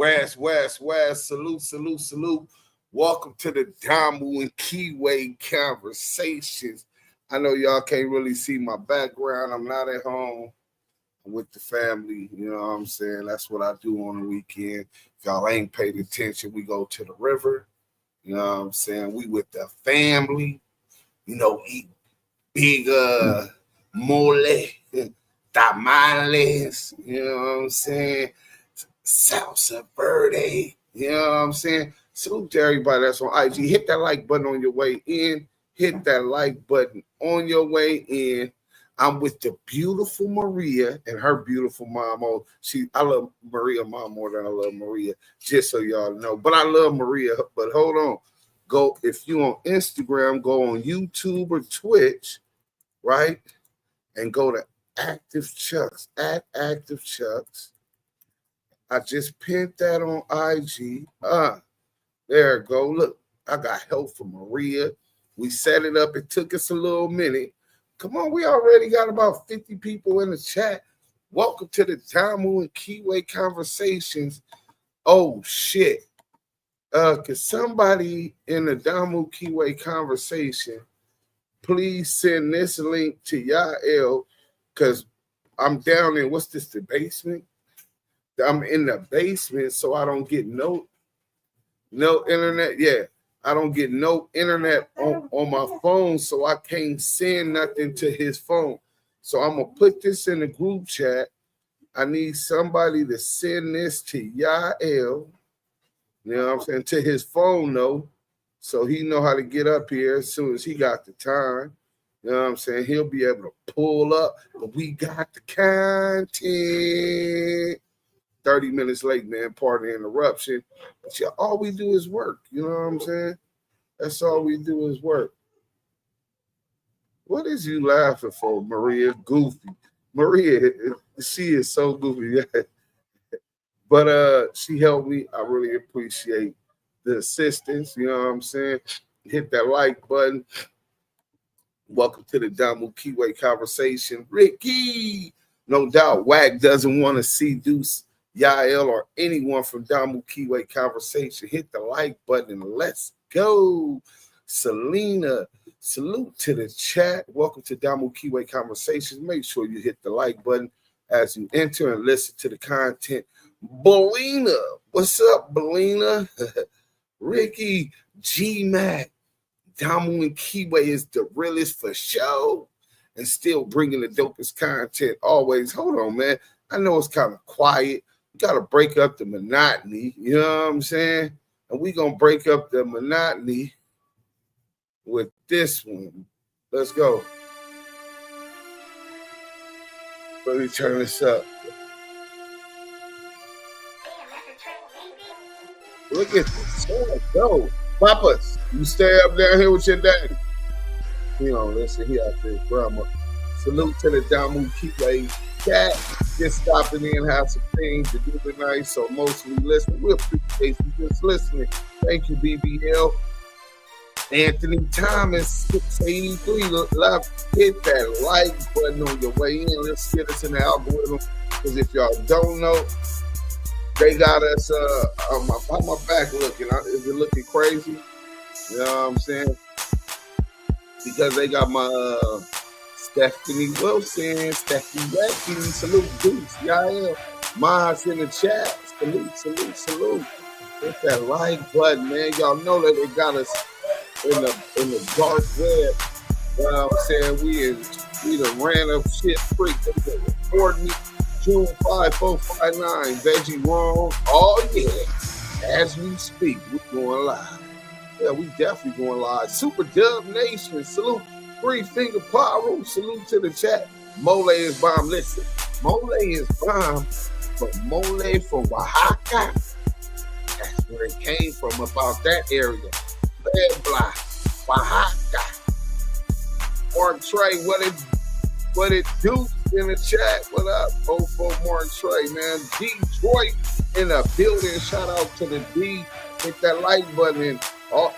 West. Salute. Welcome to the Damu Kiwe Conversations. I know y'all can't really see my background. I'm not at home. I'm with the family. You know what I'm saying? That's what I do on the weekend. If y'all ain't paid attention, we go to the river. You know what I'm saying? We with the family. You know, eat big mole, tamales. You know what I'm saying? Salsa verde. You know what I'm saying? Salute to everybody that's on IG. Hit that like button on your way in. Hit that like button on your way in. I'm with the beautiful Maria and her beautiful mom. Oh, I love Maria mom more than I love Maria, just so y'all know. But I love Maria. But hold on. Go, if you on Instagram, go on YouTube or Twitch, right? And go to ActiveChucks, at ActiveChucks. I just pinned that on IG. There it go. Look, I got help from Maria. We set it up. It took us a little minute. Come on, we already got about 50 people in the chat. Welcome to the Damu Kiwe Conversations. Oh, shit. Could somebody in the Damu Kiwe Conversation please send this link to Yael? Because I'm down in, what's this, the basement? I'm in the basement, so I don't get no internet. Yeah, I don't get no internet on my phone, so I can't send nothing to his phone. So I'm going to put this in the group chat. I need somebody to send this to Yael, you know what I'm saying, to his phone, though, so he know how to get up here as soon as he got the time. You know what I'm saying? He'll be able to pull up, but we got the content. 30 minutes late, man. Pardon the interruption. But yeah, all we do is work. You know what I'm saying? That's all we do is work. What is you laughing for, Maria? Goofy. Maria, she is so goofy. But she helped me. I really appreciate the assistance. You know what I'm saying? Hit that like button. Welcome to the Damu Kiwe Conversation. Ricky. No doubt, Wack doesn't want to see Duse, Yael, or anyone from Damu Kiwe Conversation. Hit the like button and let's go. Selena, salute to the chat. Welcome to Damu Kiwe Conversations. Make sure you hit the like button as you enter and listen to the content. Belina, what's up, Belina? Ricky, G-Mac, Damu Kiwe is the realest for show and still bringing the dopest content always. Hold on, man. I know it's kind of quiet. You got to break up the monotony. You know what I'm saying? And we're going to break up the monotony with this one. Let's go. Let me turn this up. Look at this. Let's go. Papas, you stay up down here with your daddy. You know, listen, he out there, grandma. Salute to the Damu Kiwe chat. Just stopping in, have some things to do tonight. So mostly listening. We appreciate you just listening. Thank you, BBL. Anthony Thomas, 683. Love, hit that like button on your way in. Let's get us in the algorithm. Because if y'all don't know, they got us, how my back looking? Is it looking crazy? You know what I'm saying? Because they got my Stephanie Wilson, Stephanie Wacky, salute, Dukes, Yael, Maz in the chat, salute. Hit that like button, man. Y'all know that they got us in the dark web. You know what I'm saying? We done ran up shit freak. They been recording me. June 5459, Veggie Wrong. Oh yeah. As we speak, we're going live. Yeah, we definitely going live. Super Dub Nation, salute. 3 Finger Pyro, salute to the chat. Mole is bomb. Listen, Mole is bomb, but Mole from Oaxaca. That's where it came from, about that area. Bad Block, Oaxaca. Mark Trey, what it do in the chat? What up, Ofo Mark Trey, man? Detroit in the building. Shout out to the D. Hit that like button,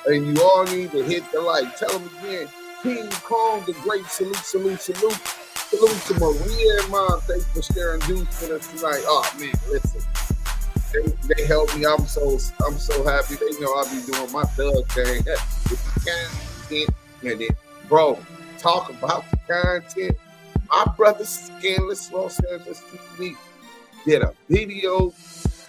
and you all need to hit the like. Tell them again. King Kong, the great salute. Salute to Maria and Mom. Thanks for sharing Deuce with us tonight. Oh, man, listen. They help me. I'm so happy. They know I be doing my thug thing. If you content in it, bro. Talk about the content. My brother Skinless Los Angeles TV did a video.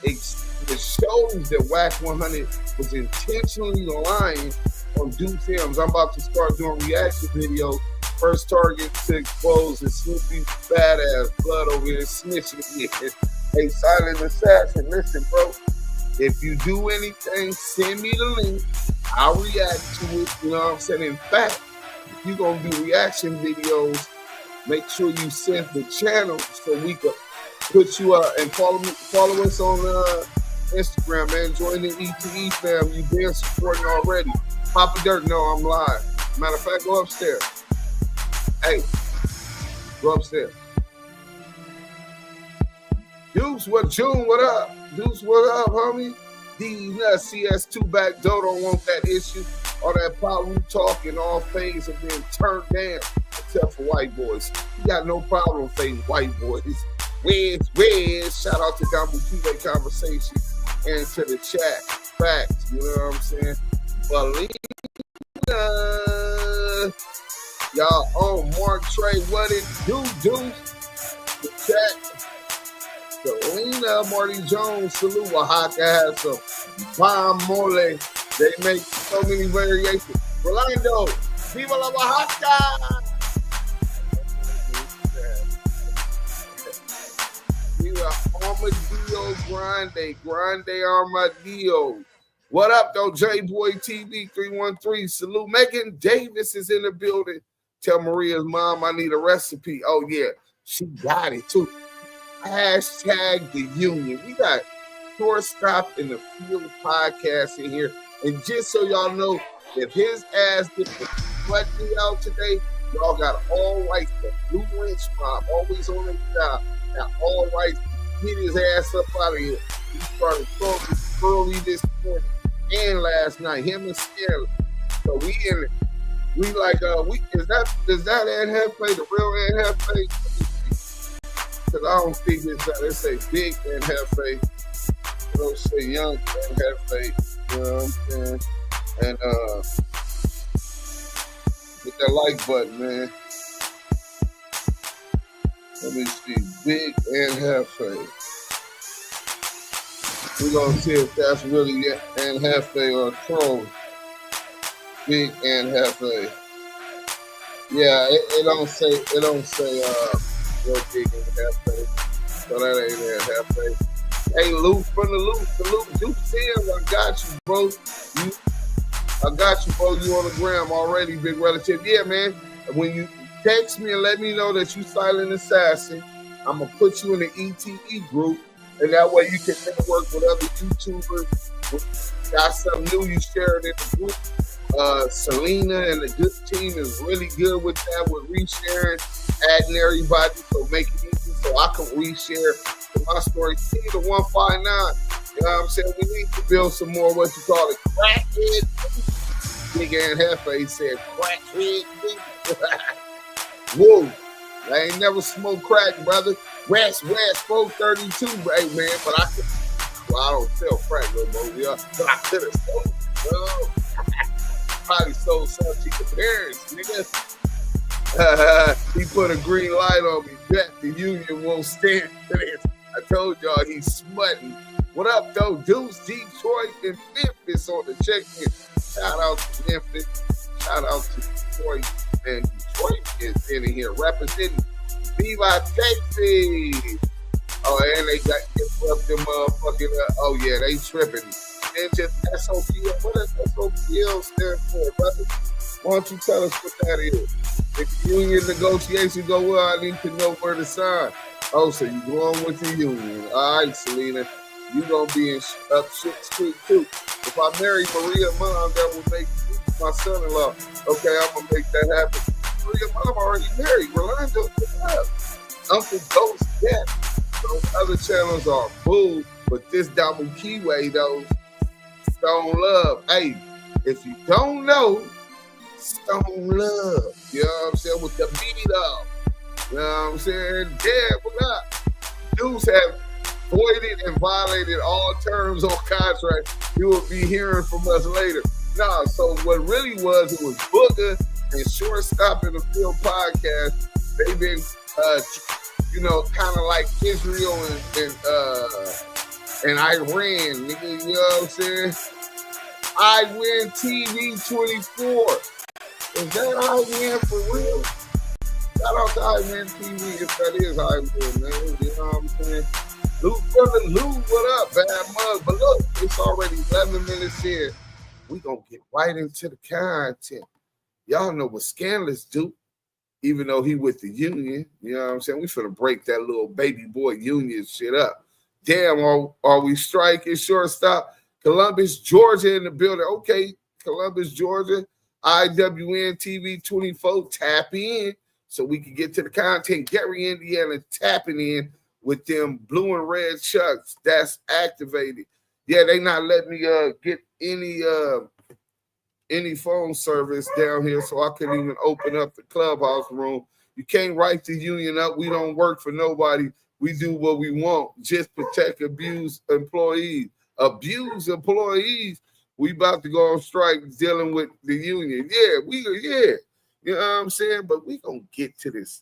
It shows that Wack100 was intentionally lying on Duse M's. I'm about to start doing reaction videos. First target to expose the Snoopy badass blood over here snitching again. Hey, silent assassin, listen, bro. If you do anything, send me the link. I'll react to it. You know what I'm saying? In fact, if you're going to do reaction videos, make sure you send the channel so we can put you up and follow us on Instagram, man. Join the ETE fam. You've been supporting already. Papa Dirt, no, I'm live. Matter of fact, go upstairs. Hey, go upstairs. Deuce, June, what up? Deuce, what up, homie? These CS2 back door don't want that issue. All that power talk and all things have been turned down, except for white boys. You got no problem facing white boys. Where's? Shout out to Damu Kiwe Conversations and to the chat. Facts, you know what I'm saying? Belina. Y'all on Mark Trey, what it do? The chat. Selena, Marty Jones, salute. Oaxaca has some bomb mole. They make so many variations. Rolando, viva la Oaxaca! Viva Armadillo Grande Armadillo. What up, though? J-Boy TV 313. Salute. Megan Davis is in the building. Tell Maria's mom I need a recipe. Oh, yeah. She got it, too. Hashtag the union. We got Shortstop in the Field podcast in here. And just so y'all know, if his ass gets the sweat out today, y'all got all rights. The Blue Lynch mob always on the job. Got all rights to get his ass up out of here. He started talking early this morning and last night. Him and Stanley. So we in it. We like is that Ann Hefe, the real Ann Hefe? Because I don't think they say big Ann Hefe. They don't say young Ann Hefe. You know what I'm saying? And hit that like button, man. Let me see. Big Ann Hefe. We're gonna see if that's really Ann Hefe or a troll. Big Ann Hefe. Yeah, it don't say real big Ann Hefe. So that ain't Ann Hefe. Hey, Luke from the Loop, salute. Duke Sam, I got you, bro. I got you, bro. You on the gram already, big relative. Yeah, man. When you text me and let me know that you silent assassin, I'm gonna put you in the ETE group, and that way you can network with other YouTubers. Got something new, you share it in the group. Selena and the good team is really good with that, with resharing, adding everybody, so make it easy so I can reshare my story. See the 159. You know what I'm saying? We need to build some more, what you call it, crackhead. Big Ann Hefe said crackhead. Whoa. I ain't never smoked crack, brother. West 432, right, man. But I don't sell crack no more, yeah. But I could have sold it, probably sold something to the parents, nigga. He put a green light on me. Bet the union won't stand for this. I told y'all he's smutting. What up, though? Deuce, Detroit, and Memphis on the check-in. Shout out to Memphis. Shout out to Detroit. And Detroit is in here representing Viva Texas. Oh, and they got up them motherfucking, oh yeah, they tripping. And just SOPL. What does SOPL stand for, brother? Why don't you tell us what that is? If the union negotiations go well, I need to know where to sign. Oh, so you going with the union. All right, Selena. You gonna be in up shit street too. If I marry Maria Mom, that will make you my son-in-law. Okay, I'm gonna make that happen. Maria Mom already married. Rolando, what's up? Uncle Ghost, yeah. Those other channels are bull, but this Damu Kiwe, though, Stone Love. Hey, if you don't know, Stone Love. You know what I'm saying? With the beat up. You know what I'm saying? Yeah, what up? Dudes have voided and violated all terms on contract. You will be hearing from us later. Nah, so what really was, it was Booker and Shortstop in the Field podcast. They've been, kind of like Israel and Iran, nigga, you know what I'm saying? I win TV 24. Is that I win for real? Shout out to I win TV if that is I win, man. You know what I'm saying? Luke brother Lou, what up, bad mug? But look, it's already 11 minutes in. We gonna get right into the content. Y'all know what Scandalous do, even though he with the union. You know what I'm saying? We finna break that little baby boy union shit up. Damn, are we striking shortstop? Columbus, Georgia in the building. Okay, Columbus, Georgia. IWN TV 24. Tap in so we can get to the content. Gary, Indiana, tapping in with them blue and red chucks. That's activated. Yeah, they not letting me get any phone service down here, so I couldn't even open up the Clubhouse room. You can't write the union up. We don't work for nobody. We do what we want. Just protect abused employees. Abused employees. We about to go on strike dealing with the union. Yeah. You know what I'm saying? But we gonna get to this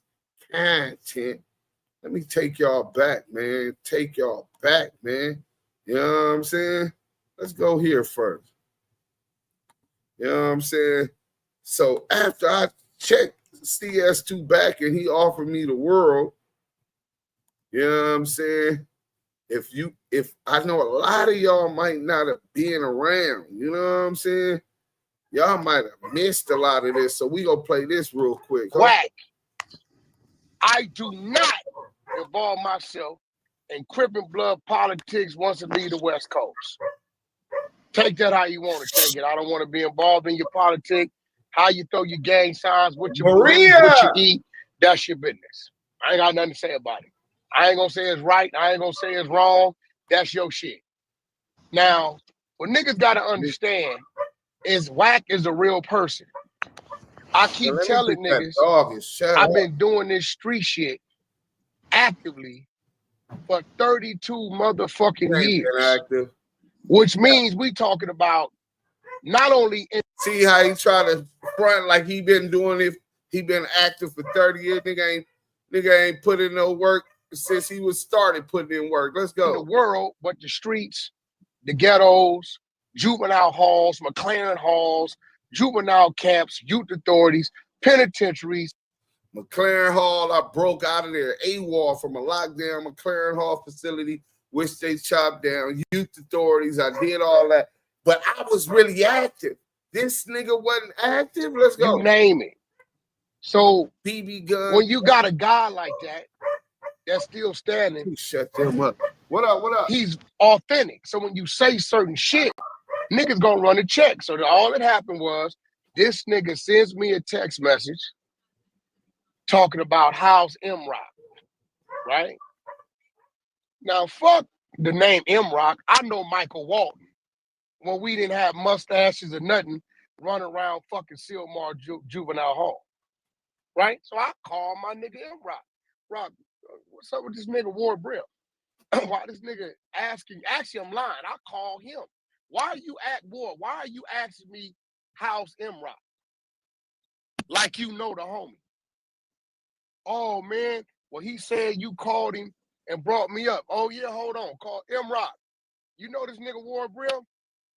content. Let me take y'all back, man. You know what I'm saying? Let's go here first. You know what I'm saying? So after I checked CS2 back and he offered me the world, you know what I'm saying? If I know a lot of y'all might not have been around, you know what I'm saying? Y'all might have missed a lot of this. So we gonna play this real quick. Wack. I do not involve myself in crippin' blood politics once I leave the West Coast. Take that how you want to take it. I don't want to be involved in your politics, how you throw your gang signs, what you believe, what you eat. That's your business. I ain't got nothing to say about it. I ain't gonna say it's right. I ain't gonna say it's wrong. That's your shit. Now, what niggas gotta understand is Wack is a real person. I keep telling niggas I've been doing this street shit actively for 32 motherfucking years. Which means we talking about not only see how he try to front like he been doing it. He been active for 30 years. Nigga ain't put in no work since he was started putting in work. Let's go. In the world, but the streets, the ghettos, juvenile halls, McLaren halls, juvenile camps, youth authorities, penitentiaries. McLaren Hall, I broke out of there. AWOL from a lockdown McLaren Hall facility, which they chopped down. Youth authorities, I did all that. But I was really active. This nigga wasn't active. Let's go. You name it. So BB gun. When you got a guy like that, that's still standing. Shut them up. What up? He's authentic. So when you say certain shit, niggas gonna run a check. So all that happened was this nigga sends me a text message talking about House MRock, right? Now fuck the name MRock. I know Michael Walton. When we didn't have mustaches or nothing, running around fucking Silmar Juvenile Hall, right? So I call my nigga MRock. Rock, what's up with this nigga Ward Brim? Why this nigga asking? Actually, I'm lying. I call him. Why are you asking me House MRock? Like you know the homie. Oh man, well he said you called him and brought me up. Oh yeah, hold on. Call MRock. You know this nigga Ward Brim?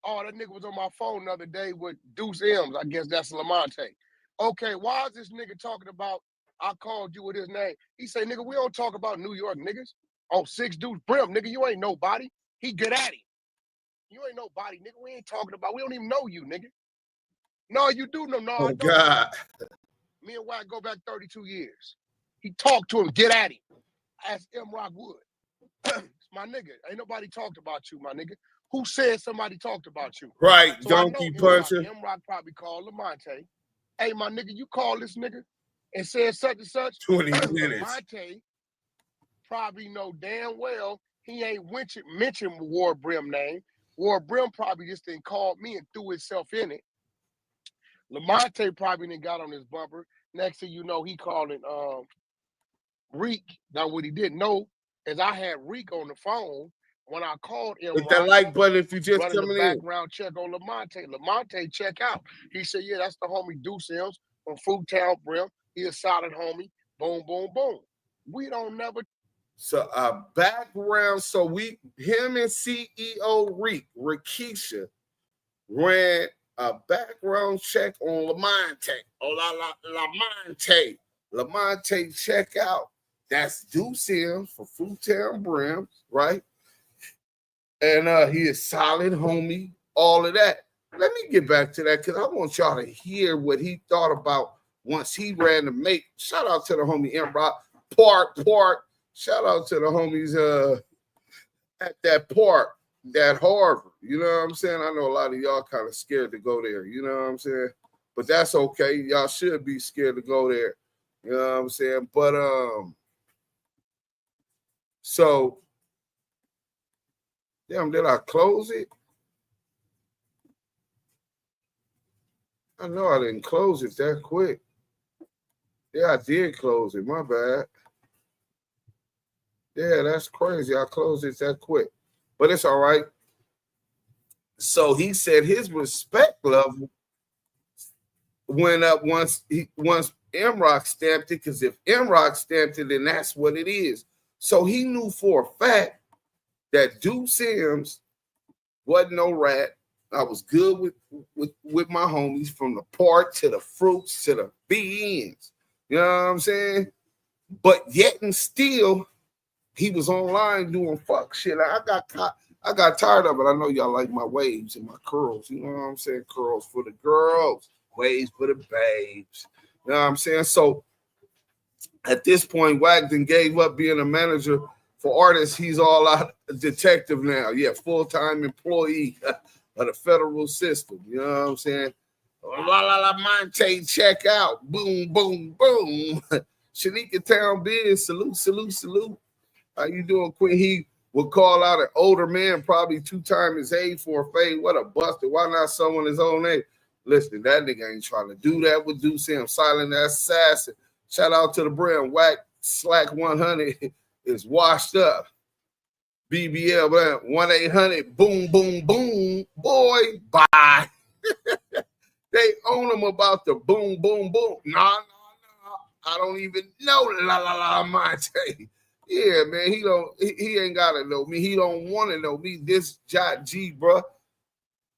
Oh, that nigga was on my phone the other day with Duse M. I guess that's LaMonte. Okay, why is this nigga talking about I called you with his name? He say, nigga, we don't talk about New York niggas. Oh, 6 Duse Brim, nigga, you ain't nobody. He good at him. You ain't nobody, nigga. We ain't talking about, we don't even know you, nigga. No, you do know. No, I don't. God. Me and Wack go back 32 years. He talked to him, get at him. As MRock would. It's my nigga. Ain't nobody talked about you, my nigga. Who said somebody talked about you? Right, so donkey puncher. MRock probably called LaMonte. Hey, my nigga, you call this nigga and said such and such. 20 minutes. LaMonte probably know damn well he ain't mentioned Ward Brim name. Ward Brim probably just didn't call me and threw himself in it. LaMonte probably didn't got on his bumper. Next thing you know, he calling Reek. Now what he didn't know, is I had Reek on the phone when I called him. Hit that like button if you just running coming the in. background check on LaMonte. LaMonte check out. He said, yeah, that's the homie Duse M from Fruit Town Brims. He a solid homie. Boom, boom, boom. We don't never. So background. So him and CEO Rikisha ran a background check on LaMonte. LaMonte. LaMonte check out. That's Duse M for Fruit Town Brims, right? And he is solid homie, all of that. Let me get back to that because I want y'all to hear what he thought about once he ran the make. Shout out to the homie MRock. Park. Shout out to the homies at that park, that Harvard. You know what I'm saying? I know a lot of y'all kind of scared to go there. You know what I'm saying? But that's okay. Y'all should be scared to go there. You know what I'm saying? But so damn, did I close it? I know I didn't close it that quick. Yeah, I did close it. My bad. Yeah, that's crazy. I closed it that quick. But it's all right. So he said his respect level went up once MRock stamped it, because if MRock stamped it, then that's what it is. So he knew for a fact that Duse M wasn't no rat. I was good with my homies from the park to the fruits to the BNs. You know what I'm saying? But yet and still, he was online doing fuck shit. I got tired of it. I know y'all like my waves and my curls. You know what I'm saying? Curls for the girls, waves for the babes. You know what I'm saying? So at this point, Wack done gave up being a manager for artists. He's all out detective now. Yeah, full-time employee of the federal system. You know what I'm saying? LaMonte check out. Boom, boom, boom. Shanika Town Biz, salute. How you doing, Quinn? He would call out an older man, probably 2 times his age for a fade. What a buster. Why not someone his own age? Listen, that nigga ain't trying to do that with Duse M. Silent assassin. Shout out to the brand. Wack100 is washed up. BBL, 1-800, boom, boom, boom. Boy, bye. They own them about the boom, boom, boom. No. I don't even know LaMonte. Yeah, man, he ain't gotta know me. He don't want to know me. This Jot G, bro,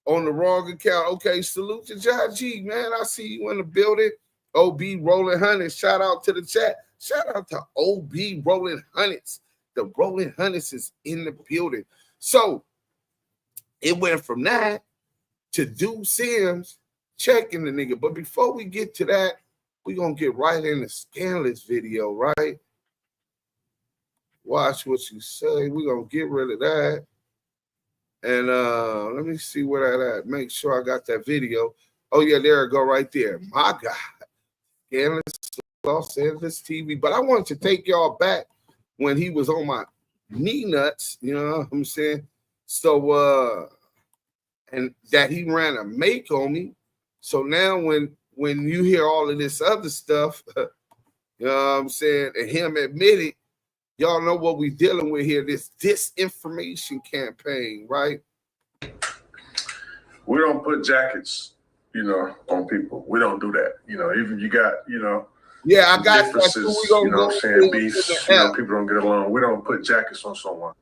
on the wrong account. Okay, salute to Jot G, man. I see you in the building. OB Rolling Hundreds. Shout out to the chat. Shout out to OB Rolling Hundreds. The Rolling Hundreds is in the building. So it went from that to Duse M checking the nigga. But before we get to that, we're gonna get right in the scandalous video, right? Watch what you say. We're going to get rid of that. And let me see where that at. Make sure I got that video. Oh, yeah, there it go right there. My God. Scandalous Los Angeles TV. But I wanted to take y'all back when he was on my knee nuts. You know what I'm saying? So, and that he ran a make on me. So now when you hear all of this other stuff, you know what I'm saying, and him admit it, y'all know what we dealing with here, this disinformation campaign, right? We don't put jackets, on people. We don't do that. Even you got, yeah, I got differences, that. you know what I'm saying, beefs, people don't get along. We don't put jackets on someone.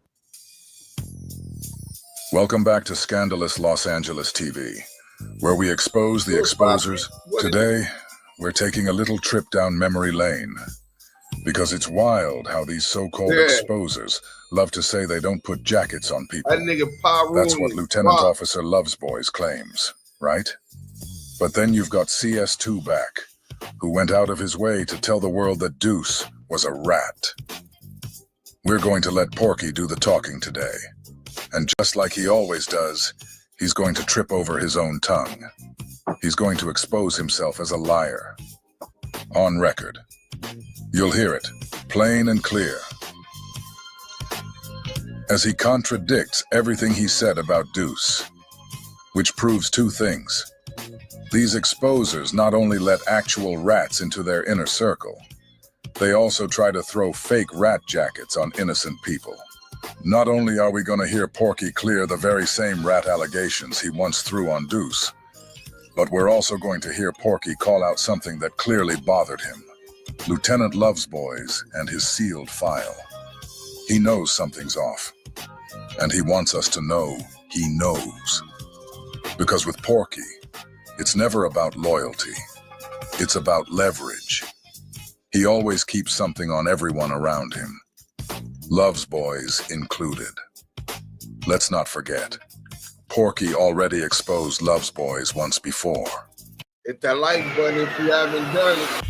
Welcome back to Scandalous Los Angeles TV, where we expose the exposers. Today, we're taking a little trip down memory lane. Because it's wild how these so-called exposers love to say they don't put jackets on people. That's what Lieutenant Officer Lovesboys claims, right? But then you've got CS2 back, who went out of his way to tell the world that Duse was a rat. We're going to let Porky do the talking today. And just like he always does, he's going to trip over his own tongue. He's going to expose himself as a liar. On record. You'll hear it, plain and clear. As he contradicts everything he said about Duse, which proves 2 things. These exposers not only let actual rats into their inner circle, They also try to throw fake rat jackets on innocent people. Not only are we going to hear Porky clear the very same rat allegations he once threw on Duse, but we're also going to hear Porky call out something that clearly bothered him. Lieutenant Loves Boys and his sealed file. He knows something's off, and he wants us to know he knows. Because with Porky, it's never about loyalty. It's about leverage. He always keeps something on everyone around him, Loves Boys included. Let's not forget, Porky already exposed Loves Boys once before. Hit that like button if you haven't done it.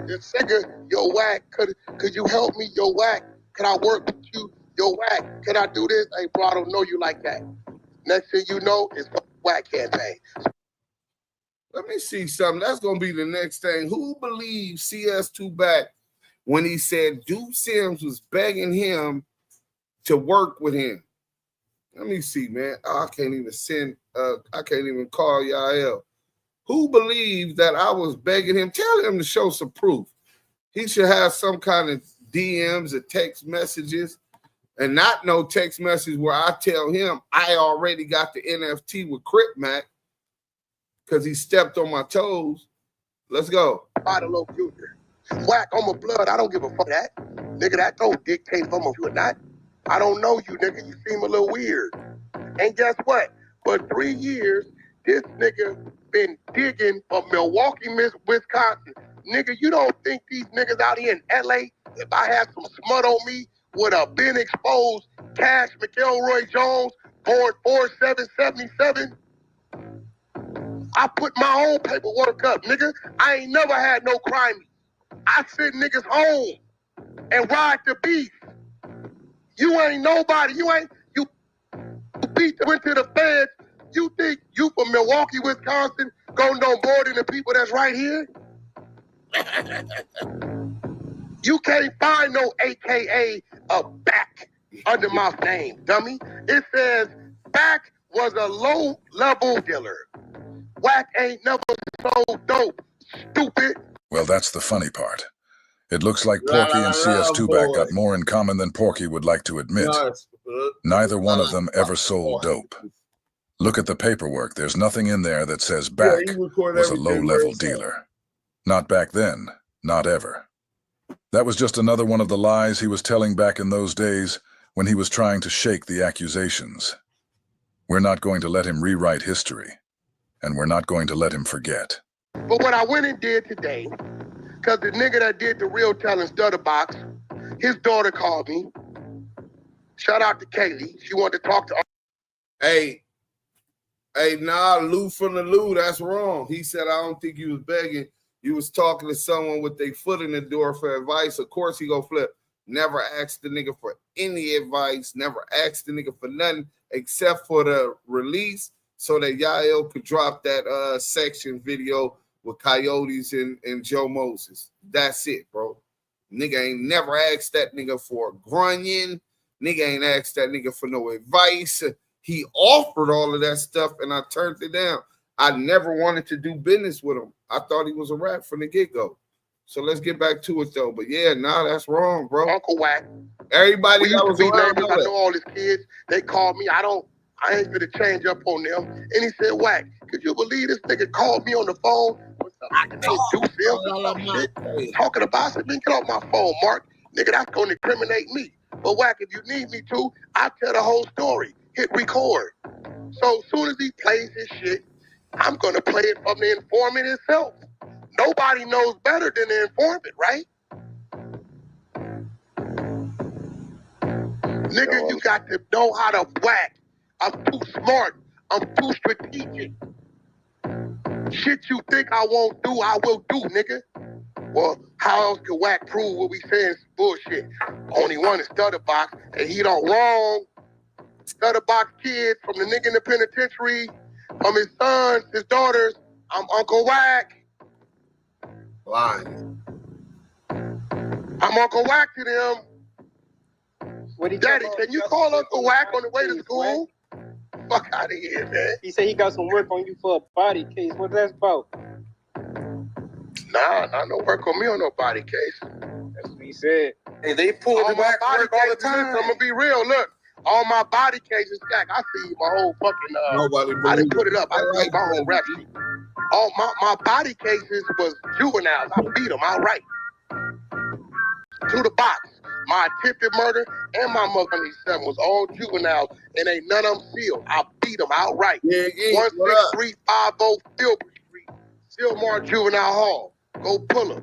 This nigga, yo, Wack, could you help me? Yo, Wack, could I work with you? Yo, Wack, can I do this? Hey, bro, I don't know you like that. Next thing you know, it's the Wack campaign. Let me see something. That's going to be the next thing. Who believes CS2 back when he said Duse M was begging him to work with him? Let me see, man. Oh, I can't even send, I can't even call y'all. Who believes that I was begging him? Tell him to show some proof. He should have some kind of DMs or text messages, and not no text message where I tell him I already got the NFT with Crip Mac because he stepped on my toes. Let's go. Low Junior. Wack on my blood. I don't give a fuck that. Nigga, that don't dictate if I'm a you or not. I don't know you, nigga. You seem a little weird. And guess what? For 3 years, this nigga been digging for Milwaukee, Wisconsin. Nigga, you don't think these niggas out here in L.A., if I had some smut on me, would have been exposed Cash McElroy Jones, born 4777? I put my own paperwork up, nigga. I ain't never had no crime. I send niggas home and ride the beef. You ain't nobody. You went to the feds. You think you from Milwaukee, Wisconsin, gonna know more than the people that's right here? You can't find no AKA a Back under my name, dummy. It says Back was a low-level dealer. Wack ain't never sold dope, stupid. Well, that's the funny part. It looks like Porky and CS2 back got more in common than Porky would like to admit. Neither one of them ever sold dope. Look at the paperwork. There's nothing in there that says Back was a low-level dealer. Not back then, not ever. That was just another one of the lies he was telling back in those days when he was trying to shake the accusations. We're not going to let him rewrite history, and we're not going to let him forget. But what I went and did today, because the nigga that did the real telling Stutterbox, his daughter called me. Shout out to Kaylee. She wanted to talk to. Hey, nah, Lou from the Lou, that's wrong. He said, I don't think you was begging. You was talking to someone with their foot in the door for advice. Of course he go flip. Never asked the nigga for any advice. Never asked the nigga for nothing except for the release so that Yael could drop that section video with Coyotes and Joe Moses. That's it, bro. Nigga ain't never asked that nigga for a grunion. Nigga ain't asked that nigga for no advice. He offered all of that stuff, and I turned it down. I never wanted to do business with him. I thought he was a rat from the get-go. So let's get back to it, though. But, yeah, nah, that's wrong, bro. Uncle Wack. Everybody that was around I know all his kids. They called me. I ain't gonna change up on them. And he said, Wack, could you believe this nigga called me on the phone? Talking about, I said, man, get off my phone, Mark. Nigga, that's gonna incriminate me. But Wack, if you need me to, I'll tell the whole story. Hit record. So as soon as he plays his shit, I'm gonna play it from the informant himself. Nobody knows better than the informant, right? Nigga, you got to know how to whack. I'm too smart. I'm too strategic. Shit you think I won't do, I will do, nigga. Well, how else could Wack prove what we saying is bullshit? Only one is Stutterbox, and he don't wrong. Stutterbox kids from the nigga in the penitentiary, from his sons, his daughters. I'm Uncle Wack. Lying. I'm Uncle Wack to them. Daddy, can you call Uncle Wack on the way to school? fuck out of here, man. He said he got some work on you for a body case. What that's about? Nah, not no work on me on no body case. That's what he said. Hey, they pull the Wack work all the time. I'm gonna be real. Look, all my body cases stacked. I see my whole fucking. Nobody I didn't put believes it up. I like see my whole rap sheet. All my body cases was juveniles. I beat them outright to the box. My attempted murder and my motherfucking son was all juveniles, and ain't none of them sealed. I beat them outright. Yeah, 16350 Filbert Street, Silmar Juvenile Hall. Go pull them.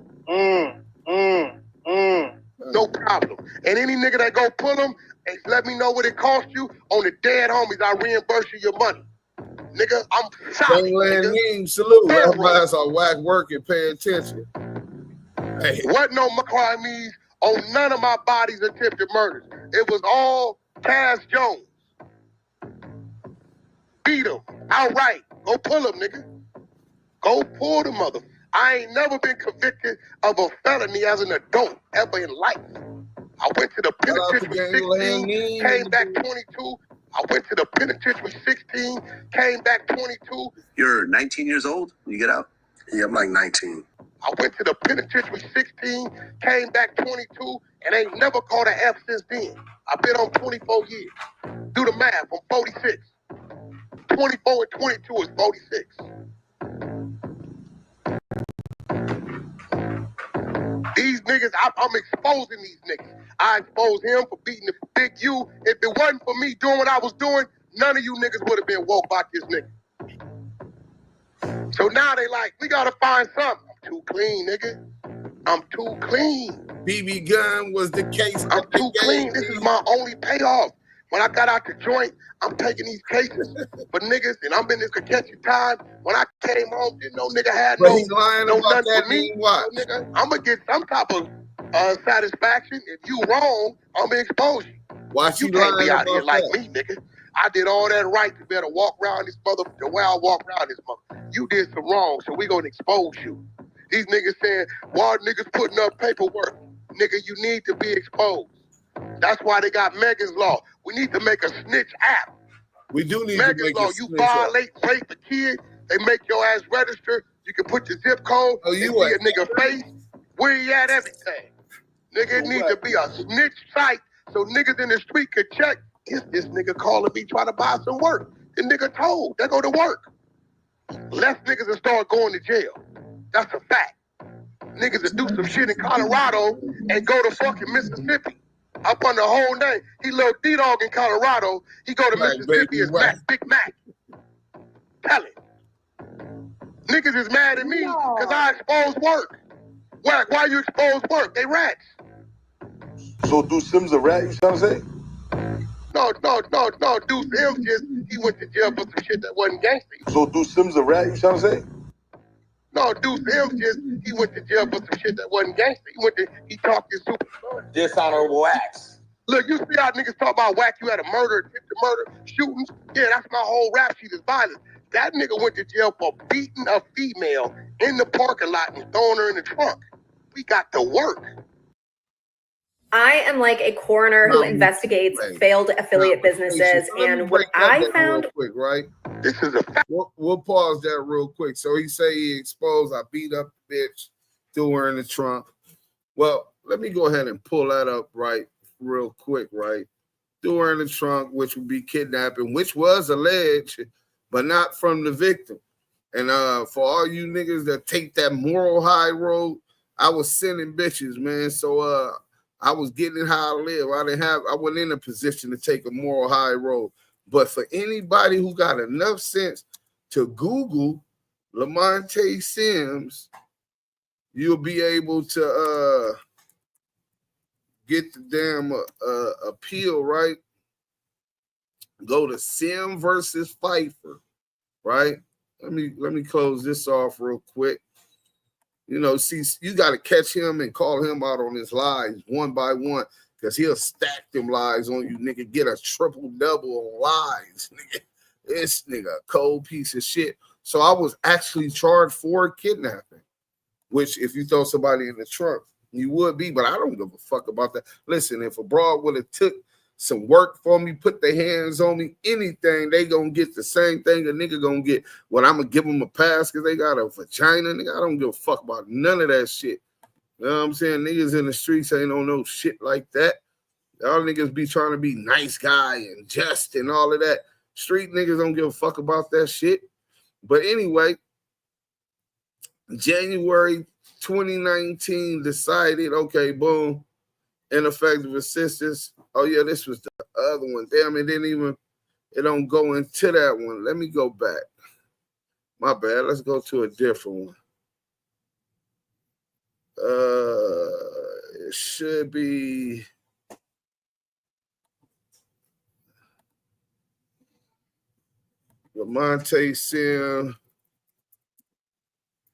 No problem. And any nigga that go pull them, and let me know what it cost you. On the dead homies, I reimburse you your money. Nigga, I'm sorry. Salute. Everybody's on Wack working, pay attention. Hey. Wasn't no crimes on none of my body's attempted murders. It was all Cass Jones. Beat him outright. Go pull him, nigga. Go pull the mother. I ain't never been convicted of a felony as an adult ever in life. I went to the penitentiary 16, came back 22. I went to the penitentiary 16, came back 22. You're 19 years old when you get out? Yeah, I'm like 19. I went to the penitentiary 16, came back 22, and ain't never caught an F since then. I've been on 24 years. Do the math, I'm 46. 24 and 22 is 46. These niggas, I'm exposing these niggas. I exposed him for beating the big U. If it wasn't for me doing what I was doing, none of you niggas would have been woke by this nigga. So now they like, we gotta find something. I'm too clean, nigga. I'm too clean. BB gun was the case. I'm too clean. This is my only payoff. When I got out the joint, I'm taking these cases for niggas, and I'm in this catchy time. When I came home, didn't no nigga had no nothing for me. No, nigga, I'm gonna get some type of satisfaction. If you wrong, I'm gonna expose you. Why You can't be out here like me, nigga. I did all that right to better walk around this mother the way I walk around this mother. You did some wrong, so we gonna expose you. These niggas saying, why niggas putting up paperwork? Nigga, you need to be exposed. That's why they got Megan's Law. We need to make a snitch app. We do need Megan's to make Law. You violate, rape a kid, they make your ass register. You can put your zip code. Oh, you see a nigga face. Where you at? Everything. Nigga, it need to be a snitch site so niggas in the street could check. Is this nigga calling me trying to buy some work? The nigga told. They go to work. Less niggas will start going to jail. That's a fact. Niggas will do some shit in Colorado and go to fucking Mississippi. Up on the whole name. He little D-Dog in Colorado. He go to Mississippi as Mac, Big Mac. Tell it. Niggas is mad at me because I expose work. Wack, why you expose work? They rats. So Duse M's a rat, you trying to say? No. Duse M he went to jail for some shit that wasn't gangster. So Duse M's a rat, you trying to say? No, Duse M he went to jail for some shit that wasn't gangster. He talked his super. Dishonorable acts. Look, you see how niggas talk about Wack, you had a murder, attempted murder, shootings. Yeah, that's my whole rap sheet is violence. That nigga went to jail for beating a female in the parking lot and throwing her in the trunk. We got to work. I am like a coroner who investigates failed affiliate businesses, and what I found. Real quick, right? This is a fact. We'll pause that real quick. So he say he exposed. I beat up the bitch, threw her in the trunk. Well, let me go ahead and pull that up right real quick, right? Threw her in the trunk, which would be kidnapping, which was alleged, but not from the victim. And for all you niggas that take that moral high road, I was sending bitches, man. So I was getting how I live. I wasn't in a position to take a moral high road. But for anybody who got enough sense to Google LaMonte Sims, you'll be able to get the damn appeal, right? Go to Sim versus Pfeiffer, right? Let me close this off real quick. You know, see, you got to catch him and call him out on his lies one by one, because he'll stack them lies on you, nigga. Get a triple-double on lies, nigga. This nigga, a cold piece of shit. So I was actually charged for kidnapping, which if you throw somebody in the trunk, you would be, but I don't give a fuck about that. Listen, if a broad would have took some work for me, put their hands on me, anything, they gonna get the same thing a nigga gonna get. Well, I'm gonna give them a pass because they got a vagina, nigga. I don't give a fuck about none of that shit. You know what I'm saying? Niggas in the streets ain't on no shit like that. Y'all niggas be trying to be nice guy and just and all of that. Street niggas don't give a fuck about that shit. But anyway, January 2019 decided, okay, boom, ineffective assistance. Oh yeah, this was the other one. Damn, it don't go into that one. Let me go back. My bad. Let's go to a different one. It should be LaMonte Sim.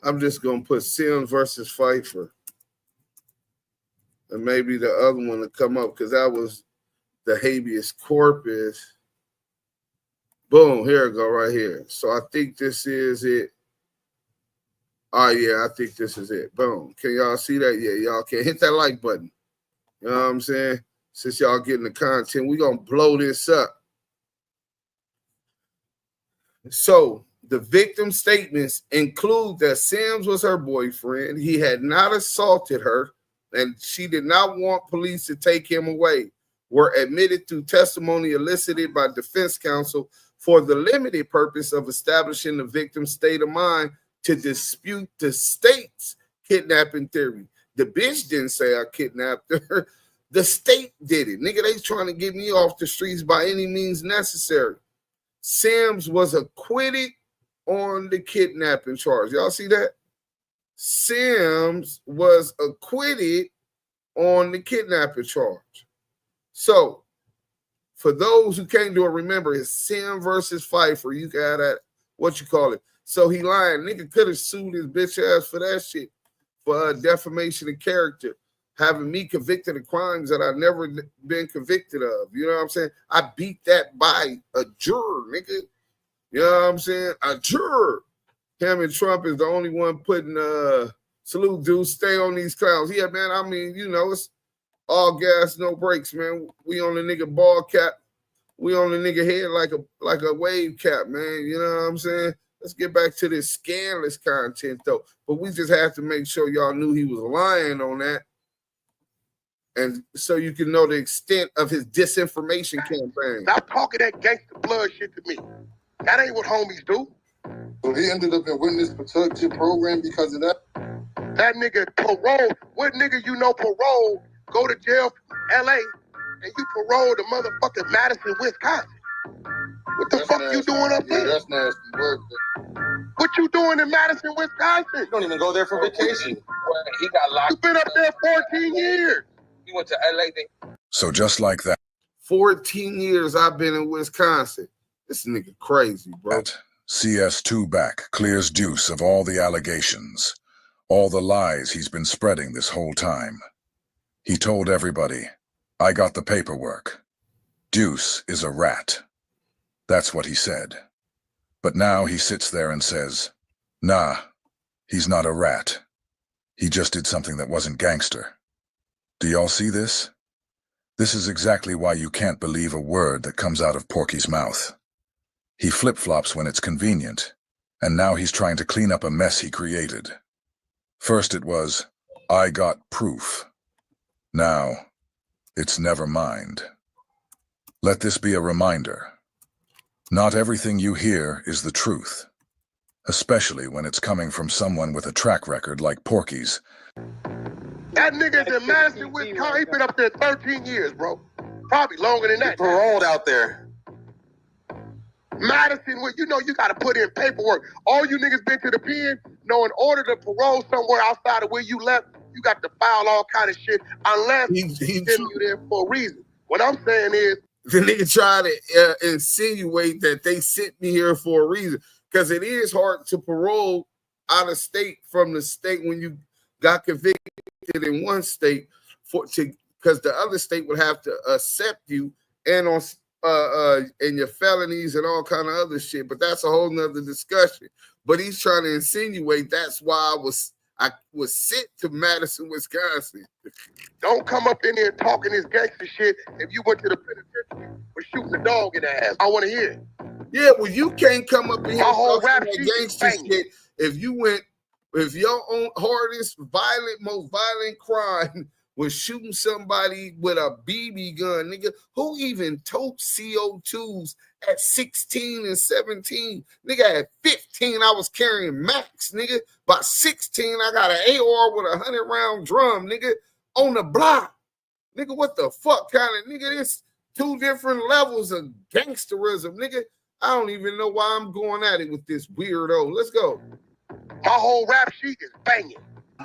I'm just gonna put Sim versus Pfeiffer. And maybe the other one to come up because that was the habeas corpus. Boom, here it go right here. So I think this is it. Oh yeah, I think this is it. Boom. Can y'all see that? Yeah, y'all can hit that like button. You know what I'm saying? Since y'all getting the content, we're gonna blow this up. So the victim statements include that Sims was her boyfriend. He had not assaulted her, and she did not want police to take him away. Were admitted through testimony elicited by defense counsel for the limited purpose of establishing the victim's state of mind to dispute the state's kidnapping theory. The bitch didn't say I kidnapped her. The state did it. Nigga, they trying to get me off the streets by any means necessary. Sims was acquitted on the kidnapping charge. Y'all see that? Sims was acquitted on the kidnapping charge. So, for those who can't do it, remember, it's Sim versus Pfeiffer. You got that, what you call it. So he lying. Nigga could have sued his bitch ass for that shit, for defamation of character, having me convicted of crimes that I've never been convicted of. You know what I'm saying? I beat that by a juror, nigga. You know what I'm saying? A juror. Him and Trump is the only one putting salute dudes, stay on these clowns. Yeah, man, I mean, you know, it's all gas, no brakes, man. We on the nigga ball cap. We on the nigga head like a wave cap, man. You know what I'm saying? Let's get back to this scandalous content, though. But we just have to make sure y'all knew he was lying on that. And so you can know the extent of his disinformation campaign. Stop talking that gangster blood shit to me. That ain't what homies do. So he ended up in witness protection program because of that? That nigga parole. What nigga you know parole, go to jail L.A., and you parole to motherfucking Madison, Wisconsin. What the fuck you doing up there? That's nasty work. What you doing in Madison, Wisconsin? You don't even go there for vacation. He got locked. You been up there 14 years. He went to L.A. So just like that. 14 years I've been in Wisconsin. This nigga crazy, bro. CS2 back clears Duse of all the allegations, all the lies he's been spreading this whole time. He told everybody, I got the paperwork. Duse is a rat. That's what he said. But now he sits there and says, nah, he's not a rat. He just did something that wasn't gangster. Do y'all see this? This is exactly why you can't believe a word that comes out of Porky's mouth. He flip-flops when it's convenient, and now he's trying to clean up a mess he created. First it was, I got proof. Now, it's never mind. Let this be a reminder. Not everything you hear is the truth, especially when it's coming from someone with a track record like Porky's. That nigga's in Madison, Wisconsin. He been up there 13 years, bro. Probably longer than that. Paroled out there. Madison, you know you got to put in paperwork. All you niggas been to the pen, know in order to parole somewhere outside of where you left, you got to file all kind of shit unless he's sending you there for a reason. What I'm saying is, the nigga tried to insinuate that they sent me here for a reason, because it is hard to parole out of state from the state when you got convicted in one state because the other state would have to accept you and on and your felonies and all kind of other shit. But that's a whole nother discussion. But he's trying to insinuate that's why I was sent to Madison, Wisconsin. Don't come up in here talking this gangster shit if you went to the penitentiary. for shooting the dog in the ass. I want to hear it. Yeah, well, you can't come up in here My whole talking rap that sheet is gangster banging. shit if your own most violent crime was shooting somebody with a BB gun, nigga. Who even totes CO2s at 16 and 17? Nigga, at 15, I was carrying Max, nigga. By 16, I got an AR with a 100-round drum, nigga, on the block. Nigga, what the fuck kind of nigga? This 2 different levels of gangsterism, nigga. I don't even know why I'm going at it with this weirdo. Let's go. My whole rap sheet is banging.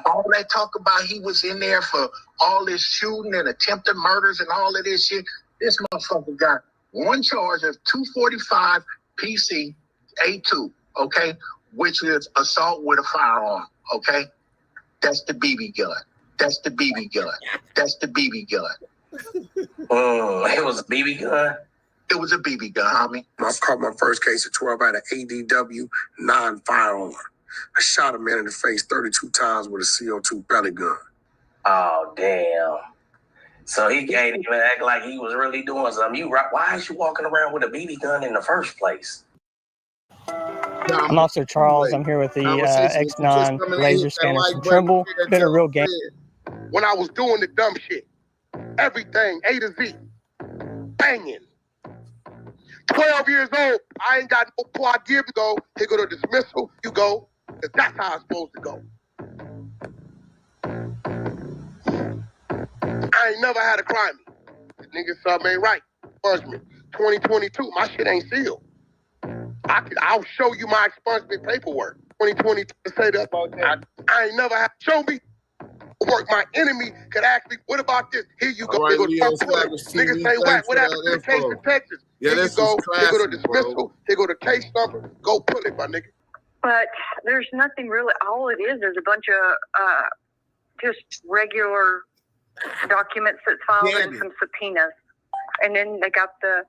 All that talk about he was in there for all this shooting and attempted murders and all of this shit. This motherfucker got one charge of 245 PC A2, okay, which is assault with a firearm, okay? That's the BB gun. That's the BB gun. That's the BB gun. It was a BB gun? It was a BB gun, homie. I caught my first case at 12 out of ADW non-firearm. I shot a man in the face 32 times with a CO2 pellet gun. Oh, damn. So he can't even act like he was really doing something. Why is you walking around with a BB gun in the first place? I'm Officer Charles. I'm here with the X9 laser scanner from Trimble. Been a real game. When I was doing the dumb shit, everything A to Z, banging. 12 years old, I ain't got no poor give to go. Here go to dismissal, you go. Because that's how it's supposed to go. I ain't never had a crime. This nigga something ain't right. Expungement. 2022, my shit ain't sealed. I'll show you my expungement paperwork. 2022, say that about that. I ain't never had. Show me work. My enemy could ask me, what about this? Here you go. Right, Niggas say, Wack, what happened to the case in Texas? Yeah, here you go. Here go to dismissal. Bro. Here go to case number. Go pull it, my nigga. But there's nothing really. All it is, there's a bunch of just regular documents that's filed and some subpoenas. And then they got the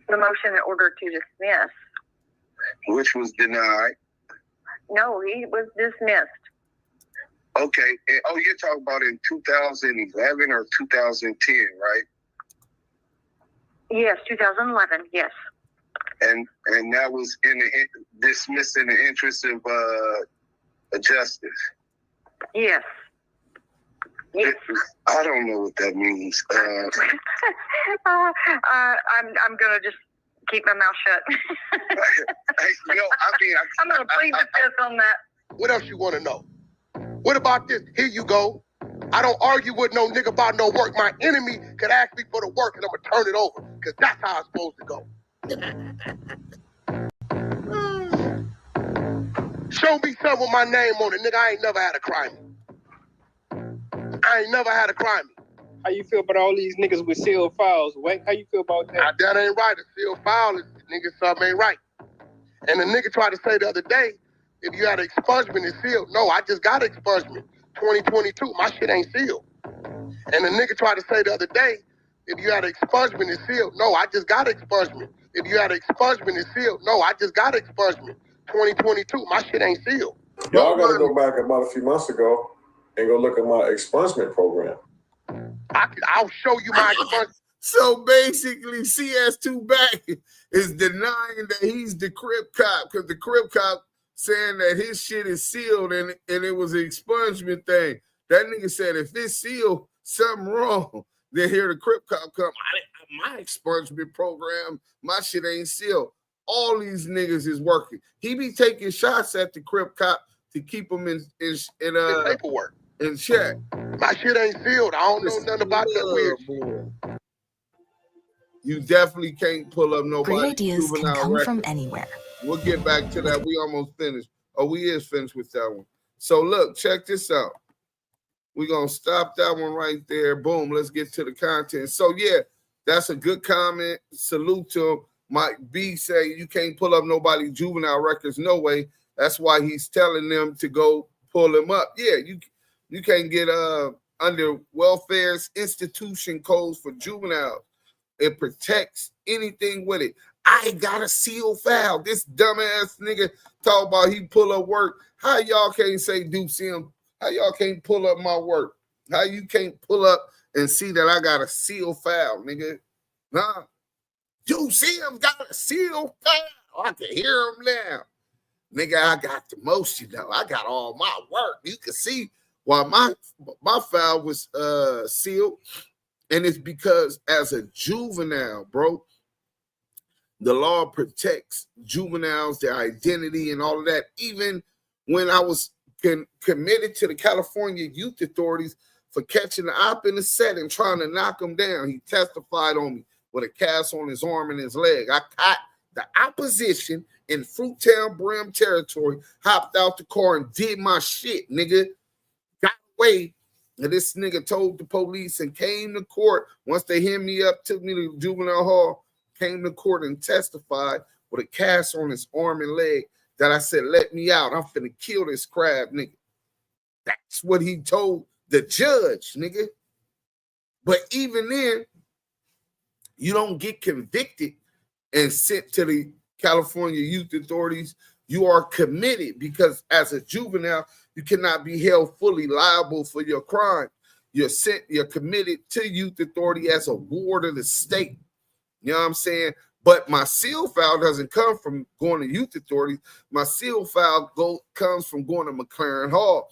motion in order to dismiss. Which was denied. No, he was dismissed. Okay. Oh, you're talking about in 2011 or 2010, right? Yes, 2011, yes. And that was dismissed in the interest of justice. Yes. Yes. I don't know what that means. I'm gonna just keep my mouth shut. I'm gonna plead the fifth on that. What else you want to know? What about this? Here you go. I don't argue with no nigga about no work. My enemy could ask me for the work and I'm gonna turn it over. Because that's how it's supposed to go. Show me something with my name on it, nigga. I ain't never had a crime. I ain't never had a crime. How you feel about all these niggas with sealed files, Wack? How you feel about that? That ain't right. A sealed file is nigga something ain't right. And the nigga tried to say the other day, if you had an expungement, it's sealed. No, I just got an expungement. 2022, my shit ain't sealed. And the nigga tried to say the other day, if you had an expungement, it's sealed. No, I just got an expungement. If you had an expungement, it's sealed. No, I just got an expungement. 2022, my shit ain't sealed. Y'all gotta go back about a few months ago and go look at my expungement program. I'll show you my expungement. So basically, CS2 back is denying that he's the Crip cop because the Crip cop saying that his shit is sealed and it was an expungement thing. That nigga said if it's sealed, something wrong. Then here the Crip cop come. My expungement program, my shit ain't sealed. All these niggas is working. He be taking shots at the Crip cop to keep him in paperwork in check. My shit ain't sealed. I don't know nothing about that weird shit. You definitely can't pull up nobody. Great ideas can come from anywhere. We'll get back to that. We almost finished. Oh, we is finished with that one. So look, check this out. We're going to stop that one right there. Boom. Let's get to the content. So yeah, that's a good comment. Salute to him. Mike B say you can't pull up nobody juvenile records. No way. That's why he's telling them to go pull them up. Yeah, you can't get under welfare's institution codes for juveniles. It protects anything with it. I got a seal file. This dumbass nigga talk about he pull up work. How y'all can't say Duse M? How y'all can't pull up my work? How you can't pull up and see that I got a seal file, nigga. Nah. Duse M got a seal file. I can hear him now. Nigga, I got the most, you know. I got all my work. You can see why my file was sealed. And it's because as a juvenile, bro, the law protects juveniles, their identity and all of that. Even when I was committed to the California Youth Authorities for catching the op in the set and trying to knock him down, he testified on me with a cast on his arm and his leg. I caught the opposition in Fruit Town Brim territory, hopped out the car and did my shit, nigga. Got away. And this nigga told the police and came to court. Once they hit me up, took me to juvenile hall, came to court and testified with a cast on his arm and leg that I said, let me out. I'm finna kill this crab, nigga. That's what he told the judge, nigga. But even then, you don't get convicted and sent to the California Youth Authorities. You are committed because as a juvenile, you cannot be held fully liable for your crime. You're committed to youth authority as a ward of the state. You know what I'm saying? But my seal file doesn't come from going to youth authorities. My seal file comes from going to McLaren Hall.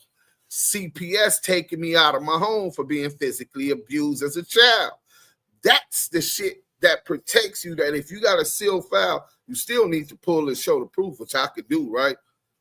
CPS taking me out of my home for being physically abused as a child. That's the shit that protects you, that if you got a seal file, you still need to pull and show the proof, which I could do, right?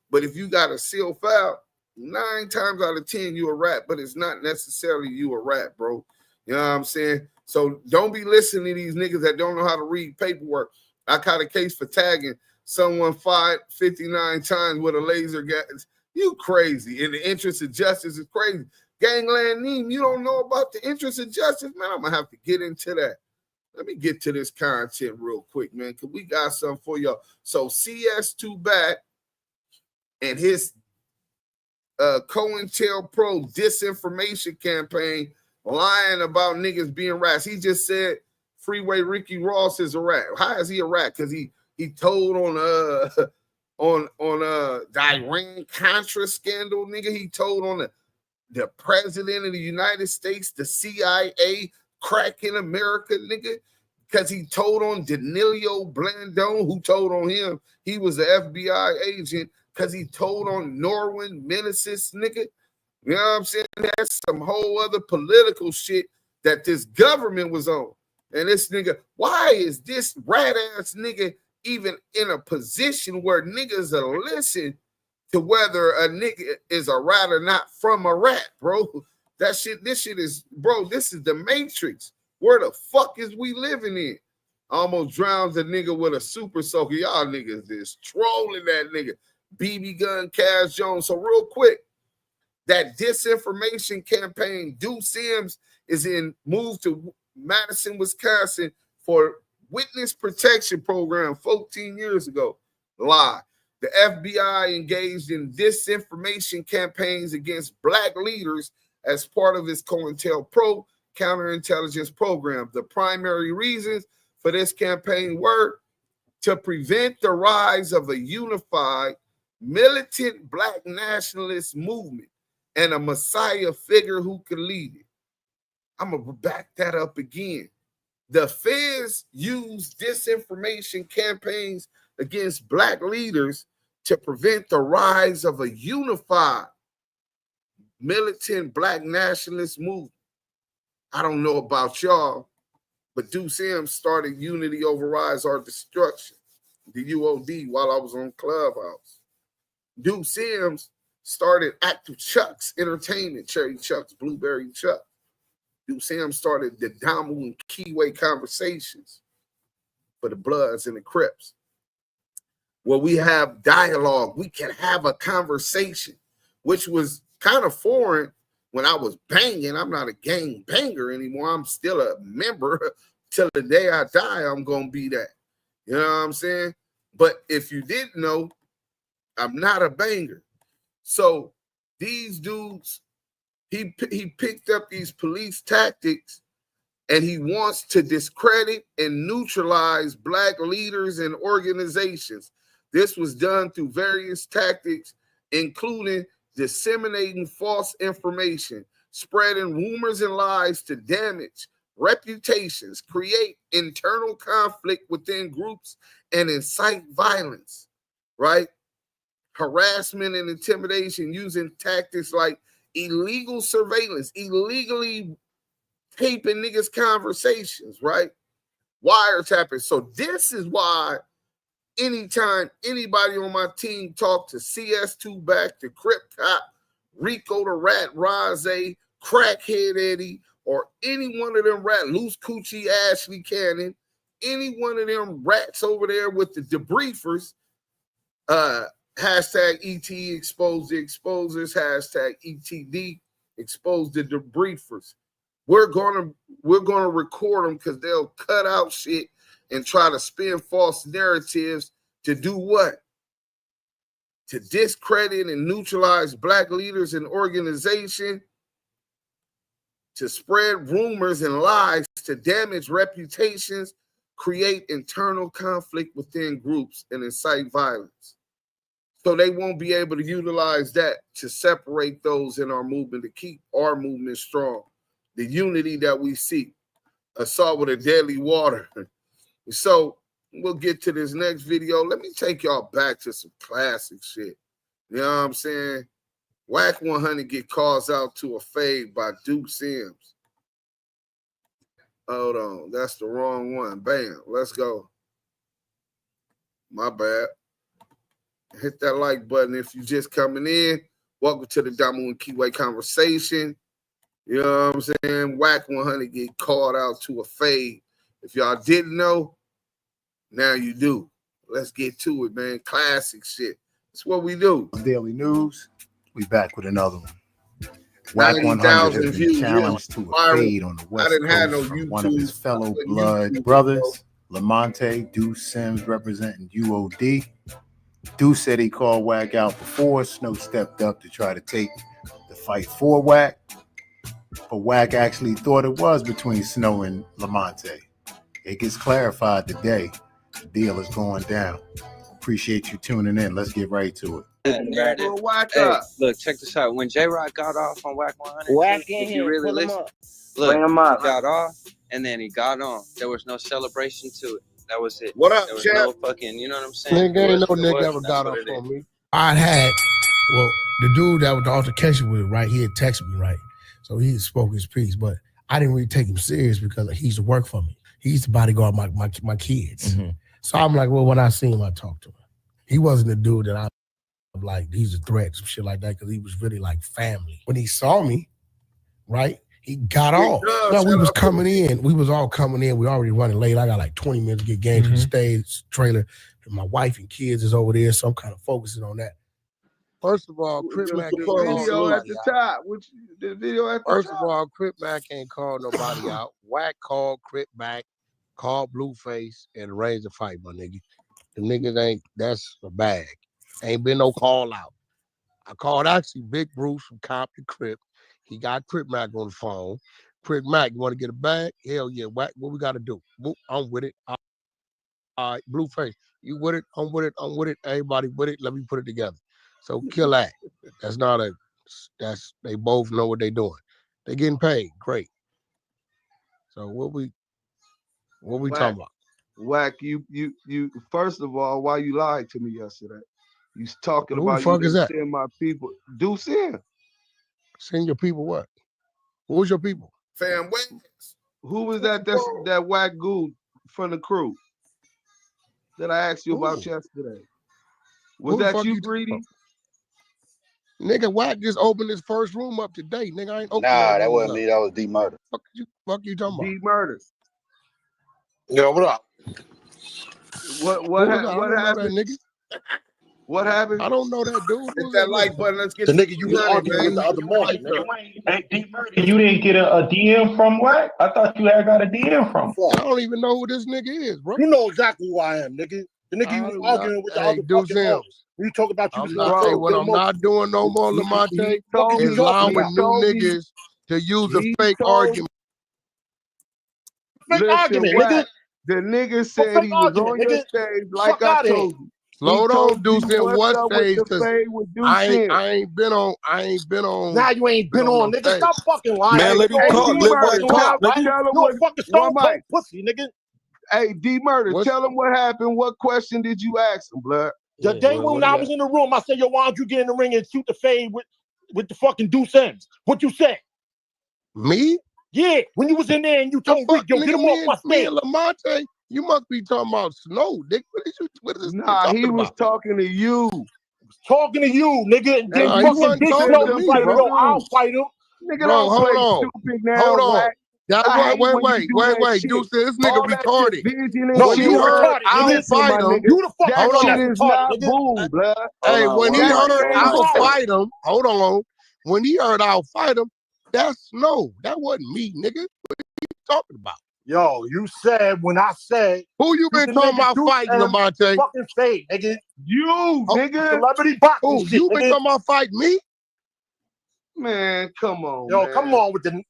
But if you got a seal file, 9 times out of 10, you a rat, but it's not necessarily you a rat, bro. You know what I'm saying? So don't be listening to these niggas that don't know how to read paperwork. I caught a case for tagging someone 59 times with a laser gas. You crazy. In the interest of justice is crazy. Gangland Neem, you don't know about the interest of justice? Man, I'm going to have to get into that. Let me get to this content real quick, man, because we got something for y'all. So CS2 back and his COINTELPRO disinformation campaign lying about niggas being rats. He just said Freeway Ricky Ross is a rat. How is he a rat? Because he told on the Iran-Contra scandal, nigga. He told on the president of the United States, the CIA cracking America, nigga, because he told on Danilo Blandon, who told on him he was an FBI agent, because he told on Norwin Meneses, nigga. You know what I'm saying? That's some whole other political shit that this government was on. And this nigga, why is this rat-ass nigga even in a position where niggas are listening to whether a nigga is a rat or not from a rat, bro? This shit is, bro, this is the Matrix. Where the fuck is we living in? Almost drowns a nigga with a super soaker. Y'all niggas is trolling that nigga. BB Gun, Cash Jones. So real quick, that disinformation campaign, Duse M is moved to Madison, Wisconsin for witness protection program 14 years ago. Lie. The FBI engaged in disinformation campaigns against black leaders as part of its COINTELPRO counterintelligence program. The primary reasons for this campaign were to prevent the rise of a unified, militant black nationalist movement and a messiah figure who could lead it. I'm going to back that up again. The feds use disinformation campaigns against black leaders to prevent the rise of a unified, militant black nationalist movement. I don't know about y'all, but Duse M started Unity Overrides Our Destruction, the UOD, while I was on Clubhouse. Duse M started ActiveChuckssEnt Entertainment, Cherry Chucks, Blueberry Chuck. Duse M started the Damu Kiwe Conversations for the Bloods and the Crips, where we have dialogue. We can have a conversation, which was kind of foreign when I was banging. I'm not a gang banger anymore. I'm still a member. Till the day I die, I'm going to be that. You know what I'm saying? But if you didn't know, I'm not a banger. So these dudes, he picked up these police tactics and he wants to discredit and neutralize black leaders and organizations. This was done through various tactics, including disseminating false information, spreading rumors and lies to damage reputations, create internal conflict within groups, and incite violence, right? Harassment and intimidation using tactics like illegal surveillance, illegally taping niggas' conversations, right? Wiretapping. So this is why anytime anybody on my team talk to CS2 back, to Crip Cop, Rico the Rat, Rozay, Crackhead Eddie, or any one of them Loose Coochie Ashley Cannon, any one of them rats over there with the debriefers, hashtag ET expose the exposers, hashtag ETD expose the debriefers. We're gonna record them because they'll cut out shit and try to spin false narratives to do what? To discredit and neutralize Black leaders and organization, to spread rumors and lies, to damage reputations, create internal conflict within groups, and incite violence. So they won't be able to utilize that to separate those in our movement, to keep our movement strong. The unity that we seek. Assault with a deadly water. So we'll get to this next video. Let me take y'all back to some classic shit. You know what I'm saying? Wack100 get calls out to a fade by Duse M. Hold on. That's the wrong one. Bam. Let's go. My bad. Hit that like button if you're just coming in. Welcome to the Damu Kiwe Conversation. You know what I'm saying? Wack100 get called out to a fade. If y'all didn't know, now you do. Let's get to it, man. Classic shit. That's what we do. Daily News. We back with another one. Wack100 has been challenged to a fade on the West Coast from one of his fellow blood brothers, LaMonte. Duse M representing UOD. Duse said he called Wack out before. Snow stepped up to try to take the fight for Wack. But Wack actually thought it was between Snow and LaMonte. It gets clarified today. The deal is going down. Appreciate you tuning in. Let's get right to it. Hey, look, check this out. When J-Rock got off on Wack100, if you really listen, look, he got off and then he got on. There was no celebration to it. That was it. What up, there was champ? no fucking, you know what I'm saying? Nigga ain't no nigga ever got off on me. I had, well, the dude that was the altercation with, right, he had texted me, right? So he spoke his piece, but I didn't really take him serious because he used to work for me. He used to bodyguard my kids. Mm-hmm. So I'm like, well, when I see him, I talk to him. He wasn't the dude that I'm like, he's a threat, some shit like that, because he was really like family. When he saw me, right, he got off. No, we was coming in. We was all coming in. We already running late. I got like 20 minutes to get games from the stage trailer. And my wife and kids is over there, so I'm kind of focusing on that. First of all, Crip Mac ain't called video at the top. The video at the top. First of all, Crip Mac ain't called nobody out. Wack called Crip Mac, called Blueface, and arranged a fight, my nigga. The niggas ain't, that's a bag. Ain't been no call out. I called actually Big Bruce from Compton Crip. He got Crip Mac on the phone. Crip Mac, you want to get a bag? Hell yeah. Wack, what we got to do? I'm with it. All right, Blueface, you with it? I'm with it. I'm with it. Everybody with it. Let me put it together. So kill that. That's not a, that's, they both know what they doing. They getting paid. Great. So what we Wack, talking about? Wack, you, first of all, why you lied to me yesterday? You talking Who about the fuck you is that? send my people. Duse M. Send your people what? Who's your people? Fam West. Who was that? That's that Wack goo from the crew that I asked you about yesterday. Was that you, Greedy? Nigga, Wack just opened his first room up today. Nigga, I ain't opened Nah, that wasn't me. That was D-Murder. Fuck you talking about? D-Murder. Yo, what up? What happened? What happened? I don't know that dude. Hit that like button. Let's get the nigga you was arguing with the other morning. Hey, D-Murder, you didn't get a DM from Wack? I thought you had got a DM from. I don't even know who this nigga is, bro. You know exactly who I am, nigga. The nigga you was arguing with the other fucking morning. When you talk about you, what I'm not doing no more, LaMonte, is allowing new niggas to use a fake argument. Listen, Wack, the nigga said he was on your stage like I told you. Slow down, Duse M. What phase? I ain't been on. Now you ain't been on, nigga. Stop fucking lying. Man, let him talk. Let Wack talk, nigga. You a fucking stone cold pussy, nigga. Hey, D-Murder, tell him what happened. What question did you ask him, blood? The day when I was in the room, I said, yo, why don't you get in the ring and shoot the fade with the fucking Duse M's? What you say? Me? Yeah, when you was in there and you told Rick, yo, get him off my stage. Me and LaMonte, you must be talking about Snow, Dick. What is this? Nah, he was talking to you. Talking to you, nigga. And then fucking Dick talking Snow to was me, like, bro. yo, I'll fight him. Nigga, Bro, don't play stupid now. Hold on. Wack. Wait, Duse, this nigga retarded. No, When you he heard retarded, I'll nigga. fight him. You the fucking that one shit that's is retarded, not nigga. boom, blood. Hey, when he heard I'll right. fight him, hold on. When he heard I'll fight him, that's Snow. That wasn't me, nigga. What are you talking about? Yo, you said when I said who you been talking about fighting, LaMonte? Fucking fade, nigga. You, nigga. Celebrity boxing shit, you been nigga. talking about fighting me? Man, come on, Yo, man. come on with the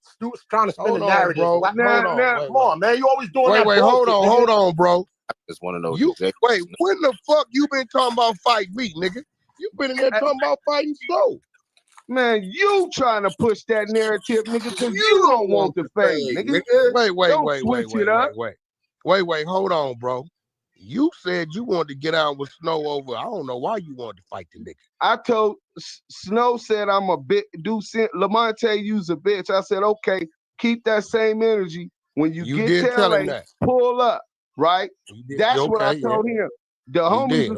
trying to spin the narrative, bro. Come on, man. You always doing that Wait, bullshit, hold on, bro. I just want to know. Wait, when the fuck you been talking about fighting me, nigga? You been in there talking about fighting Snow. Man, you trying to push that narrative, nigga, because you don't want the fade, nigga. Wait, hold on, bro. You said you wanted to get out with Snow over. I don't know why you wanted to fight the nigga. I told Snow said I'm a bit. LaMonte use a bitch. I said, okay, keep that same energy. When you get did to tell him LA, that. pull up, right? That's what I told him. The homies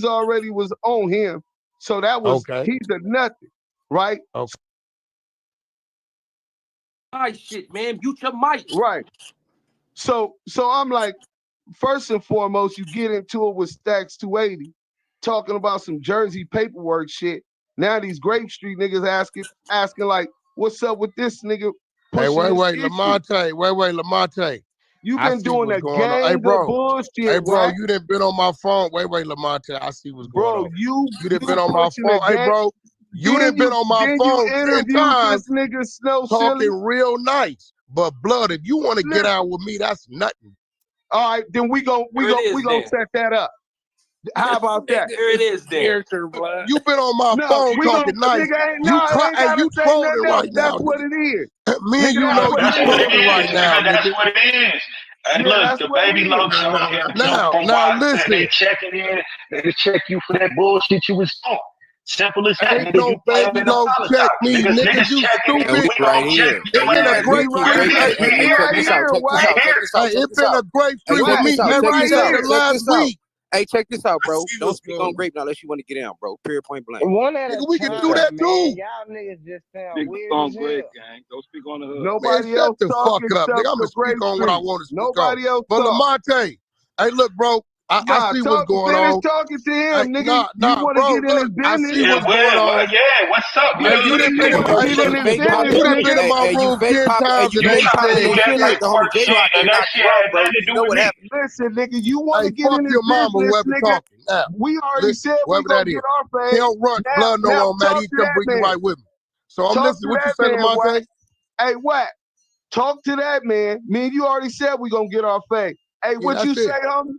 already was on him. So that was he's a nothing, right? Okay. My shit, man. Mute your mic. Right. So I'm like, first and foremost, you get into it with Stacks 280, talking about some Jersey paperwork shit. Now these Grape Street niggas asking like, what's up with this nigga? Hey, wait, LaMonte. You been doing a gang Hey, bro. of bullshit. Hey, bro, Wack. you done been on my phone. Wait, LaMonte. I see what's going on. Bro, you done been on my phone. Hey, bro, you done been on my phone 10 times this nigga Snow talking silly. real nice. But blood, if you want to get out with me, that's nothing. All right, then we gonna set that up. How about that? There it is then. You been on my phone talking nice. You trolling right now. That's what it is. Me and you know you trolling right now, That's nigga. what it is. Hey, look, the baby locs on here. Now listen. They checking in. They check you for that bullshit you was doing. Simple as that. Ain't no baby locs check me, nigga. You stupid. Right here. It's been a great streak. It's been a great streak with me every day the last week. Hey, check this out, bro. Don't speak on Grape now unless you want to get down, bro. Period, point blank. Nigga, we can do that too. Y'all niggas just sound weird as hell. Gang. Don't speak on the hood. Nobody else shut the fuck up, nigga. I'm gonna speak on what I want to speak on. Nobody else. But LaMonte, hey, look, bro. I see what's going on. Finish talking to him, nigga. Nah, you want to bro, get in his business? I see what's going on. Yeah, what's up? Hey, you done been in my room 10 times and ain't said shit. Listen, nigga, you want to get in his your mama, business, whoever nigga. talking. Now, we already said we gonna get our fade. He don't run blood no more, man. He come bring you right with me. So I'm listening. What you say, LaMonte? Hey, Wack, talk to that man. Me and you already said we gonna get our fade. Hey, what you say, homie?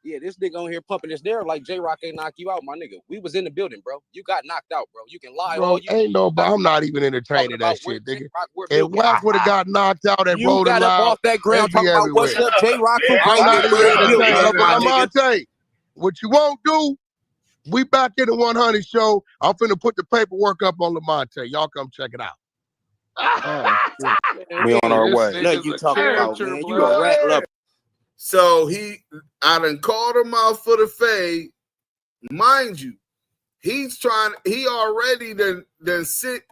Yeah, this nigga on here pumping his nerve like J-Rock ain't knock you out, my nigga. We was in the building, bro. You got knocked out, bro. You can lie all you ain't no, but I'm not even entertaining that shit, nigga. If Wack would have got knocked out and rolled got up off that ground talking about what's up, J-Rock. I'm not even entertaining. But LaMonte, what you won't do, we back in the 100 show. I'm finna put the paperwork up on LaMonte. Y'all come check it out. We on our way. No, you talking about, man. You a rat lover. So I done called him out for the fade. Mind you, he already sent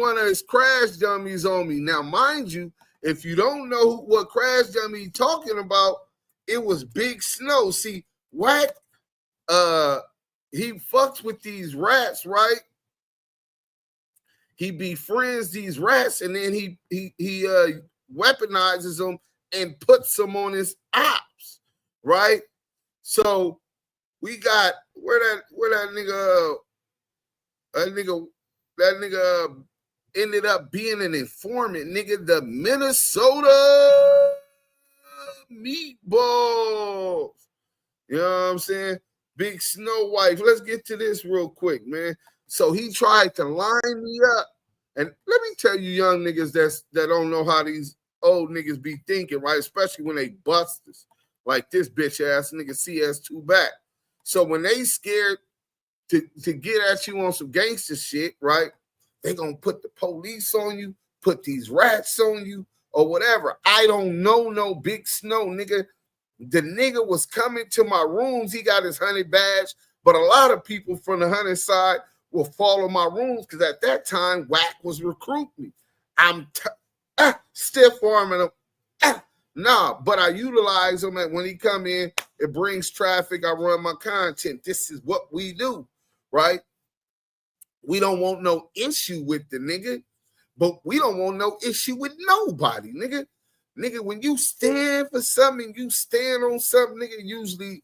one of his crash dummies on me. Now, mind you, if you don't know what crash dummy talking about, it was Big Snow. See, Wack, he fucks with these rats, right? He befriends these rats, and then he weaponizes them and puts them on his ops, right? So we got that nigga ended up being an informant, nigga. The Minnesota Meatballs. You know what I'm saying? Big Snow Wife. Let's get to this real quick, man. So he tried to line me up. And let me tell you, young niggas that don't know how these old niggas be thinking, right? Especially when they busters. Like this bitch ass nigga CS2 back. So when they scared to get at you on some gangster shit, right? They gonna put the police on you, put these rats on you, or whatever. I don't know no Big Snow, nigga. The nigga was coming to my rooms. He got his 100 badge, but a lot of people from the 100 side will follow my rooms because at that time, Wack was recruiting me. I'm stiff arming him. Nah, but I utilize him, and when he come in, it brings traffic. I run my content. This is what we do, right? We don't want no issue with the nigga, but we don't want no issue with nobody, nigga. Nigga, when you stand for something, you stand on something, nigga,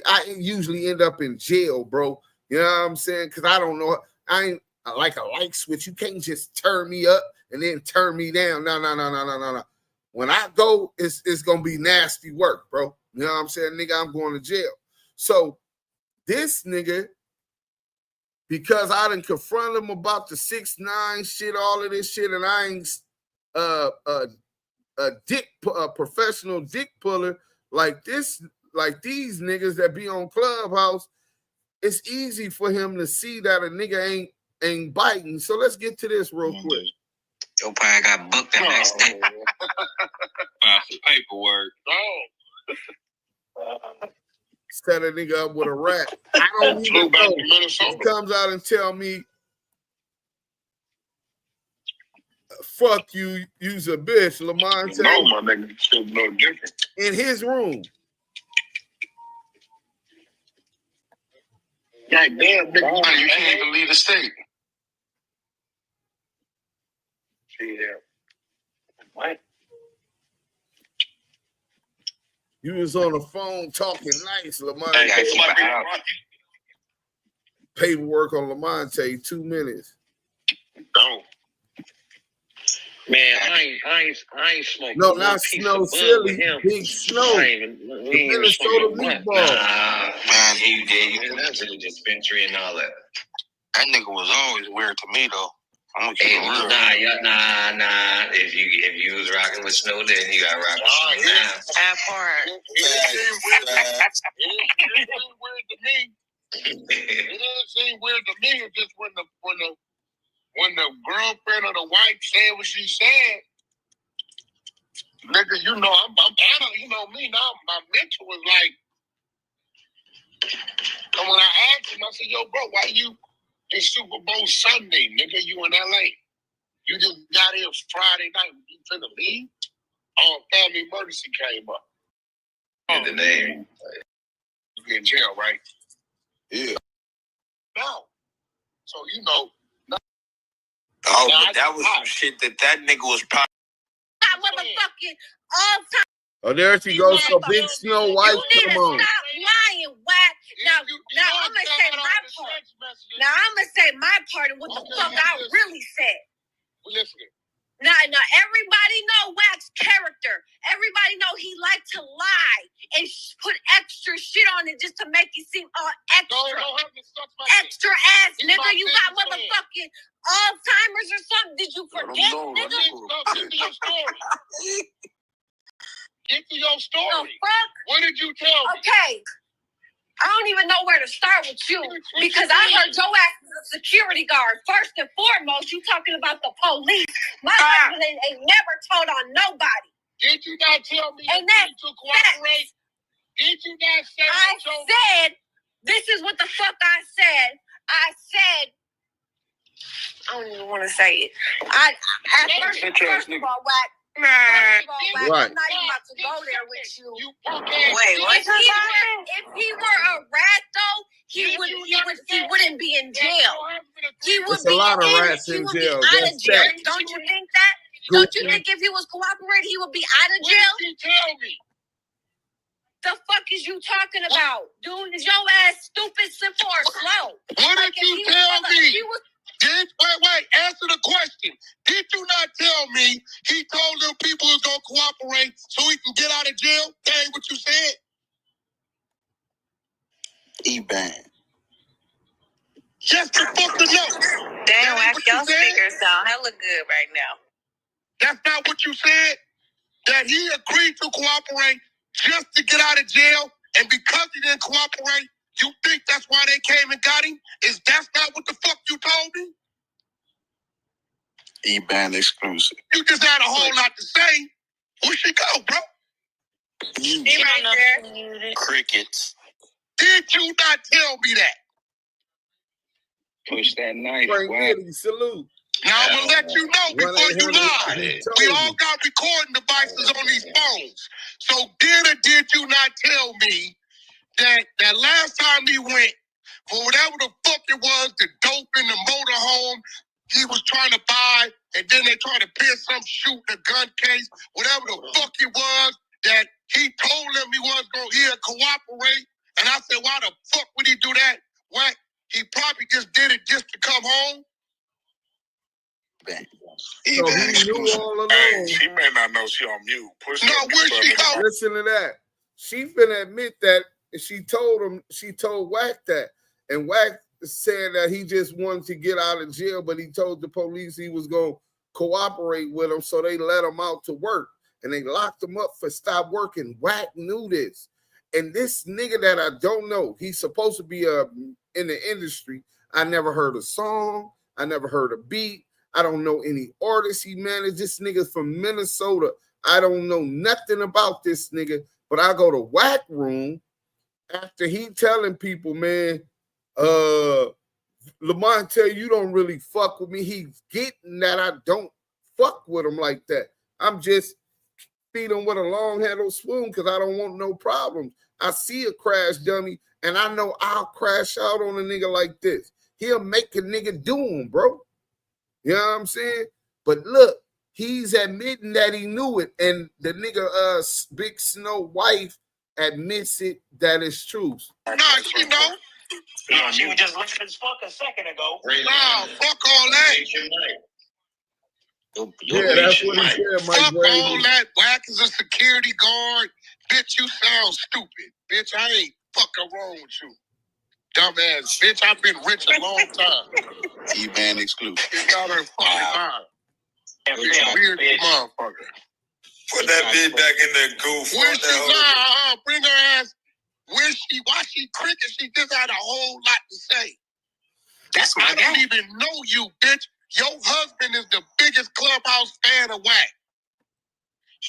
I usually end up in jail, bro. You know what I'm saying? Because I don't know. I ain't like a light switch. You can't just turn me up and then turn me down. No. When I go, it's going to be nasty work, bro. You know what I'm saying? Nigga, I'm going to jail. So this nigga, because I done confront him about the 6ix9ine shit, all of this shit, and I ain't a professional dick puller like this, like these niggas that be on Clubhouse, it's easy for him to see that a nigga ain't biting. So let's get to this real quick. Your probably got booked the next day. Paperwork. Set a nigga up with a rat. I don't even know. He comes out and tell me, fuck you, you's a bitch, LaMonte. No, my nigga, still no different. In his room. God damn, big money, You can't even leave the state. See there. What? You was on the phone talking nice, LaMonte. Paperwork on LaMonte, 2 minutes. No. Man, I ain't smoking. No, not Snow Silly. Big Snow. Minnesota meatball. Man, he did. That's in the dispensary and all that. That nigga was always weird to me, though. I'm gonna keep it real. Nah. If you was rocking with Snow, then you got rocking with Snow now. That part. It didn't seem weird to me. It didn't seem weird to me. It's just when the girlfriend or the wife said what she said, nigga, you know, I'm you know me now. My mental was like, and when I asked him, I said, yo, bro, why you in Super Bowl Sunday, nigga? You in LA? You just got here Friday night. You finna leave? Family emergency came up. The name. You in jail, right? Yeah. No. So, you know. Oh, but that was some shit that nigga was probably. Motherfucking all time. Oh, there she goes. So Big Snow White, come on. Stop lying, Wack. Now I'm gonna say my part. Now I'm gonna say my part of what the fuck I really said. Listen. Now everybody know Wack's character. Everybody know he liked to lie and put extra shit on it just to make it seem all extra. Extra ass nigga. You got motherfucking Alzheimer's or something? Did you forget, nigga? Get to your story. Get to your story. The fuck? What did you tell me? Okay. I don't even know where to start with you because I heard your ass is a security guard. First and foremost, you talking about the police. My husband ain't never told on nobody. Did you not tell me and that to cooperate? Did you not say I said, this is what the fuck I said. I said, I don't even want to say it. First of all, Wack. Right. I'm not even about to go there with you. Wait, what? If he were a rat, though, he wouldn't be in jail. He would be a lot of rats in jail. Out of jail. Don't you think that? Don't you think if he was cooperating, he would be out of jail? What did you tell me? The fuck is you talking about? Dude, is your ass stupid, simple, or slow? What did you tell me? Wait, answer the question. Did you not tell me he told them people was going to cooperate so he can get out of jail? That ain't what you said. What the fuck is you talking about? What did you tell me? Okay. I don't even know where to start with you because I heard your ass is a security guard first and foremost. You talking about the police. My husband ain't never told on nobody. Did you not tell me? If he were a rat, though, he would be in jail. He would be in jail. The fuck is you talking about? What did you tell me? Get to your story. E-Band. Just to fucking know. Damn, Wack, your speakers sound hella good right now. That's not what you said? That he agreed to cooperate just to get out of jail, and because he didn't cooperate, you think that's why they came and got him? That's not what the fuck you told me? E-Band exclusive. You just had a whole lot to say. Where she go, bro? She right there. Crickets. Did you not tell me that? Push that knife. Frank Giddy, salute. Now I'm gonna let you know before you lie. We all got recording devices on these phones. So did or did you not tell me that last time he went, for whatever the fuck it was, the dope in the motorhome he was trying to buy, and then they tried to pin some shoot in a gun case, whatever the fuck it was, that he told them he was going to cooperate. And I said, why the fuck would he do that? What? He probably just did it just to come home. So he knew all along. Hey, she may not know she on mute. Push where she go? Listen to that. She finna admit that she told Wack that. And Wack said that he just wanted to get out of jail, but he told the police he was going to cooperate with them, so they let him out to work. And they locked him up for stop working. Wack knew this. And this nigga that I don't know, he's supposed to be in the industry. I never heard a song. I never heard a beat. I don't know any artists he managed. This nigga's from Minnesota. I don't know nothing about this nigga, but I go to Wack room after he telling people, man, LaMonte, you don't really fuck with me. He's getting that I don't fuck with him like that. I'm just feed him with a long-handled spoon because I don't want no problems. I see a crash dummy, and I know I'll crash out on a nigga like this. He'll make a nigga do him, bro. You know what I'm saying? But look, he's admitting that he knew it, and the nigga, Big Snow wife admits it that it's true. Nah, she know. No, she was just listening as fuck a second ago. Nah, fuck all that. Yeah, that's what he said, Mike. Fuck all that. Wack is a security guard. Bitch, you sound stupid. Bitch, I ain't fucking wrong with you. Dumbass. Bitch, I've been rich a long time. E-Band exclusive. Get out of her fucking mind. Weird motherfucker. Put that bitch back in the goof. Where she bring her ass. Why she cricket? She just had a whole lot to say. That's my guy. I don't even know you, bitch. Your husband is the biggest Clubhouse fan of Wack.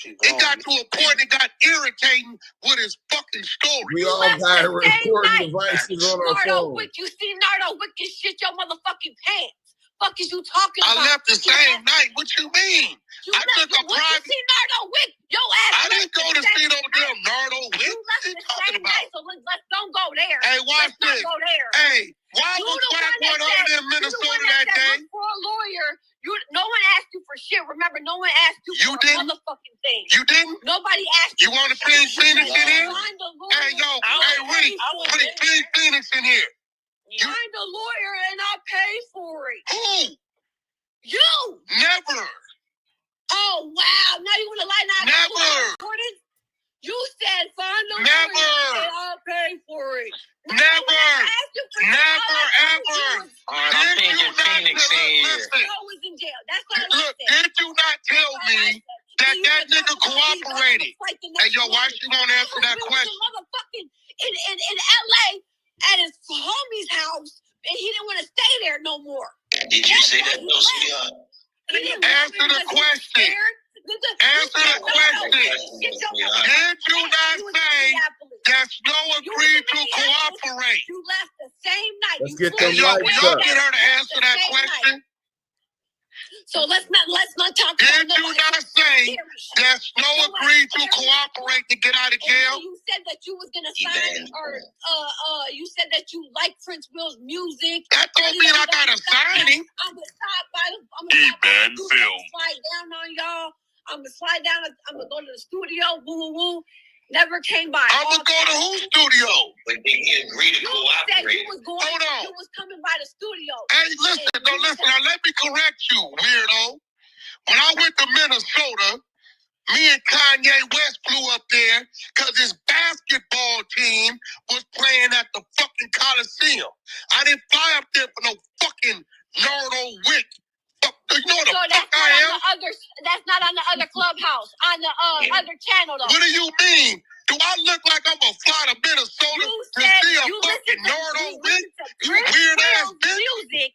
It got to a point it got irritating with his fucking story. We all got recording devices on our phone. You see Nardo Wick and shit your motherfucking pants. Fuck is you talking about? I left the same night. What you mean? I took a private. You see Nardo Wick? Your ass. I didn't go to see no damn Nardo Wick. You left the same night, so let's don't go there. Hey, watch this. Go there. Hey, why was Wack100 in Minnesota that day? For a lawyer, no one asked you for shit. Remember, no one asked you for a motherfucking thing. You didn't? Nobody asked you. You want to ping Phoenix in here? Hey, yo, hey, Reed, ping Phoenix in here. I'm the lawyer and I pay for it. Who? You. Never. Oh, wow. Now you want to lie now? Never. You said find the lawyer and I'll pay for it. Never. Never, ever. All right, I'm thinking Phoenix in here. I was in jail. That's what I Look, did you not tell me that nigga cooperated? Hey, yo, why she won't answer that question? Motherfucking in L.A. at his homie's house, and he didn't want to stay there no more. Did you say that, no, Answer the question. Answer the question. Did you not say that Snow agreed to cooperate? You left the same night. Let's get them Yo, lights y'all up. get her to answer that question. So let's not talk about Did you not say that Snow agreed to cooperate to get out of jail? You said that you was gonna sign, or you said that you like Prince Will's music. That don't mean I gotta sign him. I'm gonna stop by. E-Band film. Slide down on y'all. I'm gonna slide down. I'm gonna go to the studio. Woo woo woo. Never came by. I'm gonna go to whose studio? But did he agree to You cooperate? said you was going. Hold on. You was coming by the studio. Hey, listen, listen. Now let me correct you, weirdo. When I went to Minnesota, me and Kanye West flew up there because it's basketball team was playing at the fucking Coliseum. I didn't fly up there for no fucking Nardo Wick. You know what the fuck I am? That's not on the other Clubhouse, on the other channel, though. What do you mean? Do I look like I'm gonna fly to Minnesota to see a fucking Nardo Wick? You weird ass bitch. Music.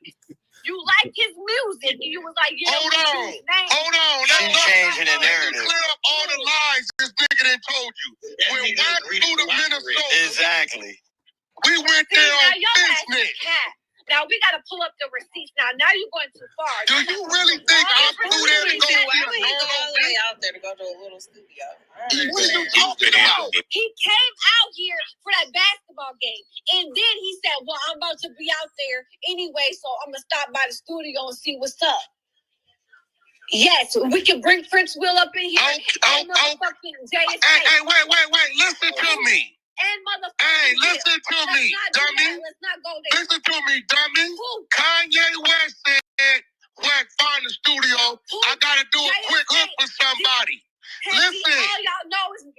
You like his music. You was like, hold on. She's changing the narrative. Clear up all the lies this nigga done told you. When Wack flew to Minnesota. Exactly. We went there on business. Now we gotta pull up the receipts. Now you're going too far. Do you really think I flew there to go see a all the way out there to go to a little studio? What are you talking about? He came out here for that basketball game, and then he said, "Well, I'm about to be out there anyway, so I'm gonna stop by the studio and see what's up." Yes, we can bring Prince Will up in here. And motherfucking JSA. Hey, wait. Listen to me. And motherfucking hey, listen to me, dummy. Let's not go there. Listen to me, dummy. Kanye West said, Wack, find the studio. I gotta do a quick hook for somebody. Listen.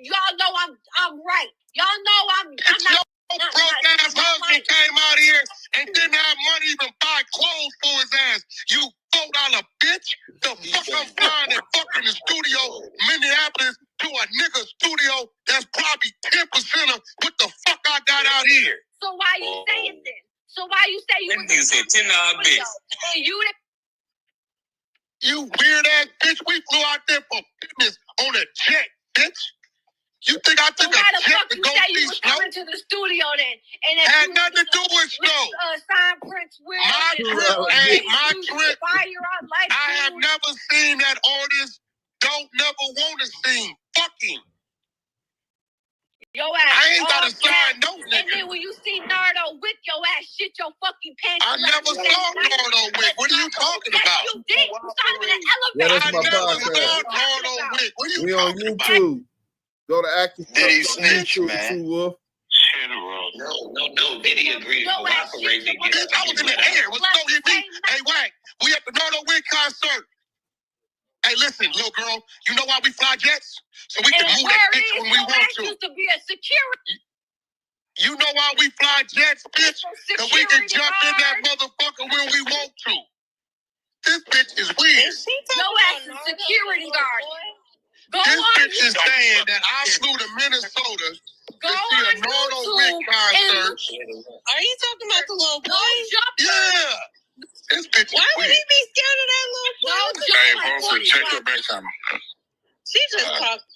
Y'all know I'm right. Y'all know I'm not. Broke ass husband came out here and didn't have money to buy clothes for his ass. You $4 bitch. The fuck I'm flying and fucking the studio, Minneapolis, to a nigga studio that's probably 10% of what the fuck I got out here. So why you say it then? So why you say you say $10 bitch? And you weird ass bitch. We flew out there for business on a jet, bitch. You think I took a jet to go see Snow? Coming to the studio then, and had nothing to do with Snow. Sign Prince Will. My trip. I have never seen that artist. Don't never want to sing. Fucking. Your ass. I ain't gotta sign no nigga. And then when you see Nardo Wick, your ass shit your fucking pants. I never saw Nardo Wick. What are you talking about? You did. You saw him in an elevator. Yeah, that's my podcast. Nardo Wick. What are you we on YouTube. Go to ActiveChuckssEnt Did he snitch, man? No. Did he agree to cooperate to get I was in the air. What's going on? Hey, Wack, we at the Nardo Wick concert. Hey, listen, little girl, you know why we fly jets? So we can move that bitch when we want to. Used to be a security. You know why we fly jets, bitch? Because we can jump in that motherfucker when we want to. This bitch is weird. Your ass is security guard. This bitch is saying that I flew to Minnesota to see a Nardo Wick concert. Are you talking about the little boy? Yeah. This bitch Why would he be scared of that little boy? Hey, folks, check your back channel. She just talked.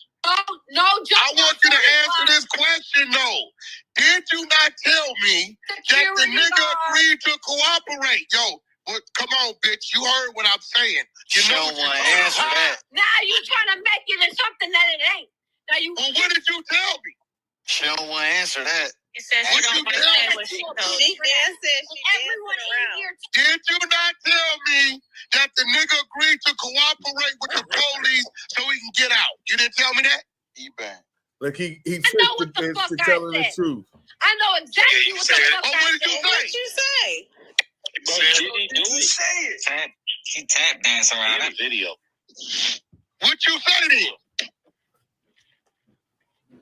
No, I want you to answer this question, though. Did you not tell me that the nigga agreed to cooperate? Yo, come on, bitch. You heard what I'm saying. You know don't want to answer that. Now you trying to make it into something that it ain't. Now you. Well, what did you tell me? She don't want to answer that. She said she don't want to say what she told me. She dancing. Everyone in here. Did you not tell me that the nigga agreed to cooperate with the police so he can get out? You didn't tell me that? E-bang. Look, he tricked the bitch to telling the truth. I know exactly what the fuck I what did you said. say? What did you say? Did he do it? Say it. He tap dance around that video. What you said it is?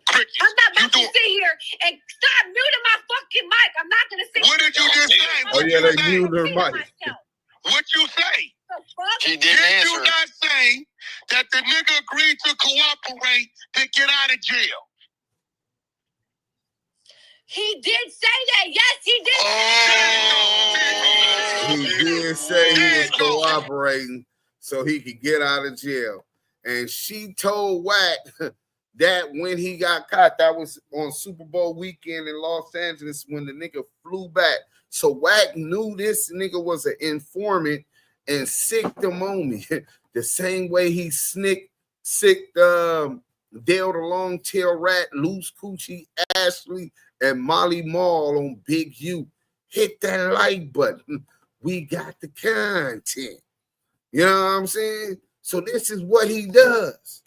Crickets. I'm not about to sit here and stop muting my fucking mic. I'm not going to sit What here. did you just say? Oh, yeah, they muted her mic. What you say? She didn't Did answer. you not say that the nigga agreed to cooperate to get out of jail? He did say that. Yes, he did. He did say he was cooperating so he could get out of jail. And she told Wack that when he got caught, that was on Super Bowl weekend in Los Angeles when the nigga flew back. So Wack knew this nigga was an informant and sicked him on me. The same way he sicked Dale the Long Tail Rat, Loose Coochie, Ashley, and Molly Mall on Big U. Hit that like button. We got the content. You know what I'm saying? So this is what he does.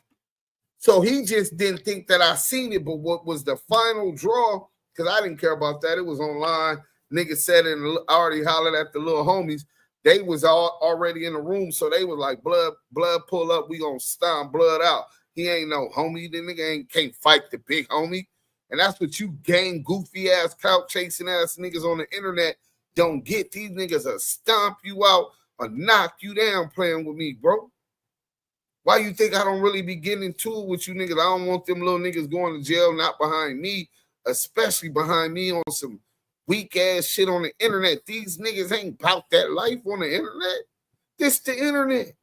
So he just didn't think that I seen it, but what was the final draw? Because I didn't care about that. It was online. Nigga said it and I already hollered at the little homies. They was all already in the room, so they was like, blood pull up. We gonna stomp blood out. He ain't no homie. The nigga can't fight the big homie. And that's what you gang goofy ass couch chasing ass niggas on the internet don't get. These niggas will stomp you out or knock you down playing with me, bro. Why you think I don't really be getting into it with you niggas? I don't want them little niggas going to jail, not behind me, especially behind me on some weak ass shit on the internet. These niggas ain't about that life on the internet. This the internet.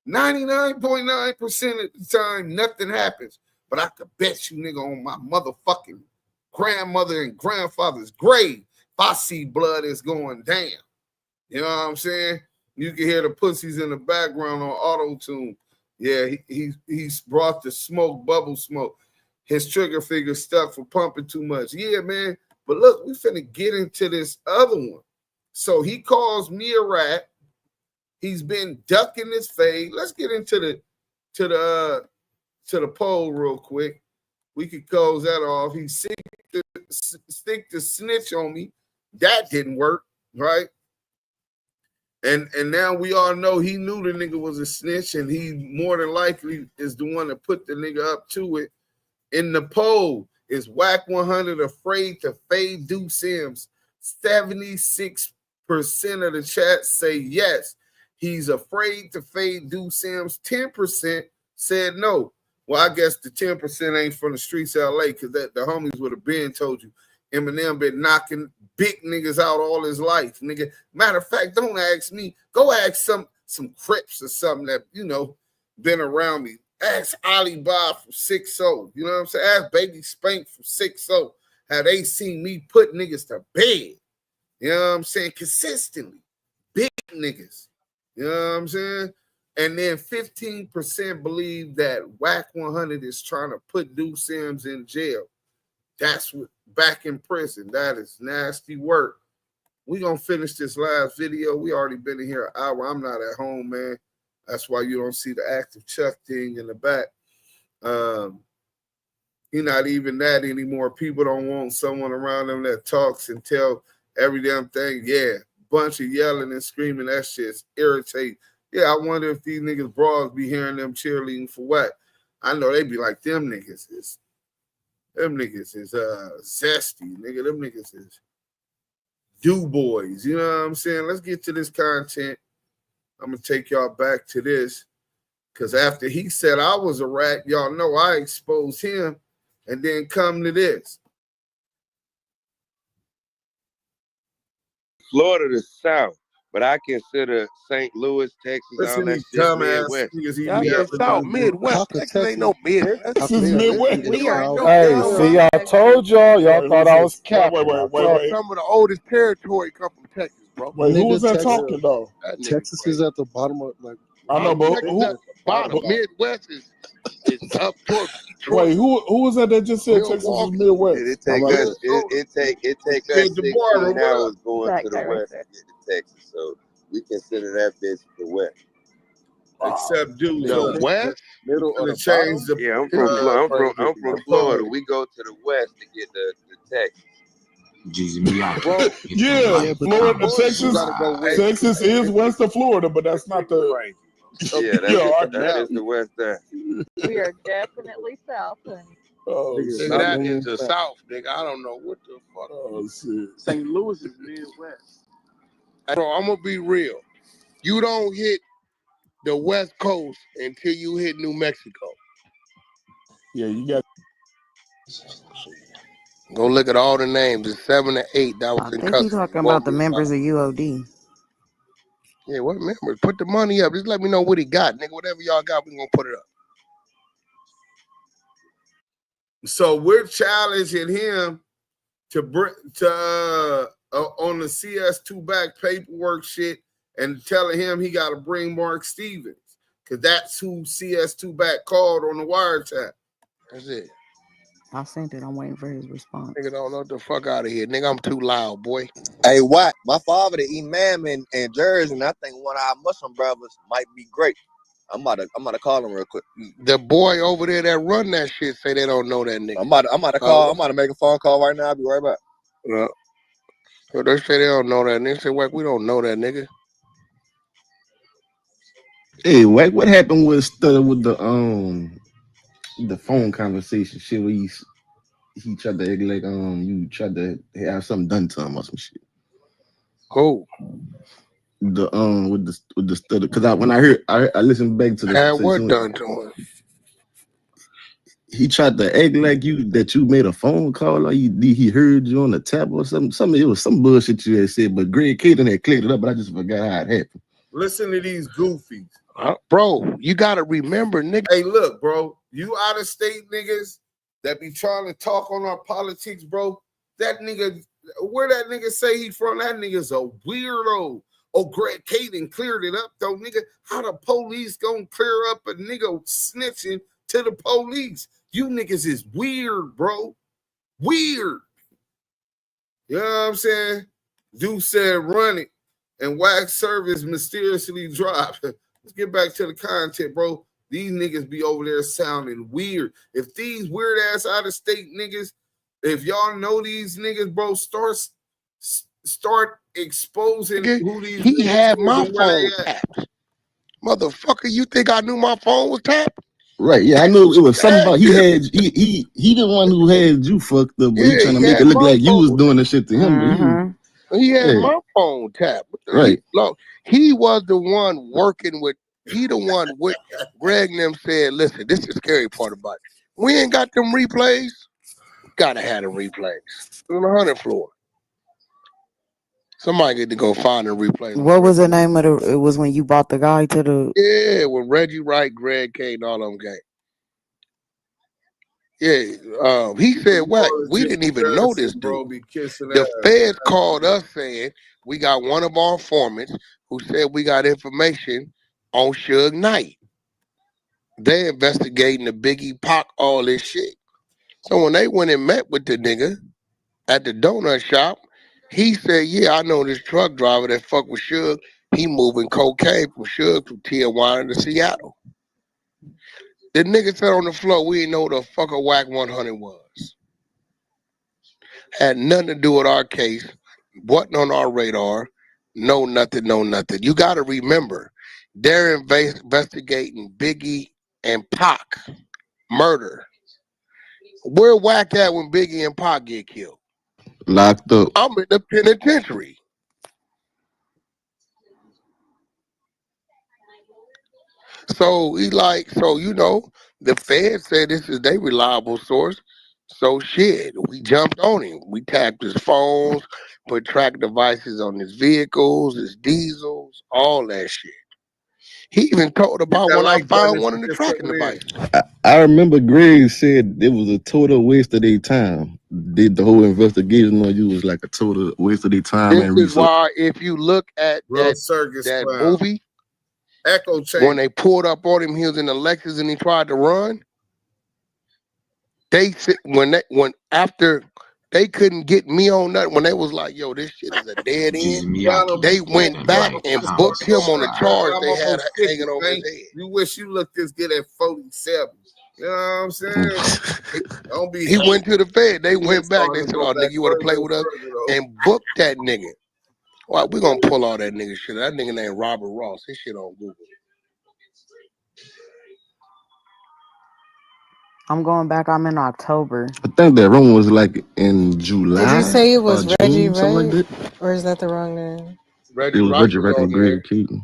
99.9% of the time, nothing happens. But I could bet you, nigga, on my motherfucking grandmother and grandfather's grave, if I see blood, it's going down. You know what I'm saying? You can hear the pussies in the background on auto-tune. Yeah, he's brought the smoke, bubble smoke. His trigger finger stuck for pumping too much. Yeah, man. But look, we finna get into this other one. So he calls me a rat. He's been ducking his fade. Let's get into the poll real quick. We could close that off. He stick the snitch on me. That didn't work, right? And now we all know he knew the nigga was a snitch, and he more than likely is the one that put the nigga up to it. In the poll, is Wack100 afraid to fade Duse M's? 76% of the chat say yes. He's afraid to fade Duse M's. 10% said no. Well, I guess the 10% ain't from the streets of L.A. because the homies would have been told you. Eminem been knocking big niggas out all his life, nigga. Matter of fact, don't ask me. Go ask some Crips or something that, you know, been around me. Ask Ali Bob from 6-0. You know what I'm saying? Ask Baby Spank from 6-0. How they seen me put niggas to bed. You know what I'm saying? Consistently. Big niggas. You know what I'm saying? And then 15% believe that Wack100 is trying to put Duse M's in jail. That's what back in prison. That is nasty work. We're going to finish this last video. We already been in here an hour. I'm not at home, man. That's why you don't see the ActiveChuck thing in the back. You're not even that anymore. People don't want someone around them that talks and tell every damn thing. Yeah, bunch of yelling and screaming. That shit's irritating. Yeah, I wonder if these niggas bras be hearing them cheerleading for what? I know they be like, them niggas is zesty, nigga. Them niggas is do boys. You know what I'm saying? Let's get to this content. I'm gonna take y'all back to this. Cause after he said I was a rat, y'all know I exposed him, and then come to this. Florida the South, but I consider St. Louis, Texas, all that shit Midwest. Yeah, South, Midwest. Texas ain't no Midwest. This is Midwest. Hey, see, I told y'all thought I was capping. Wait. Some of the oldest territory come from Texas, bro. Wait, who was that talking though? Texas is at the bottom of I know, but Texas at the bottom. Midwest is up towards Detroit. Wait, who was that just said Texas is Midwest? It take us 16 hours going to the west to get to Texas, so we consider that bitch the west. Except Duse. The west, middle of the change. Yeah, I'm from Florida. We go to the west to get the Texas. Bro, yeah, Florida, Texas is west of Florida, but that's not the. Yeah, that is the west there. We are definitely south. Nigga, that is the South, nigga. I don't know what the fuck. Oh, shit. St. Louis is Midwest. Bro, I'm gonna be real. You don't hit the West Coast until you hit New Mexico. Yeah, you got. Go look at all the names. It's 7 to 8 that was in custody. I think you're talking about the members of UOD. Yeah, what members? Put the money up. Just let me know what he got, nigga. Whatever y'all got, we gonna put it up. So we're challenging him to on the CS2 back paperwork shit and telling him he got to bring Mark Stevens because that's who CS2 back called on the wiretap. That's it. I sent it. I'm waiting for his response. Nigga don't know what the fuck out of here. Nigga, I'm too loud, boy. Hey, Wack, my father, the imam in Jersey, and I think one of our Muslim brothers might be great. I'm about to call him real quick. The boy over there that run that shit say they don't know that nigga. I'm about to call. I'm about to make a phone call right now. I'll be right back. Yeah. So they say they don't know that nigga. Say, Wack, we don't know that nigga. Hey, Wack, what happened with the phone conversation shit? he tried to act like you tried to have something done to him or some shit. Who? The with the stutter, because when I listened back to the had what done to him? He tried to act like you made a phone call or he heard you on the tap or something. It was some bullshit you had said, but Greg Caden had cleared it up, but I just forgot how it happened. Listen to these goofies. Bro, you gotta remember, nigga. Hey, look, bro, you out of state niggas that be trying to talk on our politics, bro. That nigga, where that nigga say he from, that nigga's a weirdo. Oh, Greg Caden cleared it up, though, nigga. How the police gonna clear up a nigga snitching to the police? You niggas is weird, bro. Weird. You know what I'm saying? Dude said run it, and Wack service mysteriously dropped. Let's get back to the content, bro. These niggas be over there sounding weird. If these weird ass out of state niggas, if y'all know these niggas, bro, start exposing who these niggas he had is my and where phone they at. tapped. Motherfucker, you think I knew my phone was tapped? Right, yeah, I knew it was something about he the one who had you fucked up, but he trying to make it look like you was doing the shit to him. But He had my phone tapped. Right. He was the one working with, he the one with Greg and them said, listen, this is the scary part about it. We ain't got them replays. Gotta have them replays. On the 100th floor. Somebody get to go find and replay them. What was the name of it was when you bought the guy to the... Yeah, when Reggie Wright, Greg K, and all them came. Yeah, he said, Wack, we didn't even know this dude. The feds called us saying we got one of our informants who said we got information on Suge Knight. They investigating the Biggie Pac, all this shit. So when they went and met with the nigga at the donut shop, he said, yeah, I know this truck driver that fuck with Suge. He moving cocaine from Suge from Tijuana to Seattle. The nigga said on the floor, we didn't know what the fuck a Wack100 was. Had nothing to do with our case. Wasn't on our radar. No nothing. You got to remember, they're investigating Biggie and Pac murder. Where Wack at when Biggie and Pac get killed? Locked up. I'm in the penitentiary. So the feds said this is their reliable source. So shit, we jumped on him. We tapped his phones, put track devices on his vehicles, his diesels, all that shit. He even told about when I found one in the tracking device. I remember Greg said it was a total waste of their time. Did the whole investigation on you was like a total waste of their time and This is research. why if you look at that movie, Echo Chamber, when they pulled up on him, he was in the Lexus and he tried to run. They said after they couldn't get me on that, when they was like, yo, this shit is a dead end, they went back and booked him on the charge they had hanging over his head. You wish you looked this good at 47. You know what I'm saying? Don't be. He went to the Fed. They went back. They said, oh, nigga, you want to play with us? And booked that nigga. Well, we're going to pull all that nigga shit. That nigga named Robert Ross. His shit on Google. I'm going back. I'm in October. I think that room was like in July. Did you say it was Reggie June, something like Wright? Or is that the wrong name? It was Reggie Wright and Greg Keaton.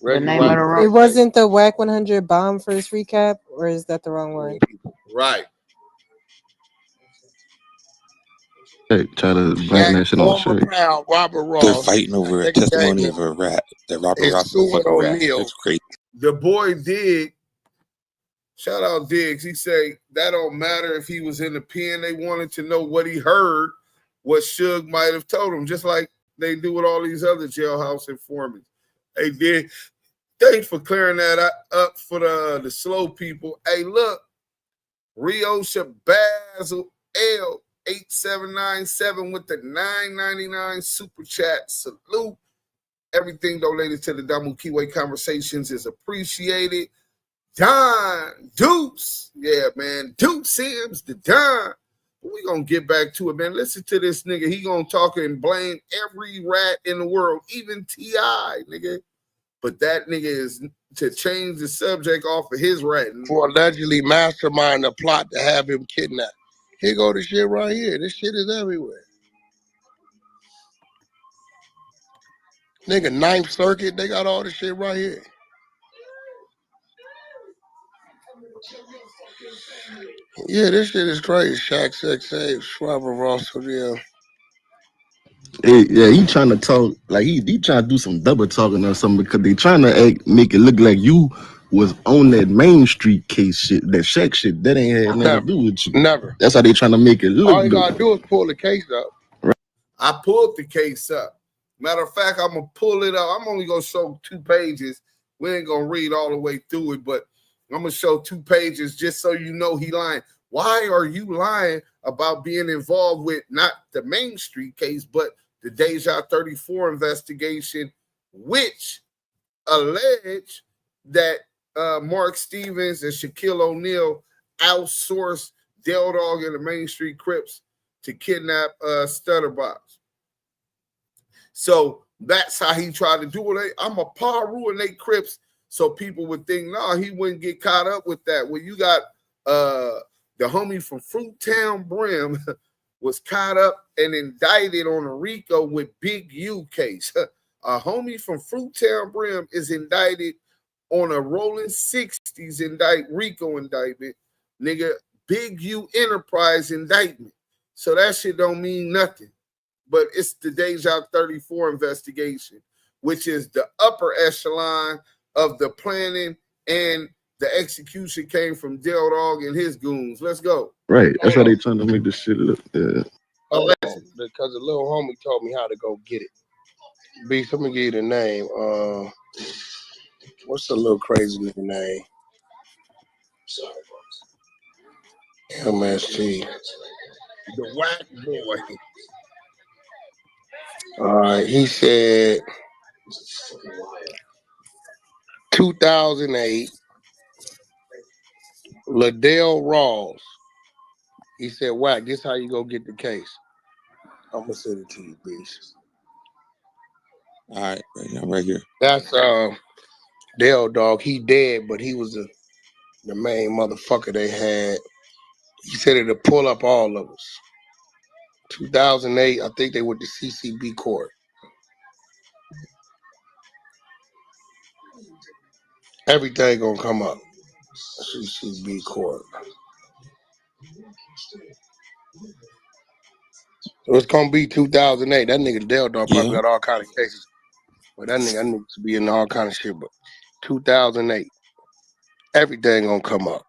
The name of the room. It wasn't the Wack100 bomb first recap, or is that the wrong one? Right. Hey, try to bring that shit on the shirt. Robert Ross. They're fighting over a testimony of a rat. That Robert Ross is a fucking rat. That's crazy. The boy Dig, shout out Diggs. He say that don't matter if he was in the pen. They wanted to know what he heard, what Suge might have told him, just like they do with all these other jailhouse informants. Hey, Dig, thanks for clearing that up for the slow people. Hey, look, Rio Shabazz L 8797 with the $9.99 super chat. Salute. Everything donated to the Damu Kiwe Conversations is appreciated. Don Duse. Yeah, man. Duse M's the Don. We gonna get back to it, man. Listen to this nigga. He gonna talk and blame every rat in the world, even T.I., nigga. But that nigga is to change the subject off of his ratting. For allegedly mastermind a plot to have him kidnapped. Here go the shit right here. This shit is everywhere. Nigga, Ninth Circuit, they got all this shit right here. Yeah, this shit is crazy. Shaq, Sex, Save, Schreiber, Russell, yeah. Yeah, he trying to talk like he trying to do some double talking or something because they trying to make it look like you was on that Main Street case shit, that Shaq shit. That ain't had nothing to do with you. Never. That's how they trying to make it look. All you gotta do is pull the case up. Right. I pulled the case up. Matter of fact, I'm gonna pull it up. I'm only gonna show 2 pages. We ain't gonna read all the way through it, but I'm gonna show 2 pages just so you know he lying. Why are you lying about being involved with not the Main Street case, but the Deja 34 investigation, which alleged that Mark Stevens and Shaquille O'Neal outsourced Del Dog and the Main Street Crips to kidnap Stutterbox. So that's how he tried to do it. I'm a Paru and they Crips, so people would think, no, he wouldn't get caught up with that. Well, you got the homie from Fruit Town Brim was caught up and indicted on a RICO with Big U case. A homie from Fruit Town Brim is indicted on a rolling 60s RICO indictment. Nigga, Big U Enterprise indictment. So that shit don't mean nothing. But it's the Deja 34 investigation, which is the upper echelon of the planning, and the execution came from Del Dog and his goons. Let's go. Right. That's how they trying to make this shit look. Yeah. Because the little homie told me how to go get it. B, let me give you the name. What's the little crazy nigga name? MST. The Wack boy. All right, he said 2008, Ladell Rawls. He said, Wack, this how you go get the case. I'm gonna send it to you, bitch. All right, I'm right here. That's Del Dog. He dead, but he was the main motherfucker they had. He said it'll pull up all of us. 2008, I think they went to CCB court. Everything gonna come up. CCB court. So it's gonna be 2008. That nigga Del Dog probably got all kind of cases. But that nigga needs to be in all kind of shit. But 2008, everything gonna come up.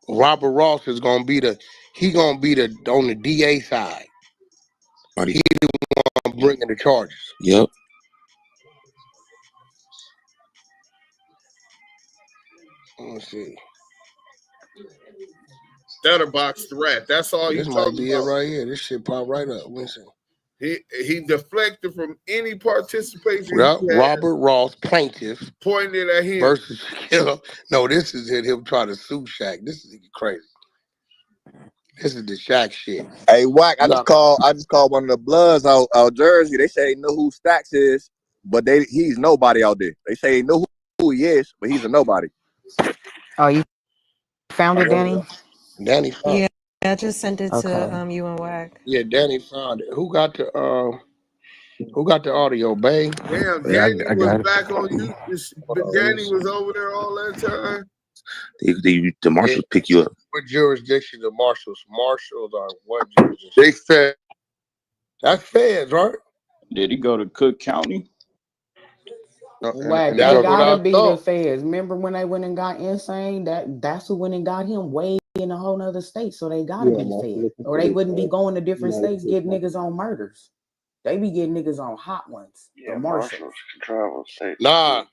Robert Ross is gonna be on the DA side. He the one bringing the charges. Yep. Let me see. Stutterbox threat. That's all you This talking might be about. It right here. This shit pop right up. Let me see. He deflected from any participation. Yep. Robert Ross, plaintiff, pointed at him versus Shaquille. No, this is him trying to sue Shaq. This is crazy. This is the Shaq shit. Hey, Wack, I just called one of the Bloods out Jersey. They say they know who Stacks is, but he's nobody out there. They say they know who he is, but he's a nobody. Oh, you found it, Danny? Danny found it. Yeah, I just sent it to you and Wack. Yeah, Danny found it. Who got the audio, babe? Damn, Danny was back on you. Danny was over there all that time. The marshals pick you up. What jurisdiction the marshals? Marshals are what jurisdiction? They fed. That's feds, right? Did he go to Cook County? No, Wack, they gotta be the feds. Remember when they went and got Insane? That's who went and got him way in a whole nother state. So they gotta be feds. Or they wouldn't be going to different states getting niggas on murders. They be getting niggas on hot ones. Yeah, the marshals. Travel states. Nah.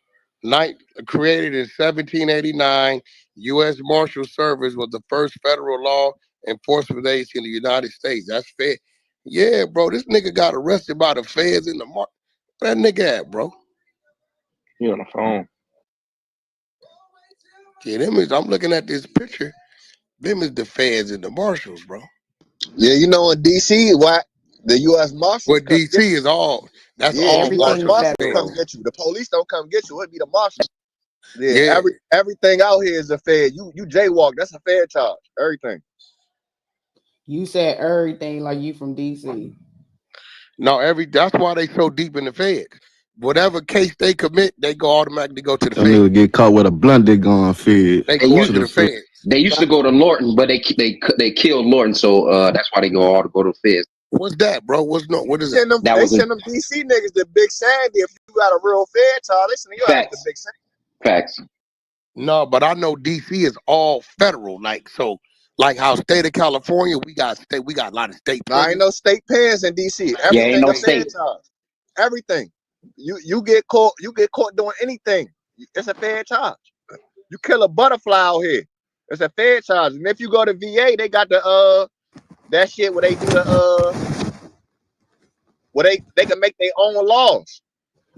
Created in 1789, U.S. Marshal Service was the first federal law enforcement agency in the United States. That's fair. Yeah, bro, this nigga got arrested by the feds in the market. Where that nigga at, bro? He on the phone. Yeah, I'm looking at this picture. Them is the feds and the marshals, bro. Yeah, you know in D.C., Wack, the U.S. Marshals. But D.C. is all. That's all the marshals. marshals come get you. The police don't come get you. It'd be the marshals. Yeah. Everything out here is a fed. You jaywalk. That's a fed charge. Everything. You said everything like you from DC. No, that's why they so deep in the feds. Whatever case they commit, they go automatically go to the Some niggas feds. get caught with a blunt, they going fed. They go to the feds. They used to go to Lorton, but they killed Lorton, so that's why they go to the feds. What's that, bro? What is it? They send them DC niggas to Big Sandy. If you got a real Fed charge, they send you out to Big Sandy. Facts. No, but I know DC is all federal, like how state of California, we got a lot of state. No, ain't no state pens in DC. Everything ain't no a Fed charge. Everything. You get caught doing anything. It's a Fed charge. You kill a butterfly out here, it's a Fed charge. And if you go to VA, they got the that shit where they do the where they can make their own laws.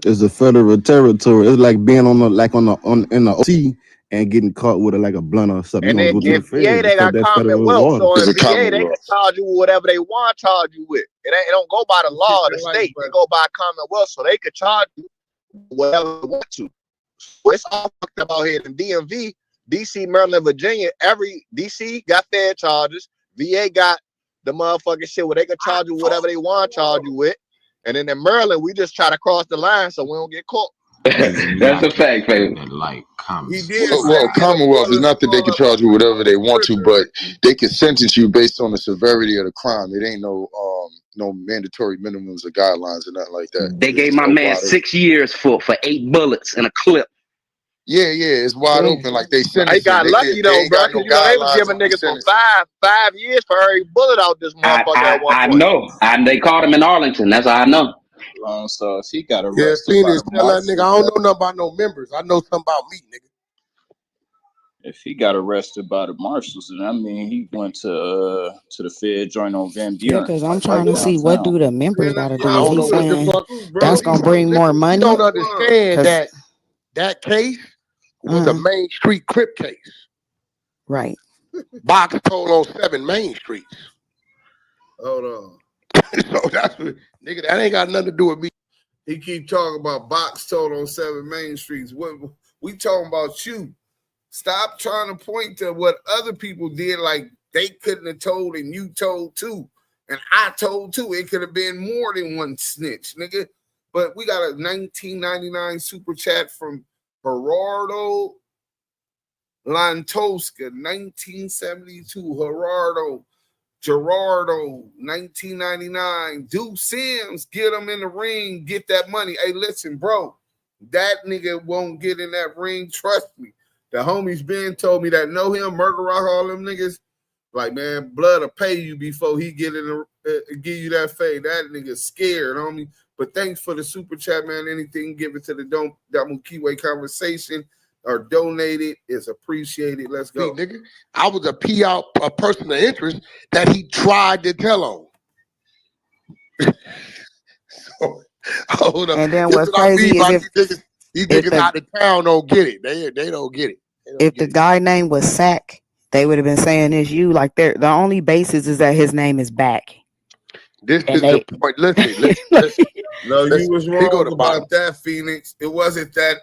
It's a federal territory. It's like being in the OT and getting caught with a blunt or something. And then in VA they got Commonwealth, so in VA they can charge you with whatever they want to charge you with. It don't go by the law of the state. They go by Commonwealth, so they could charge you whatever they want to. So it's all fucked up out here in DMV, DC, Maryland, Virginia. Every DC got Fed charges. VA got the motherfucking shit where they can charge you whatever they want to charge you with. And then in Maryland, we just try to cross the line so we don't get caught. That's a fact, baby. Well, Commonwealth is not that they can charge you whatever they want to, but they can sentence you based on the severity of the crime. It ain't no mandatory minimums or guidelines or nothing like that. They gave my man 6 years for 8 bullets in a clip. Yeah, it's wide open. Like they sentenced. I got lucky though, bro. Because they was giving niggas for 5 years for every bullet out this motherfucker at one point. I know. They caught him in Arlington. That's how I know. So if he got arrested, Phoenix, tell that nigga, I don't know nothing about no members. I know something about me, nigga. If he got arrested by the marshals, then I mean he went to the Fed joint on Van Buren. Yeah, because I'm trying to see what do the members got to do. Is he saying that's gonna bring more money? You don't understand that case was a Main Street Crip case. Right. Box told on 7 Main Streets. Hold on. So that's what, nigga, that ain't got nothing to do with me. He keep talking about Box told on 7 Main Streets. What we talking about you? Stop trying to point to what other people did, like they couldn't have told and you told too. And I told too. It could have been more than one snitch, nigga. But we got a 1999 super chat from Gerardo Lantosca, 1972. Gerardo, 1999. Duse M, get him in the ring, get that money. Hey, listen, bro, that nigga won't get in that ring. Trust me. The homies Ben told me that know him, Murder Rock, all them niggas. Like, man, blood will pay you before he get in give you that fade. That nigga scared, homie. But thanks for the super chat, man. Anything, give it to the Damu Kiwe Conversation or donate it is appreciated. Let's go. See, nigga, I was a person of interest that he tried to tell on. So, hold up. And then what's crazy is these niggas out of town don't get it. They don't get it. If the guy name was Sack, they would have been saying it's you. Like the only basis is that his name is Back. This is the point. Listen. No, you was wrong about that, Phoenix. It wasn't that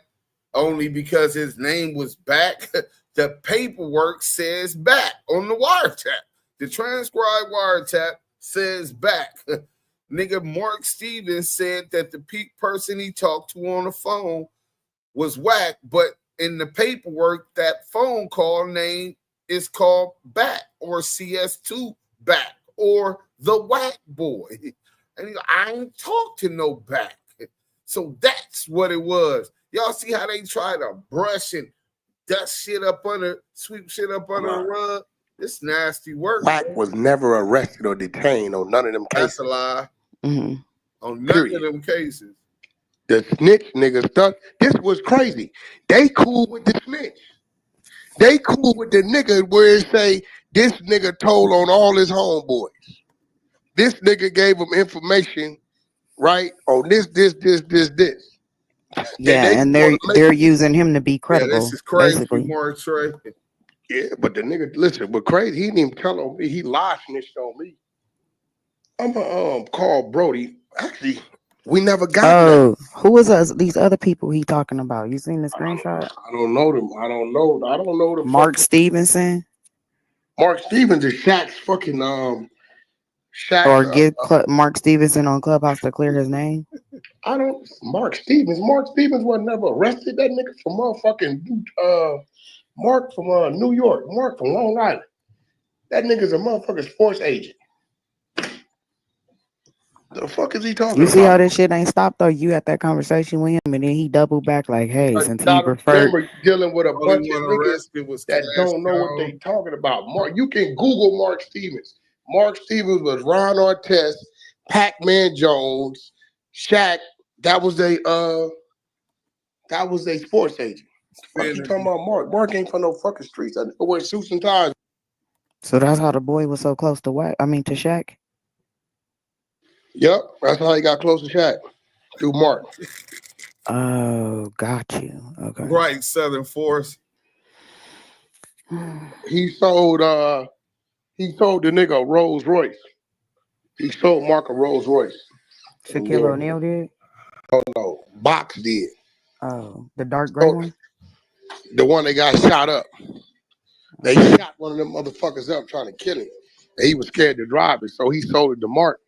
only because his name was Back. The paperwork says Back on the wiretap. The transcribed wiretap says Back. Nigga, Mark Stevens said that the peak person he talked to on the phone was Wack, but in the paperwork, that phone call name is called Back or CS2 Back or the Wack boy. And he go, I ain't talked to no Back. So that's what it was. Y'all see how they try to brush and sweep shit up under the rug? It's nasty work. Wack was never arrested or detained on none of them cases. That's a lie. Mm-hmm. On none of them cases. The snitch nigga stuff. This was crazy. They cool with the snitch. They cool with the nigga where it say this nigga told on all his homeboys. This nigga gave them information, right? On this. Yeah, and they're using him to be credible. Yeah, this is crazy, basically. Mark Trey. Yeah, but the nigga, listen, but crazy, he didn't even tell on me. He live snitched on me. I'm gonna call Brody. Actually, we never got that. Who was these other people he talking about? You seen the screenshot? I don't know them. I don't know the Mark Stevenson. Mark Stevens is Shaq's fucking Shaq, or get Mark Stevenson on Clubhouse to clear his name. Mark Stevens was never arrested. That nigga from motherfucking Mark from New York. Mark from Long Island. That nigga's a motherfucking sports agent. The fuck is he talking about? You see how this shit ain't stopped though? You had that conversation with him and then he doubled back like, hey, since he preferred. Remember dealing with a bunch of niggas that don't know what they talking about. Mark, you can Google Mark Stevens. Mark Stevens was Ron Artest, Pac-Man Jones, Shaq. That was a sports agent. What you talking about, Mark? Mark ain't from no fucking streets. I wear suits and ties. So that's how the boy was so close to Wack. I mean to Shaq. Yep, that's how he got close to Shaq. Through Mark. Oh, got you. Okay. Right, Southern Force. He sold the nigga a Rolls Royce. He sold Mark a Rolls Royce. Shaquille O'Neal did? Oh no, Box did. Oh, the dark gray one? The one that got shot up. They shot one of them motherfuckers up trying to kill him. And he was scared to drive it, so he sold it to Mark.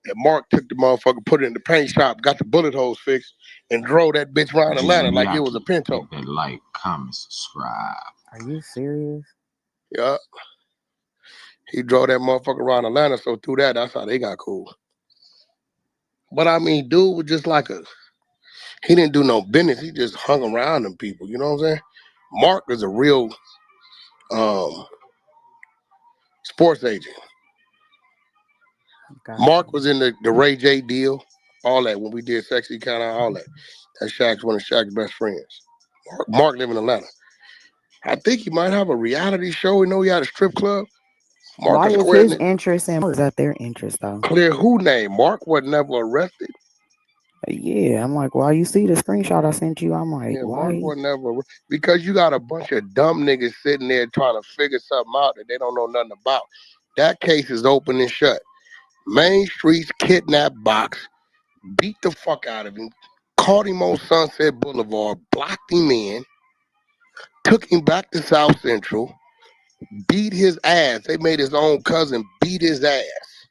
And Mark took the motherfucker, put it in the paint shop, got the bullet holes fixed, and drove that bitch around Atlanta like it was a Pinto. Like, comment, subscribe. Are you serious? Yeah. He drove that motherfucker around Atlanta, so through that's how they got cool. But I mean, dude was just like he didn't do no business. He just hung around them people, you know what I'm saying? Mark is a real sports agent. Mark was in the Ray J deal, all that, when we did Sexy Kind of all that. That's Shaq's one of Shaq's best friends. Mark live in Atlanta. I think he might have a reality show. We know he had a strip club. Why is his interest in is that their interest though? Clear who name? Mark was never arrested. Yeah, I'm like, why you see the screenshot I sent you? I'm like, why? Mark was never, because you got a bunch of dumb niggas sitting there trying to figure something out that they don't know nothing about. That case is open and shut. Main Street's kidnapped Box, beat the fuck out of him, caught him on Sunset Boulevard, blocked him in, took him back to South Central, beat his ass. They made his own cousin beat his ass,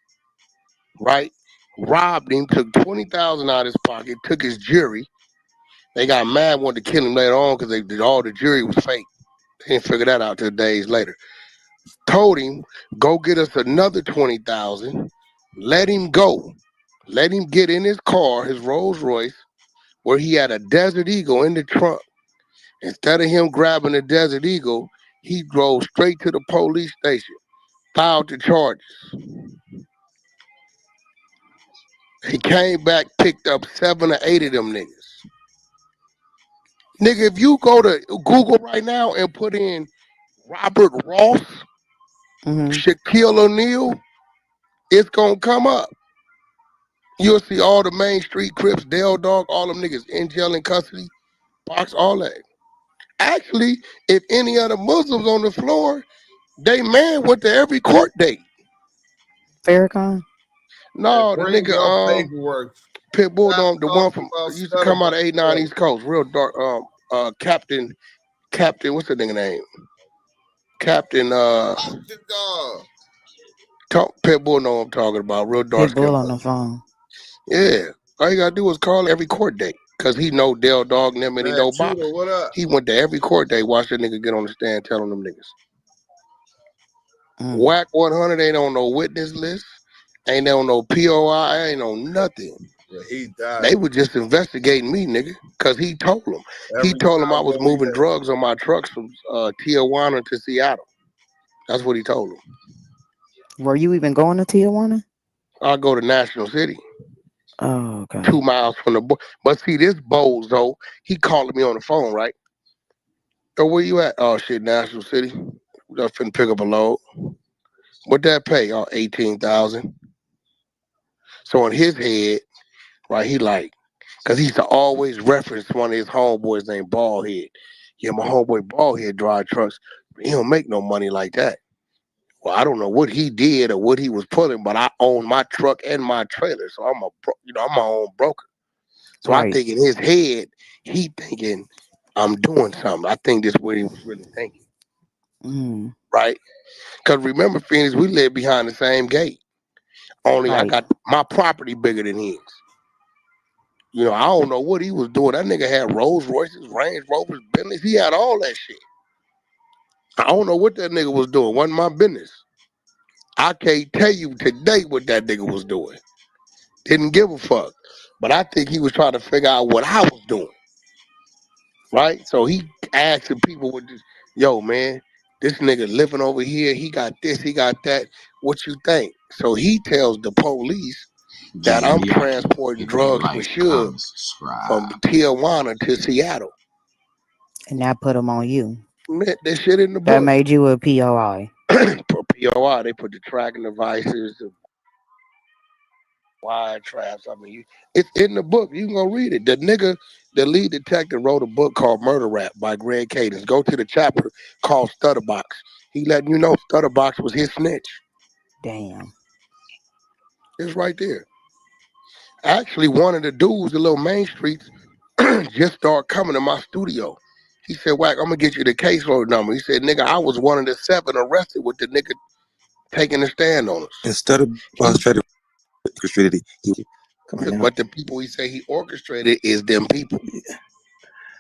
right? Robbed him, took $20,000 out of his pocket, took his jewelry. They got mad, wanted to kill him later on because all the jewelry was fake. They didn't figure that out till days later. Told him, go get us another $20,000. Let him go. Let him get in his car, his Rolls Royce, where he had a Desert Eagle in the trunk. Instead of him grabbing the Desert Eagle, he drove straight to the police station, filed the charges. He came back, picked up 7 or 8 of them niggas. Nigga, if you go to Google right now and put in Robert Ross, Shaquille O'Neal, it's gonna come up. You'll see all the Main Street Crips, Dale Dog, all them niggas in jail, in custody, Box, all that. Actually, if any other Muslims on the floor, they man went to every court date. Farrakhan? No, the nigga Pitbull, the one from used to come out of 89 East Coast, real dark. Captain, what's the nigga name? Captain. Pitbull know what I'm talking about. Real dark. Pitbull on the phone. Yeah, all you gotta do is call every court date, cause he know Dale Dog and them, and he know Bob. He went to every court date, watch that nigga get on the stand telling them niggas. Wack100 ain't on no witness list, ain't on no POI, ain't on nothing. Yeah, he died. They were just investigating me, nigga, cause he told them. He told them I was moving drugs on my trucks from Tijuana to Seattle. That's what he told them. Were you even going to Tijuana? I go to National City. Oh, okay. 2 miles from the border. But see, this bozo, he calling me on the phone, right? So where you at? Oh shit, National City. We just finna pick up a load. What that pay? Oh, 18,000. So in his head, right, he like, cause he used to always reference one of his homeboys named Baldhead. Yeah, my homeboy Baldhead drive trucks. He don't make no money like that. Well, I don't know what he did or what he was pulling, but I own my truck and my trailer, so I'm I'm my own broker. So I think in his head, he thinking I'm doing something. I think this is what he was really thinking, right? Because remember, Phoenix, we live behind the same gate. Only I got my property bigger than his. You know, I don't know what he was doing. That nigga had Rolls Royces, Range Rovers, Bentleys. He had all that shit. I don't know what that nigga was doing. Wasn't my business. I can't tell you today what that nigga was doing. Didn't give a fuck. But I think he was trying to figure out what I was doing. Right? So he asking people with this, yo, man, this nigga living over here, he got this, he got that. What you think? So he tells the police that I'm transporting drugs for sure from Tijuana to Seattle. And that put him on you. That shit in the book. That made you a POI. For POI, they put the tracking devices, the wire traps. I mean, it's in the book. You can go read it. The lead detective wrote a book called Murder Rap by Greg Cadence. Go to the chapter called Stutterbox. He letting you know Stutterbox was his snitch. Damn. It's right there. Actually, one of the dudes, the little Main Streets, just started coming to my studio. He said, Wack, I'm going to get you the caseload number. He said, nigga, I was one of the 7 arrested with the nigga taking a stand on us. Instead of orchestrated it, but the people he say he orchestrated is them people.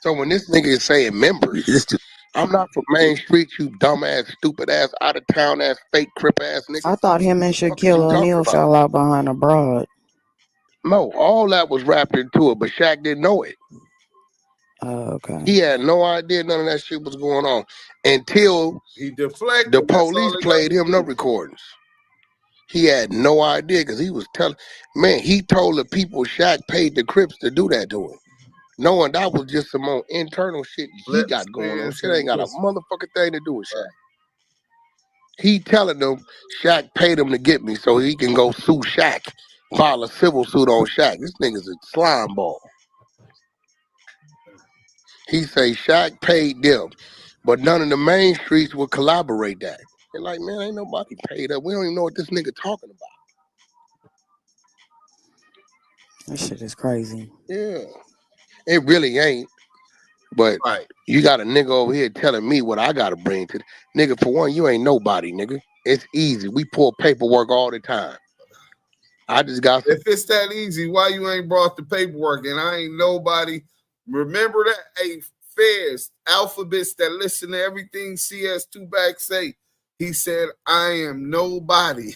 So when this nigga is saying members, I'm not from Main Street, you dumbass, stupid ass, out of town ass, fake crip ass nigga. I thought him and Shaquille O'Neal fell out behind a broad. No, all that was wrapped into it, but Shaq didn't know it. Oh, okay. He had no idea none of that shit was going on until he deflected. The police played him no recordings. He had no idea because he was telling, man, he told the people Shaq paid the Crips to do that to him. Knowing that was just some more internal shit he got going on. Shit ain't got a motherfucking thing to do with Shaq. He telling them Shaq paid him to get me so he can go sue Shaq, file a civil suit on Shaq. This nigga's a slime ball. He say Shaq paid them, but none of the Main Streets would collaborate that. They're like, man, ain't nobody paid up. We don't even know what this nigga talking about. That shit is crazy. Yeah. It really ain't. But you got a nigga over here telling me what I gotta bring to the nigga. For one, you ain't nobody, nigga. It's easy. We pull paperwork all the time. I just got if it's that easy, why you ain't brought the paperwork? And I ain't nobody. Remember that? Hey, feds, alphabets that listen to everything CS2 back say. He said, I am nobody.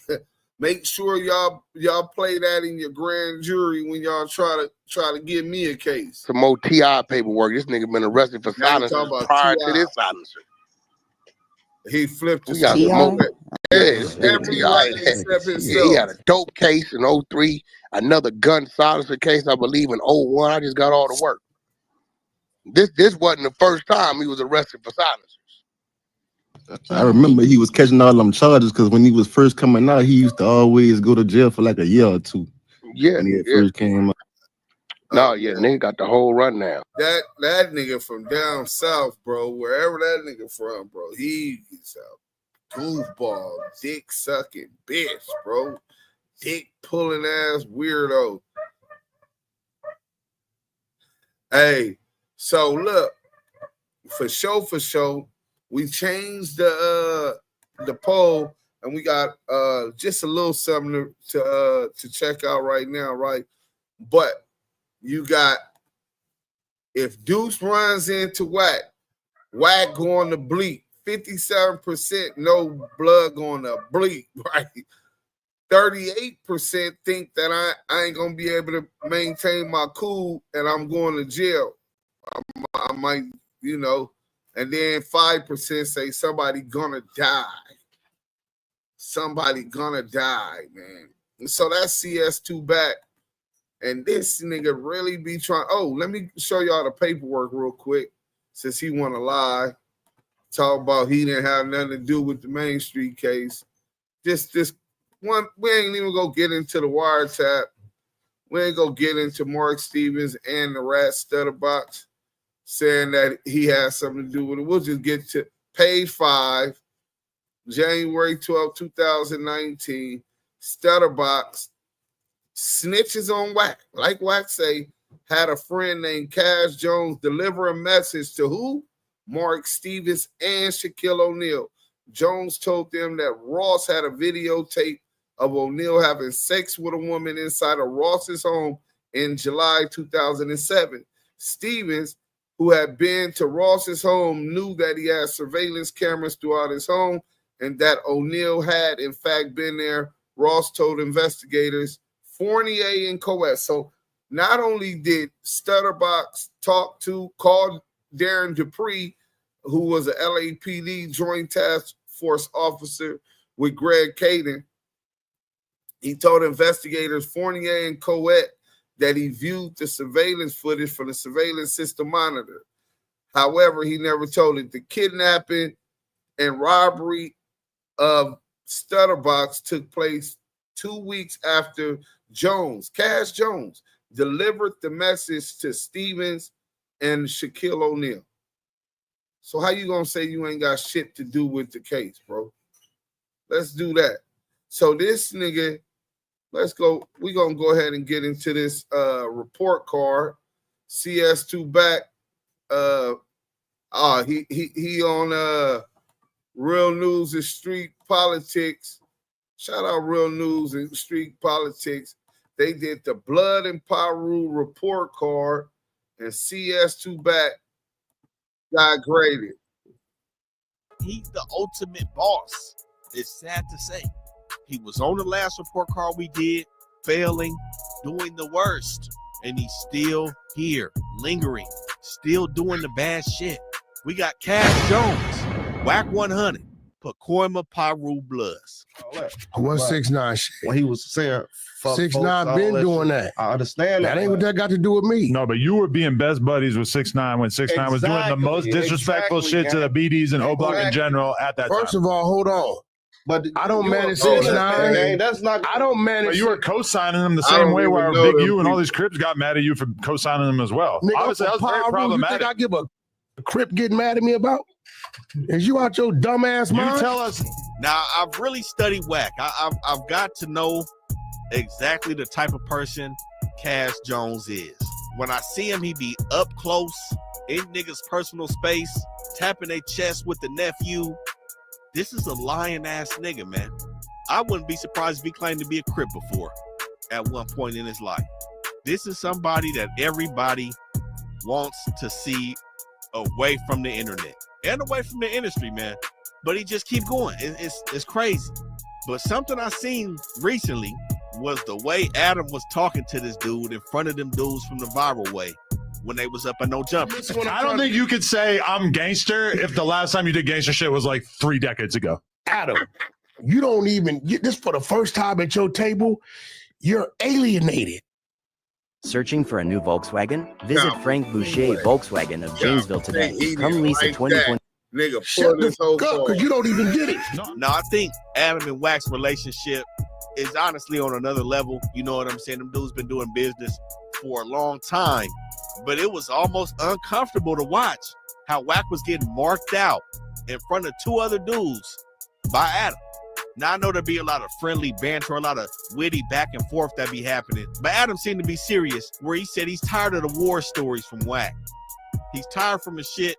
Make sure y'all play that in your grand jury when y'all try to give me a case. Some more TI paperwork. This nigga been arrested for silencer prior to this silencer. He flipped the TI. He had a dope case in 03, another gun silencer case, I believe, in 01. I just got all the work. This wasn't the first time he was arrested for silencers. I remember he was catching all them charges because when he was first coming out, he used to always go to jail for like a year or two. Yeah, when he first came out. No, nigga got the whole rundown. That nigga from down south, bro, wherever that nigga from, bro, he's a goofball, dick sucking bitch, bro, dick pulling ass weirdo. Hey, so look, for sure. We changed the poll, and we got just a little something to check out right now, right? But you got, if Deuce runs into Wack going to bleep. 57% no blood going to bleep, right? 38% think that I ain't gonna be able to maintain my cool and I'm going to jail. I might, and then 5% say somebody gonna die. Somebody gonna die, man. And so that's CS2 back. And this nigga really be trying. Oh, let me show y'all the paperwork real quick, since he wanna lie. Talk about he didn't have nothing to do with the Main Street case. Just one, we ain't even gonna get into the wiretap. We ain't gonna get into Mark Stevens and the rat Stutterbox saying that he has something to do with it. We'll just get to page 5, January 12, 2019. Stutterbox snitches on Wack. Like Wack say, had a friend named Cash Jones deliver a message to who? Mark Stevens and Shaquille O'Neal. Jones told them that Ross had a videotape of O'Neal having sex with a woman inside of Ross's home in July 2007. Stevens, who had been to Ross's home, knew that he had surveillance cameras throughout his home and that O'Neal had, in fact, been there. Ross told investigators, Fournier and Coet. So not only did Stutterbox call Darren Dupree, who was an LAPD Joint Task Force officer with Greg Caden, he told investigators Fournier and Coet that he viewed the surveillance footage from the surveillance system monitor. However, he never told it. The kidnapping and robbery of Stutterbox took place 2 weeks after Cash Jones, delivered the message to Stevens and Shaquille O'Neal. So how you gonna say you ain't got shit to do with the case, bro? Let's do that. So this nigga, let's go. We're gonna go ahead and get into this report card. CS2 back. He on Real News and Street Politics. Shout out Real News and Street Politics. They did the Blood and Paru report card, and CS2 back got graded. He's the ultimate boss. It's sad to say. He was on the last report card we did, failing, doing the worst, and he's still here, lingering, still doing the bad shit. We got Cash Jones, Wack100, Pacoima Paru Bloods. What's 6ix9ine shit? When he was saying 6ix9ine been doing that. I understand that. Ain't what that got to do with me. No, but you were being best buddies with 6ix9ine when 6ix9ine was doing the most disrespectful shit to the BDs and O-Block in general at that time. First of all, hold on. But I don't manage 6ix9ine. That's not. I don't manage. But you were co-signing them the same way where Big U and all these Crips got mad at you for co-signing them as well. Nigga, obviously, that was very problematic. You think I give a Crip getting mad at me about? Is you out your dumbass mind? You tell us. Now, I've really studied Wack. I've got to know exactly the type of person Cash Jones is. When I see him, he be up close, in niggas' personal space, tapping their chest with the nephew. This is a lying-ass nigga, man. I wouldn't be surprised if he claimed to be a Crip before at one point in his life. This is somebody that everybody wants to see away from the internet and away from the industry, man. But he just keep going. It's crazy. But something I seen recently was the way Adam was talking to this dude in front of them dudes from the viral way when they was up at No Jumper. I don't think you could say I'm gangster if the last time you did gangster shit was like 3 decades ago. Adam, you don't even, this for the first time at your table, you're alienated. Searching for a new Volkswagen? Visit Frank Boucher Volkswagen of Janesville today. Come lease a 2020. Nigga, shut the fuck up, because you don't even get it. No, I think Adam and Wack's relationship is honestly on another level. You know what I'm saying? Them dudes been doing business for a long time. But it was almost uncomfortable to watch how Wack was getting marked out in front of 2 other dudes by Adam. Now, I know there'll be a lot of friendly banter, a lot of witty back and forth that be happening. But Adam seemed to be serious, where he said he's tired of the war stories from Wack. He's tired from the shit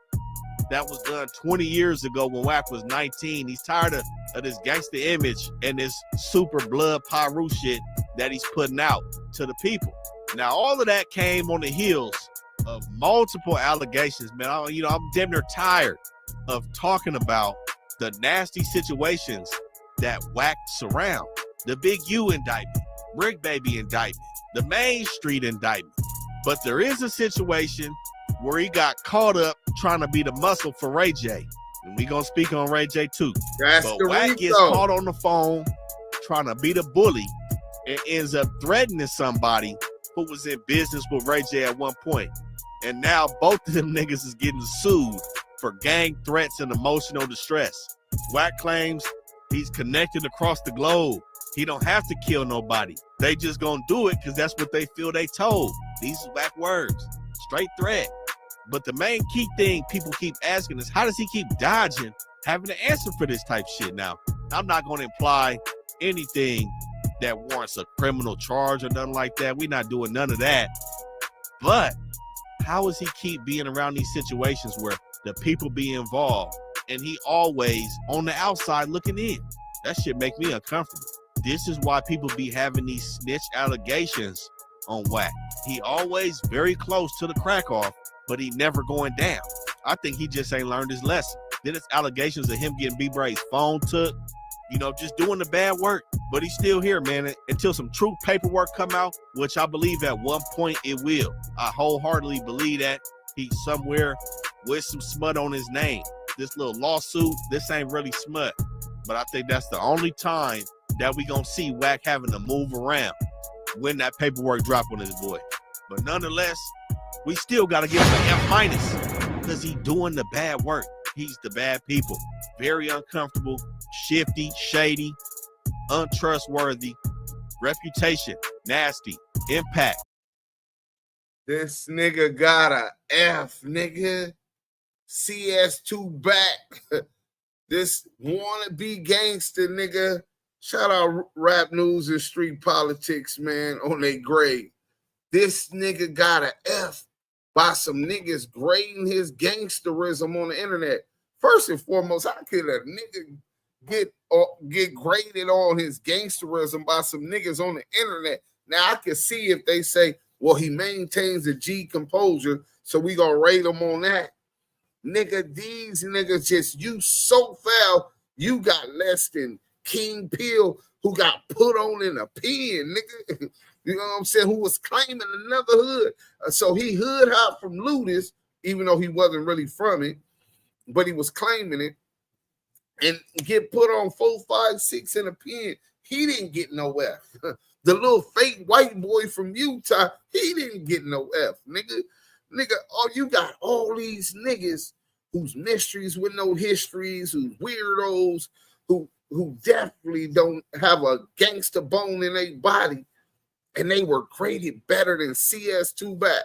that was done 20 years ago when Wack was 19. He's tired of this gangster image and this super blood Paru shit that he's putting out to the people. Now, all of that came on the heels of multiple allegations, man. I'm damn near tired of talking about the nasty situations that Wack surround. The Big U indictment, Brick Baby indictment, the Main Street indictment. But there is a situation where he got caught up trying to be the muscle for Ray J. And we gonna speak on Ray J too. But Wack gets caught on the phone trying to be the bully and ends up threatening somebody who was in business with Ray J at one point. And now both of them niggas is getting sued for gang threats and emotional distress. Wack claims he's connected across the globe. He don't have to kill nobody. They just gonna do it because that's what they feel they told. These is Wack words. Straight threat. But the main key thing people keep asking is, how does he keep dodging having to answer for this type shit? Now, I'm not going to imply anything that warrants a criminal charge or nothing like that. We're not doing none of that. But how does he keep being around these situations where the people be involved and he always on the outside looking in? That shit make me uncomfortable. this is why people be having these snitch allegations on Wack. He always very close to the crack off, but he never going down. I think he just ain't learned his lesson. Then it's allegations of him getting B-Bray's phone took, you know, just doing the bad work. But he's still here, man, until some true paperwork come out, which I believe at one point it will. I wholeheartedly believe that he's somewhere with some smut on his name. This little lawsuit, this ain't really smut. But I think that's the only time that we gonna see Wack having to move around when that paperwork drop on his boy. But nonetheless, we still gotta give him an F- because he doing the bad work. He's the bad people. Very uncomfortable, shifty, shady, untrustworthy, reputation, nasty, impact. This nigga got a F, nigga. CS2 back. This wannabe gangster, nigga. Shout out Rap News and Street Politics, man, on their grade. This nigga got an F by some niggas grading his gangsterism on the internet. First and foremost, how could a nigga get graded on his gangsterism by some niggas on the internet? Now, I can see if they say, well, he maintains a G composure, so we gonna rate him on that. Nigga, these niggas just, you so foul, you got less than King Peel, who got put on in a pen, nigga. You know what I'm saying? Who was claiming another hood. So he hood hopped from Ludus, even though he wasn't really from it, but he was claiming it, and get put on 4, 5, 6 in a pen. He didn't get no F. The little fake white boy from Utah, he didn't get no F, nigga. Nigga, oh, you got all these niggas whose mysteries with no histories, who's weirdos, who definitely don't have a gangster bone in their body, and they were graded better than CS2 back.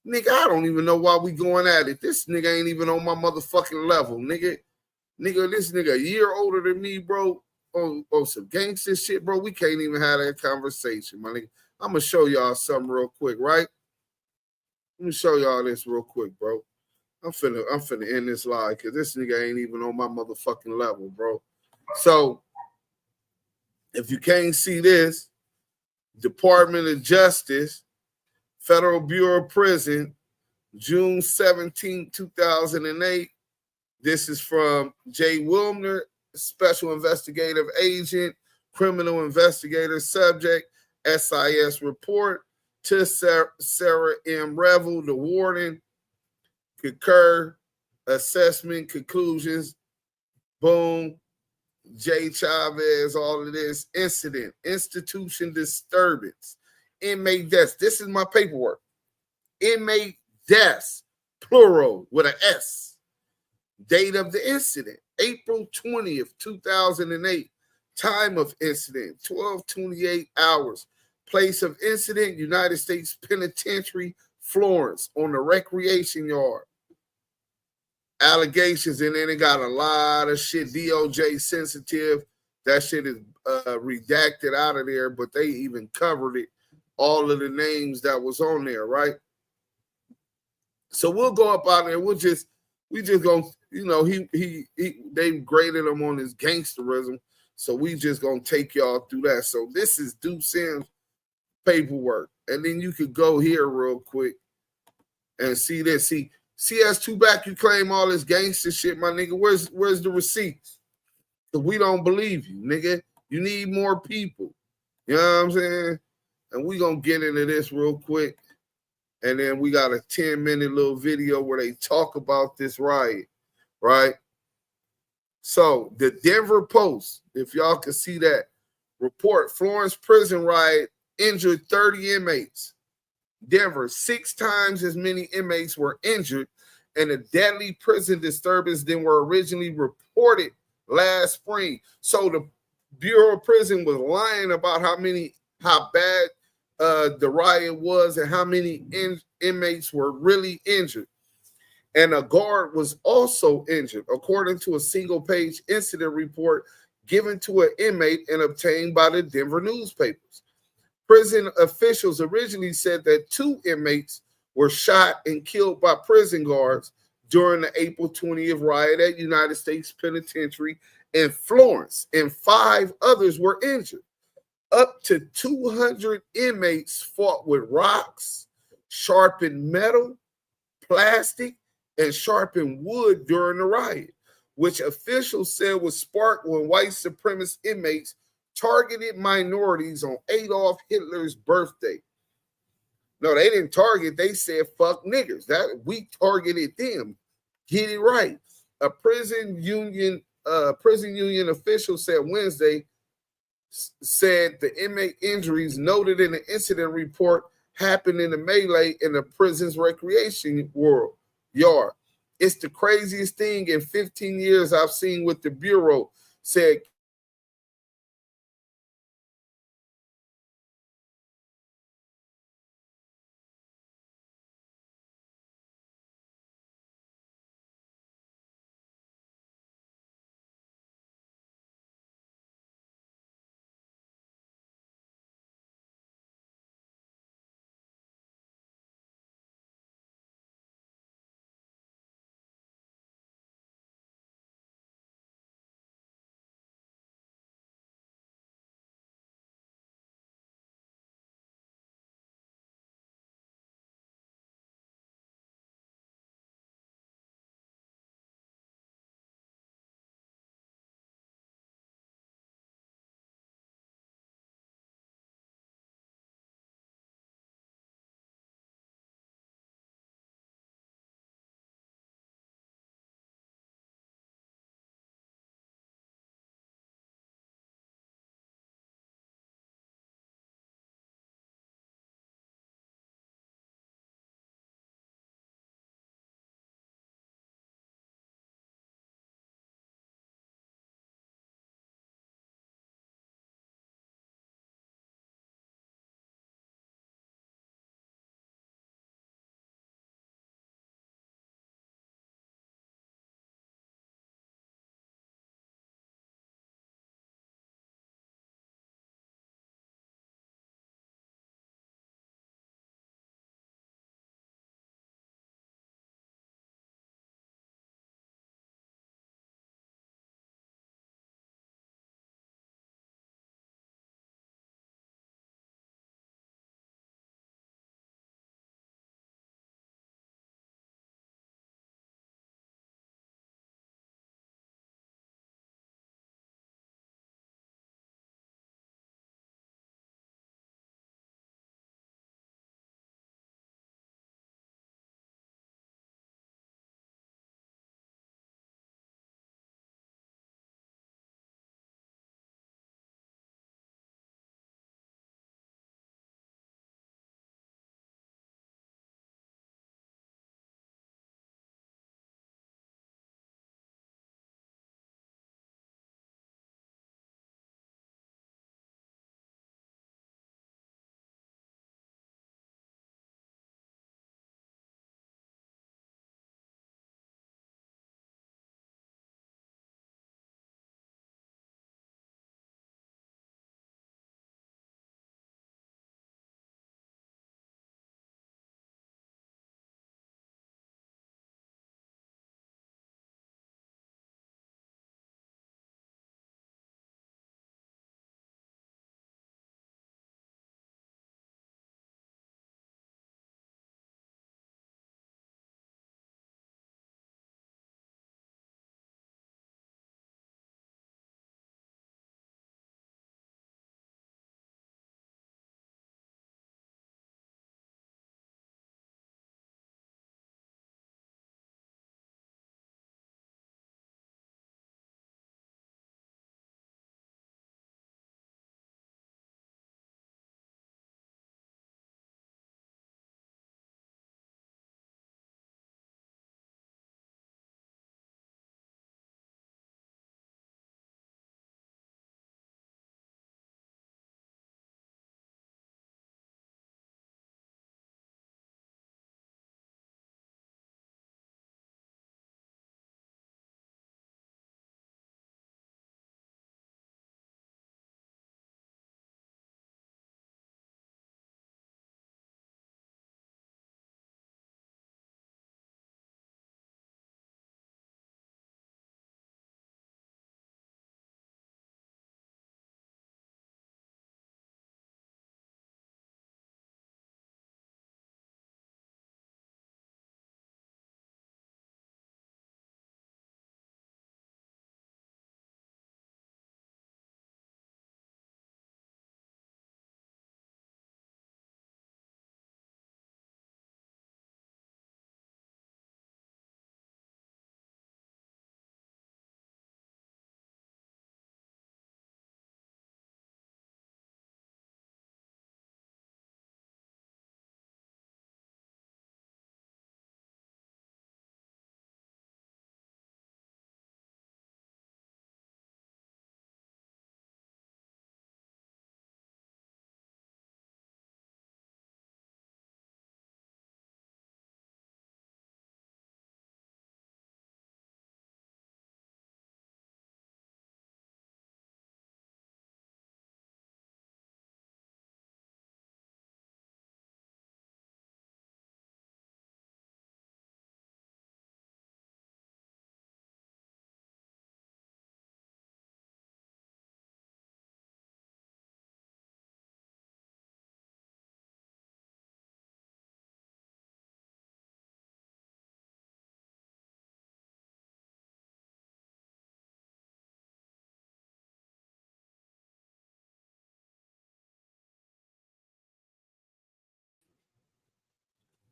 Nigga, I don't even know why we going at it. This nigga ain't even on my motherfucking level, nigga. Nigga, this nigga a year older than me, bro, on some gangster shit, bro. We can't even have that conversation, my nigga. I'm going to show y'all something real quick, right? Let me show y'all this real quick, bro. I'm finna end this live because this nigga ain't even on my motherfucking level, bro. So, if you can't see this, Department of Justice, Federal Bureau of Prison, June 17, 2008. This is from Jay Wilner, Special Investigative Agent, Criminal Investigator Subject, SIS Report, to Sarah M. Revel, the warden, concur, assessment, conclusions, boom, J. Chavez, all of this, incident, institution disturbance, inmate deaths. This is my paperwork. Inmate deaths, plural, with an S. Date of the incident, April 20th, 2008. Time of incident, 12:28 hours. Place of incident, United States Penitentiary, Florence, on the recreation yard. Allegations, and then it got a lot of shit, DOJ sensitive. That shit is redacted out of there, but they even covered it, all of the names that was on there, right? So we'll go up out there. We just gonna, you know, they graded him on his gangsterism, so we just gonna take y'all through that. So this is Duse M's paperwork, and then you could go here real quick and see this. See CS2 back, you claim all this gangster shit, my nigga. Where's the receipts? Because we don't believe you, nigga. You need more people. You know what I'm saying? And we gonna get into this real quick. And then we got a 10-minute little video where they talk about this riot, right? So the Denver Post, if y'all can see that report, Florence prison riot injured 30 inmates. Denver, 6 times as many inmates were injured in a deadly prison disturbance than were originally reported last spring. So the Bureau of Prison was lying about how bad the riot was and how many inmates were really injured. And a guard was also injured, according to a single-page incident report given to an inmate and obtained by the Denver newspapers. Prison officials originally said that 2 inmates were shot and killed by prison guards during the April 20th riot at United States Penitentiary in Florence, and 5 others were injured. Up to 200 inmates fought with rocks, sharpened metal, plastic, and sharpened wood during the riot, which officials said was sparked when white supremacist inmates targeted minorities on Adolf Hitler's birthday. No, they didn't target. They said, fuck niggers. That we targeted them. Get it right. A prison union official said Wednesday, said the inmate injuries noted in the incident report happened in the melee in the prison's recreation yard. It's the craziest thing in 15 years I've seen with the Bureau, said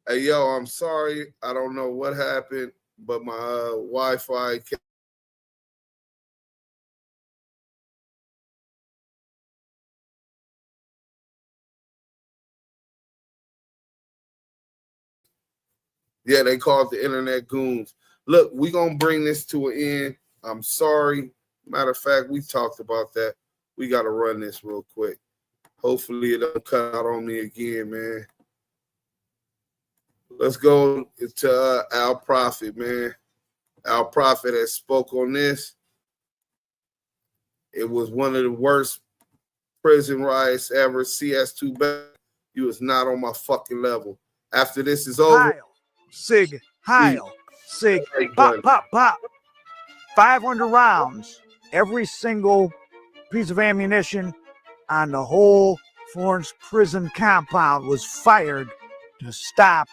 Hey, yo, I'm sorry. I don't know what happened, but my Wi-Fi kept. Yeah, they call it the internet goons. Look, we're going to bring this to an end. I'm sorry. Matter of fact, we talked about that. We got to run this real quick. Hopefully it don't cut out on me again, man. Let's go to Al Prophet, man. Al Prophet has spoke on this. It was one of the worst prison riots ever. CS2 back. You was not on my fucking level. After this is over. Heil, Sig, Heil, Sig, pop, pop, pop. 500 rounds. Every single piece of ammunition on the whole Florence prison compound was fired to stop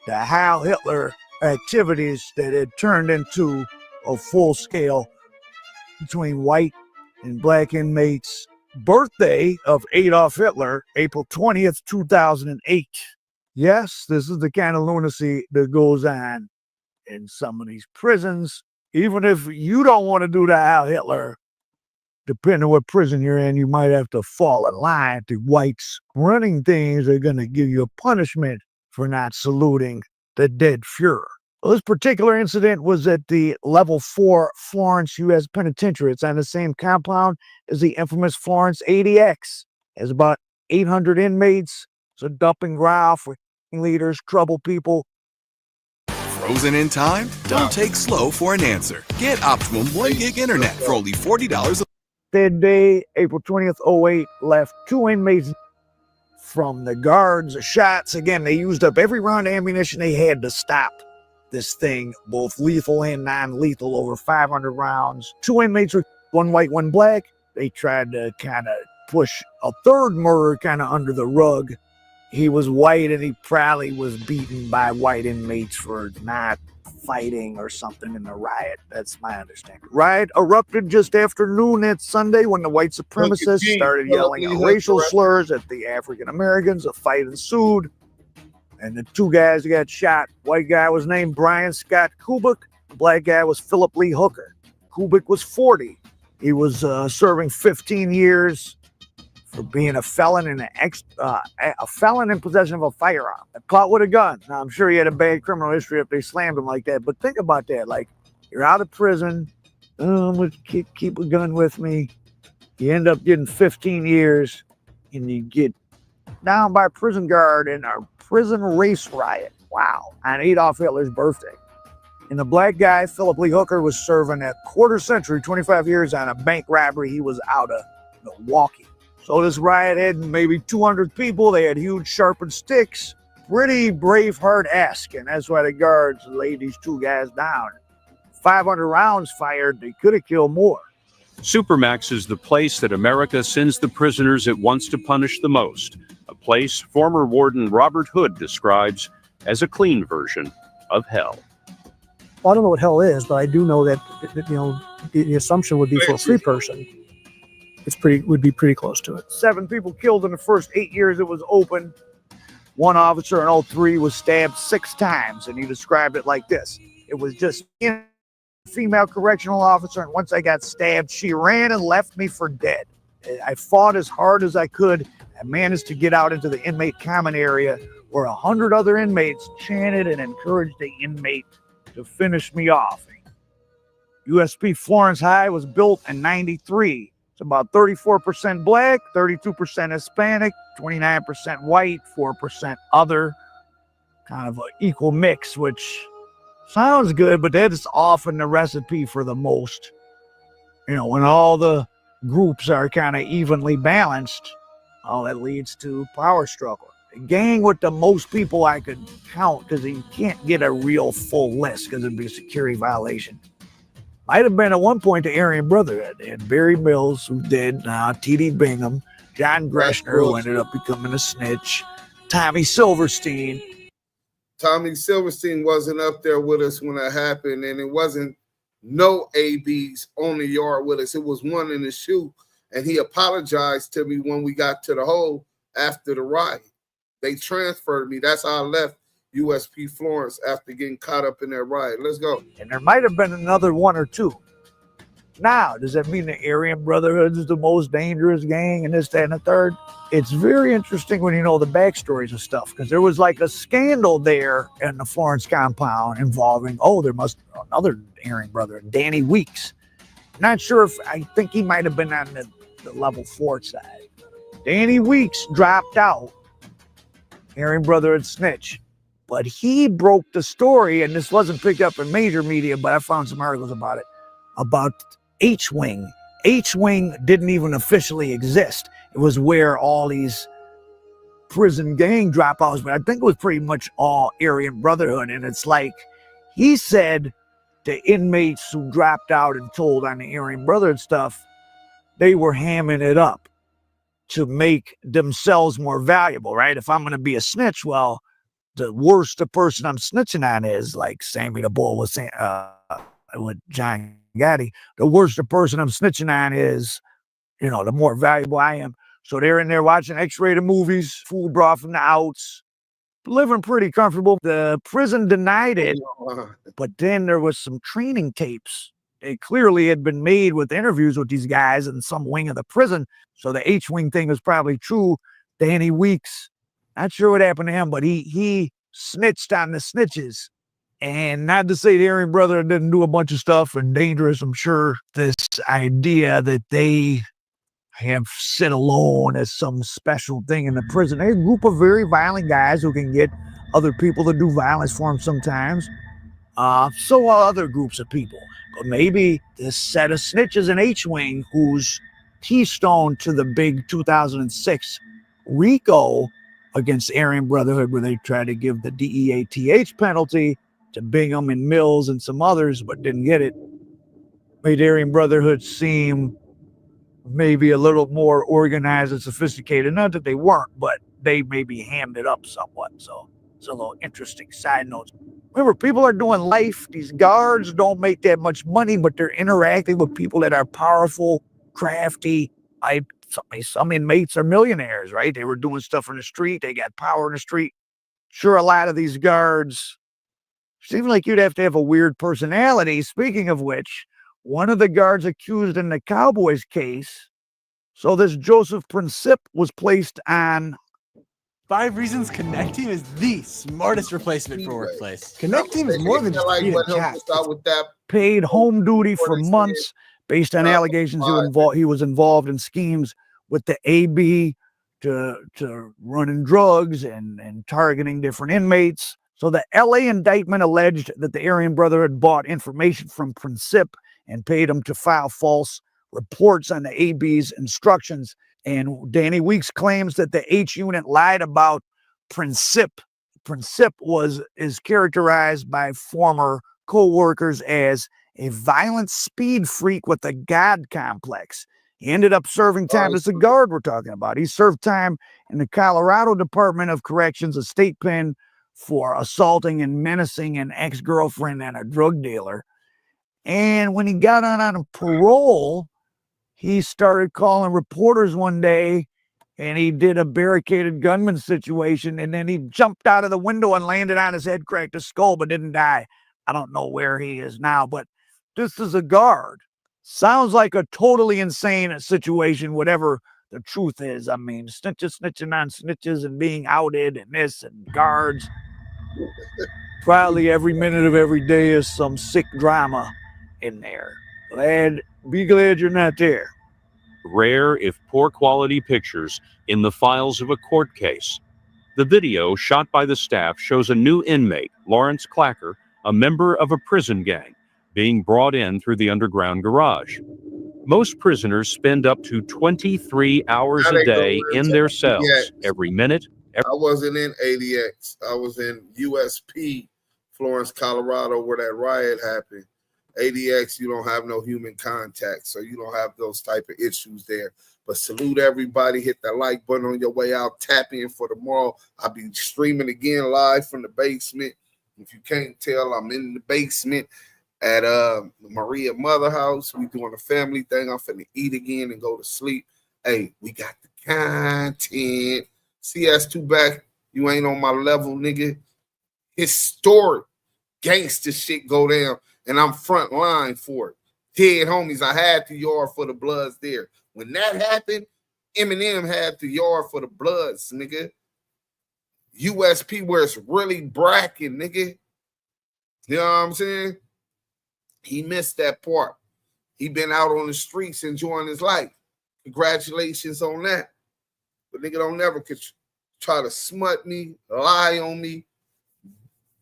the Heil Hitler activities that had turned into a full-scale between white and black inmates. Birthday of Adolf Hitler, April 20th, 2008. Yes, this is the kind of lunacy that goes on in some of these prisons. Even if you don't want to do the Heil Hitler, depending on what prison you're in, you might have to fall in line. The whites running things are going to give you a punishment for not saluting the dead Fuhrer. Well, this particular incident was at the Level 4 Florence U.S. Penitentiary. It's on the same compound as the infamous Florence ADX. There's about 800 inmates. It's a dumping ground for leaders, troubled people. Frozen in time? Don't take slow for an answer. Get Optimum 1 gig internet for only $40 a That day, April 20th, 08, left 2 inmates from the guards. Shots, again, they used up every round of ammunition they had to stop this thing, both lethal and non-lethal, over 500 rounds. 2 inmates were 1 white, 1 black. They tried to kind of push a third murder kind of under the rug. He was white and he probably was beaten by white inmates for not fighting or something in the riot. That's my understanding. Riot erupted just after noon that Sunday when the white supremacists started yelling out racial slurs at the African Americans. A fight ensued, and the 2 guys got shot. White guy was named Brian Scott Kubik. The black guy was Philip Lee Hooker. Kubik was 40. He was serving 15 years for being a felon in a felon in possession of a firearm. Caught with a gun. Now, I'm sure he had a bad criminal history if they slammed him like that. But think about that. Like, you're out of prison. I'm going to keep a gun with me. You end up getting 15 years, and you get down by a prison guard in a prison race riot. Wow. On Adolf Hitler's birthday. And the black guy, Philip Lee Hooker, was serving a quarter century, 25 years on a bank robbery. He was out of Milwaukee. So this riot had maybe 200 people. They had huge sharpened sticks. Pretty Braveheart-esque. And that's why the guards laid these 2 guys down. 500 rounds fired. They could have killed more. Supermax is the place that America sends the prisoners it wants to punish the most. A place former warden Robert Hood describes as a clean version of hell. Well, I don't know what hell is, but I do know that, the assumption would be for a free person. Would be pretty close to it. 7 people killed in the first 8 years it was open. 1 officer in 03 was stabbed 6 times, and he described it like this. It was just a female correctional officer, and once I got stabbed, she ran and left me for dead. I fought as hard as I could. I managed to get out into the inmate common area where 100 other inmates chanted and encouraged the inmate to finish me off. USP Florence High was built in 93. It's about 34% black, 32% Hispanic, 29% white, 4% other. Kind of an equal mix, which sounds good, but that's often the recipe for the most. When all the groups are kind of evenly balanced, all that leads to power struggle. A gang with the most people I could count, because you can't get a real full list because it'd be a security violation. Might have been at one point the Aryan Brotherhood. They had Barry Mills, who did, T.D. Bingham, John Greshner, who ended up becoming a snitch, Tommy Silverstein. Tommy Silverstein wasn't up there with us when that happened, and it wasn't no ABs on the yard with us. It was one in the shoe, and he apologized to me when we got to the hole after the riot. They transferred me. That's how I left USP Florence after getting caught up in that riot. Let's go. And there might have been another one or two. Now, does that mean the Aryan Brotherhood is the most dangerous gang and this, that, and the third? It's very interesting when you know the backstories of stuff, because there was like a scandal there in the Florence compound involving, there must be another Aryan brother, Danny Weeks. Not sure if, I think he might have been on the level 4 side. Danny Weeks dropped out, Aryan Brotherhood snitch. But he broke the story, and this wasn't picked up in major media, but I found some articles about it, about H-Wing. H-Wing didn't even officially exist. It was where all these prison gang dropouts, but I think it was pretty much all Aryan Brotherhood. And it's like, he said the inmates who dropped out and told on the Aryan Brotherhood stuff, they were hamming it up to make themselves more valuable, right? If I'm going to be a snitch, well, the worse the person I'm snitching on is, like Sammy the Bull was saying, with John Gotti, the worse the person I'm snitching on is, the more valuable I am. So they're in there watching X-rated movies, food brought from the outs, living pretty comfortable. The prison denied it, but then there was some training tapes. It clearly had been made with interviews with these guys in some wing of the prison. So the H-Wing thing was probably true. Danny Weeks, not sure what happened to him, but he snitched on the snitches. And not to say the Aryan brother didn't do a bunch of stuff and dangerous, I'm sure this idea that they have sit alone as some special thing in the prison. They're a group of very violent guys who can get other people to do violence for them sometimes. So are other groups of people. But maybe this set of snitches in H-Wing, who's keystone to the big 2006 RICO against Aryan Brotherhood, where they tried to give the DEATH penalty to Bingham and Mills and some others, but didn't get it, made Aryan Brotherhood seem maybe a little more organized and sophisticated. Not that they weren't, but they maybe hammed it up somewhat. So it's a little interesting side note. Remember, people are doing life. These guards don't make that much money, but they're interacting with people that are powerful, crafty. Some inmates are millionaires, right? They were doing stuff in the street. They got power in the street. Sure, a lot of these guards seem like you'd have to have a weird personality. Speaking of which, one of the guards accused in the Cowboys case, so this Joseph Princip was placed on 5 reasons Connect Team is the smartest replacement for workplace. Connect Team is more than just feeding cats. Paid home duty for months based on allegations he was involved in schemes with the AB to running drugs and targeting different inmates. So the LA indictment alleged that the Aryan Brotherhood bought information from Princip and paid him to file false reports on the AB's instructions. And Danny Weeks claims that the H unit lied about Princip. Princip is characterized by former co-workers as a violent speed freak with a God complex. He ended up serving time. This is a guard we're talking about. He served time in the Colorado Department of Corrections, a state pen, for assaulting and menacing an ex-girlfriend and a drug dealer. And when he got on parole, he started calling reporters one day, and he did a barricaded gunman situation, and then he jumped out of the window and landed on his head, cracked his skull, but didn't die. I don't know where he is now, but this is a guard. Sounds like a totally insane situation, whatever the truth is. I mean, snitches snitching on snitches and being outed and this and guards. Probably every minute of every day is some sick drama in there. Be glad you're not there. Rare, if poor quality pictures in the files of a court case. The video shot by the staff shows a new inmate, Lawrence Clacker, a member of a prison gang, being brought in through the underground garage. Most prisoners spend up to 23 hours a day in their cells. Every minute. I wasn't in ADX. I was in USP, Florence, Colorado, where that riot happened. ADX, you don't have no human contact, so you don't have those type of issues there. But salute everybody. Hit that like button on your way out. Tap in for tomorrow. I'll be streaming again live from the basement. If you can't tell, I'm in the basement at Maria Mother House. We doing a family thing. I'm finna eat again and go to sleep. Hey, we got the content. CS2 back. You ain't on my level, nigga. historic gangster shit go down, and I'm front line for it. Dead homies, I had the yard for the Bloods there. When that happened, Eminem had the yard for the Bloods, nigga. USP where it's really bracking, nigga. You know what I'm saying? He missed that part. He been out on the streets enjoying his life. Congratulations on that. But nigga don't never try to smut me, lie on me,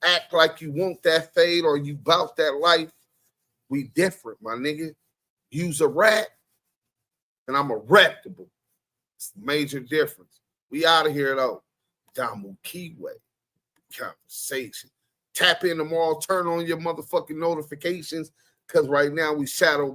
act like you want that fade or you bout that life. We different, my nigga. Use a rat, and I'm a reputable. It's a major difference. We out of here, though. Damu Kiwe Conversation. Tap in tomorrow. Turn on your motherfucking notifications, because right now we shadow